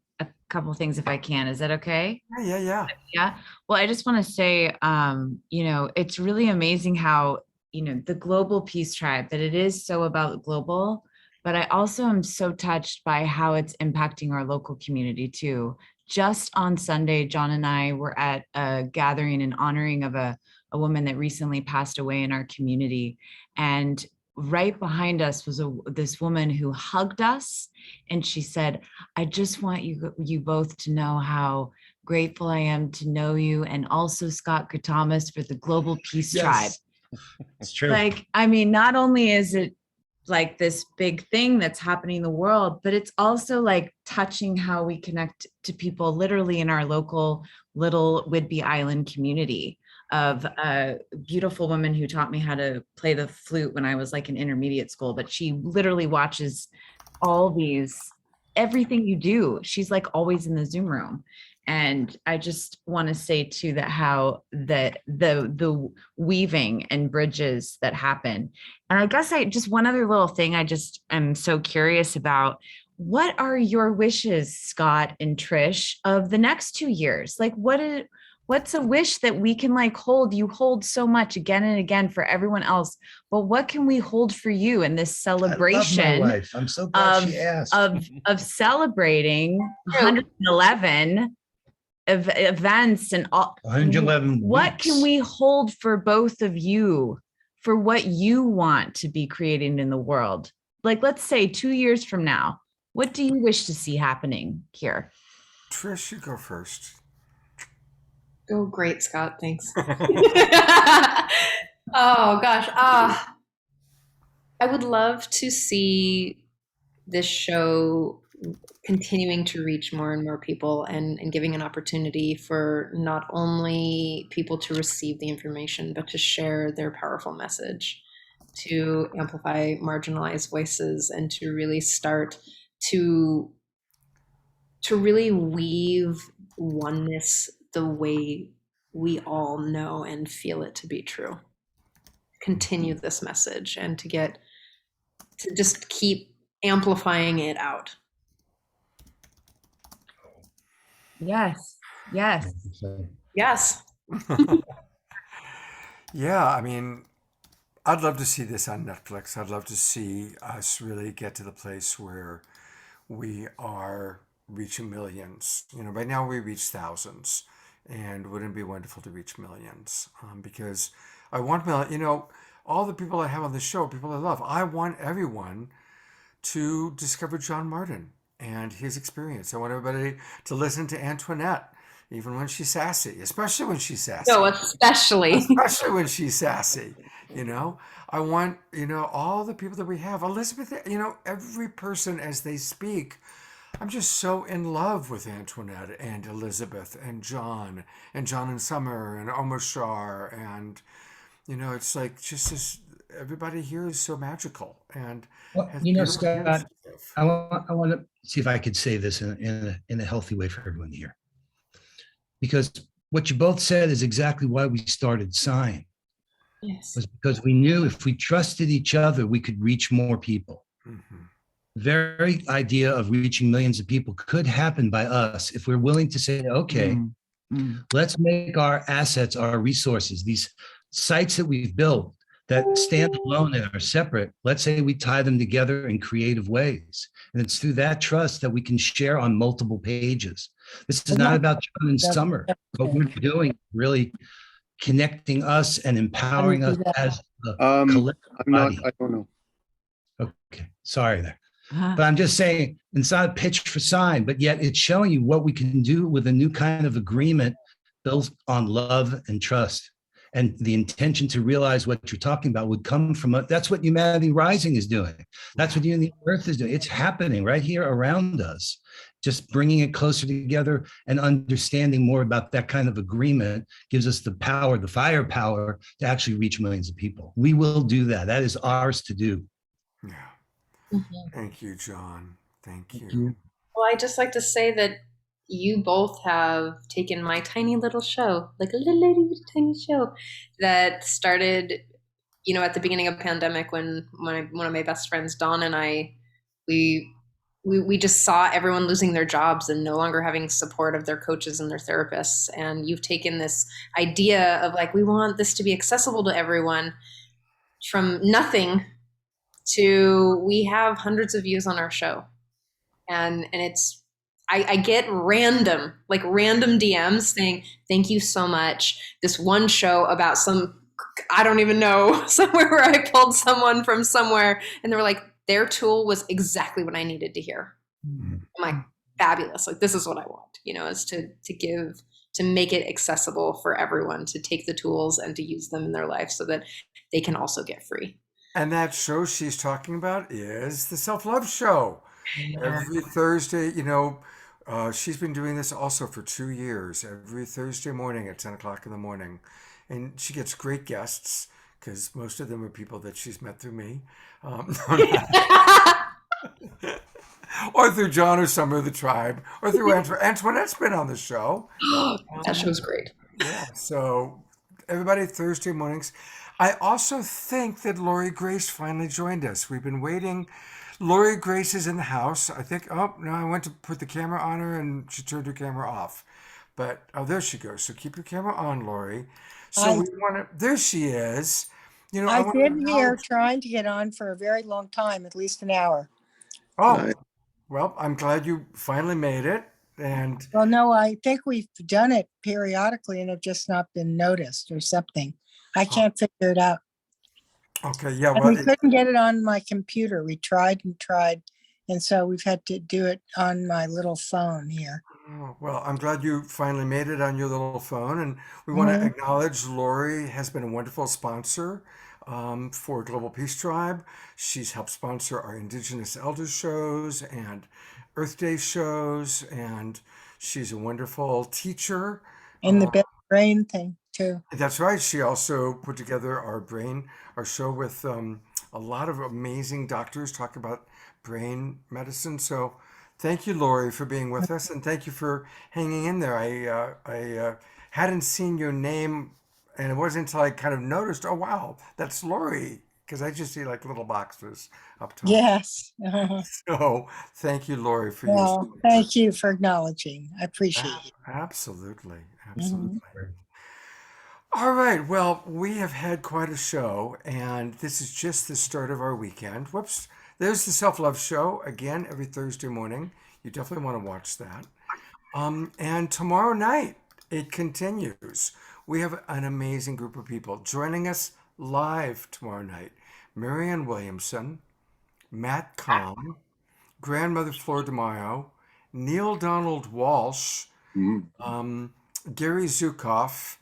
couple things if I can. Is that okay? Yeah. Yeah. Well, I just want to say, it's really amazing how, the global peace tribe, that it is so about global, but I also am so touched by how it's impacting our local community too. Just on Sunday, John and I were at a gathering in honoring of a woman that recently passed away in our community. And right behind us was this woman who hugged us, and she said, I just want you both to know how grateful I am to know you, and also Scott Catamas for the Global Peace Tribe. It's true. Like, I mean, not only is it like this big thing that's happening in the world, but it's also like touching how we connect to people literally in our local little Whidbey Island community, of a beautiful woman who taught me how to play the flute when I was like in intermediate school, but she literally watches everything you do. She's like always in the Zoom room. And I just want to say too that how the weaving and bridges that happen. And I guess one other little thing I'm so curious about. What are your wishes, Scott and Trish, of the next 2 years? Like what's a wish that we can like hold? You hold so much again and again for everyone else, but what can we hold for you in this celebration? I love my wife. I'm so glad she asked. of celebrating 111 events and all 111 what weeks. Can we hold for both of you for what you want to be creating in the world? Like, let's say 2 years from now, what do you wish to see happening here? Trish, you go first. Oh, great, Scott. Thanks. Oh, gosh. I would love to see this show continuing to reach more and more people, and giving an opportunity for not only people to receive the information, but to share their powerful message, to amplify marginalized voices, and to really start to really weave oneness the way we all know and feel it to be true. Continue this message, and to just keep amplifying it out. Yes. Yes. Yeah, I mean, I'd love to see this on Netflix. I'd love to see us really get to the place where we are reaching millions. Right now we reach thousands, and wouldn't it be wonderful to reach millions? Because I want all the people I have on the show, people I love. I want everyone to discover John Martin and his experience. I want everybody to listen to Antoinette, even when she's sassy, especially when she's sassy. No, especially when she's sassy. I want, all the people that we have. Elizabeth, every person as they speak. I'm just so in love with Antoinette and Elizabeth and John and Sommer and Omashar. And, it's like just as everybody here is so magical. And Scott, I want to see if I could say this in a healthy way for everyone here. Because what you both said is exactly why we started SINE. Yes. Was because we knew if we trusted each other, we could reach more people. Mm-hmm. The very idea of reaching millions of people could happen by us if we're willing to say, okay, let's make our assets, our resources, these sites that we've built that stand alone and are separate, let's say we tie them together in creative ways. And it's through that trust that we can share on multiple pages. This is not about John and Sommer. What we're doing really connecting us and empowering us as a collective body. I don't know. Okay, sorry there. But I'm just saying, it's not a pitch for SINE, but yet it's showing you what we can do with a new kind of agreement built on love and trust. And the intention to realize what you're talking about would come from, that's what Humanity Rising is doing. That's what Unity Earth is doing. It's happening right here around us. Just bringing it closer together and understanding more about that kind of agreement gives us the power, the firepower to actually reach millions of people. We will do that. That is ours to do. Yeah. Mm-hmm. Thank you, John. Thank you. Well, I just like to say that you both have taken my tiny little show, like a little tiny show that started, at the beginning of pandemic when one of my best friends, Dawn, and I, we we just saw everyone losing their jobs and no longer having support of their coaches and their therapists. And you've taken this idea of like, we want this to be accessible to everyone, from nothing to we have hundreds of views on our show. And it's, I get random DMs saying, thank you so much. This one show about I don't even know, somewhere where I pulled someone from somewhere, and they were like, their tool was exactly what I needed to hear. I'm like, fabulous. Like, this is what I want, is to make it accessible for everyone to take the tools and to use them in their life so that they can also get free. And that show she's talking about is the Self-Love Show. Every Thursday, she's been doing this also for 2 years, every Thursday morning at 10 o'clock in the morning. And she gets great guests, because most of them are people that she's met through me. Or through John or Sommer of the Tribe, or through Antoinette's been on the show. That show's great. Yeah, so everybody Thursday mornings. I also think that Lori Grace finally joined us. We've been waiting. Lori Grace is in the house. I think, oh, no, I went to put the camera on her and she turned her camera off. But, oh, there she goes. So keep your camera on, Lori. So there she is. I've been here trying to get on for a very long time, at least an hour. Oh, well, I'm glad you finally made it. And well, no, I think we've done it periodically and have just not been noticed or something. I can't figure it out. Okay, yeah. Well, we couldn't get it on my computer. We tried and tried. And so we've had to do it on my little phone here. Oh, well, I'm glad you finally made it on your little phone. And we want to acknowledge Lori has been a wonderful sponsor for Global Peace Tribe. She's helped sponsor our Indigenous Elders shows and Earth Day shows. And she's a wonderful teacher. And the Best Brain thing, too. That's right. She also put together our show with a lot of amazing doctors talking about brain medicine. So thank you, Lori, for being with us, and thank you for hanging in there. I hadn't seen your name, and it wasn't until I kind of noticed, oh, wow, that's Lori, because I just see like little boxes up top. Yes. So thank you, Lori, for well, thank you for acknowledging. I appreciate it. Absolutely. All right. Well, we have had quite a show, and this is just the start of our weekend. Whoops. There's the Self-Love Show, again, every Thursday morning. You definitely want to watch that. And tomorrow night, it continues. We have an amazing group of people joining us live tomorrow night. Marianne Williamson, Matt Kahn, Grandmother Flor DeMaio, Neil Donald Walsh, Gary Zukoff,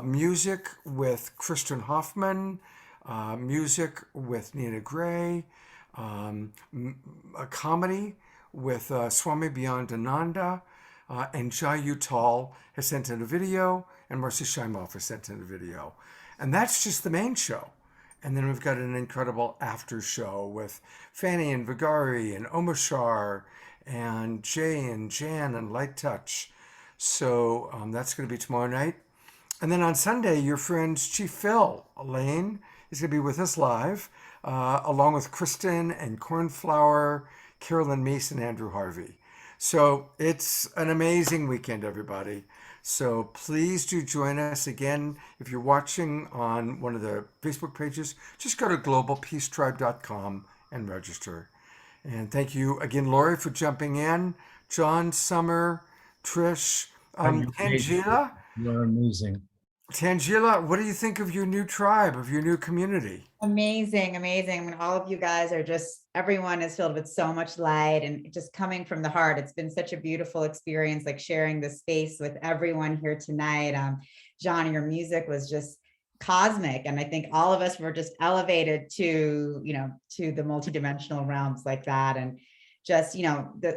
music with Kristen Hoffman, music with Nina Gray, a comedy with Swami Beyondananda, and Jai Utal has sent in a video, and Marcy Shimoff has sent in a video. And that's just the main show. And then we've got an incredible after show with Fanny and Vigari and Omashar and Jay and Jan and Light Touch. So that's going to be tomorrow night. And then on Sunday, your friends Chief Phil Elaine is going to be with us live, along with Kristen and Cornflower, Carolyn Meese, and Andrew Harvey. So it's an amazing weekend, everybody. So please do join us again. If you're watching on one of the Facebook pages, just go to globalpeacetribe.com and register. And thank you again, Lori, for jumping in. John, Sommer, Trish, Tangila. You're amazing. Tangila, what do you think of your new tribe, of your new community? Amazing, amazing. I mean, all of you guys are just, everyone is filled with so much light and just coming from the heart. It's been such a beautiful experience, like sharing this space with everyone here tonight. John, your music was just cosmic. And I think all of us were just elevated to, to the multidimensional realms like that. And just,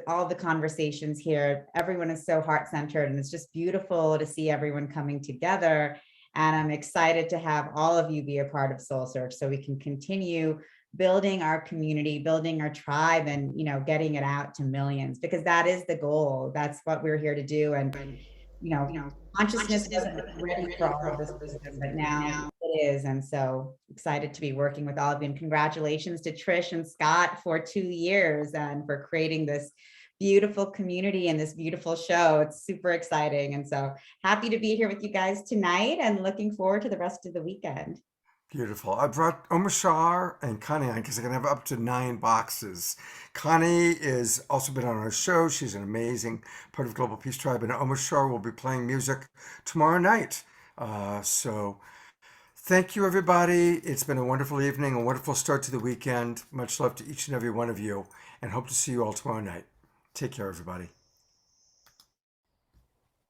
all the conversations here, everyone is so heart-centered, and it's just beautiful to see everyone coming together. And I'm excited to have all of you be a part of Soul Search so we can continue building our community, building our tribe, and, getting it out to millions, because that is the goal. That's what we're here to do. And, consciousness wasn't ready for all of this wisdom, but now it is. And so excited to be working with all of you. And congratulations to Trish and Scott for 2 years and for creating this beautiful community and this beautiful show. It's super exciting. And so happy to be here with you guys tonight and looking forward to the rest of the weekend. Beautiful. I brought Omashar and Connie on because I can have up to 9 boxes. Connie is also been on our show. She's an amazing part of Global Peace Tribe, and Omashar will be playing music tomorrow night. So thank you, everybody. It's been a wonderful evening, a wonderful start to the weekend. Much love to each and every one of you, and hope to see you all tomorrow night. Take care, everybody.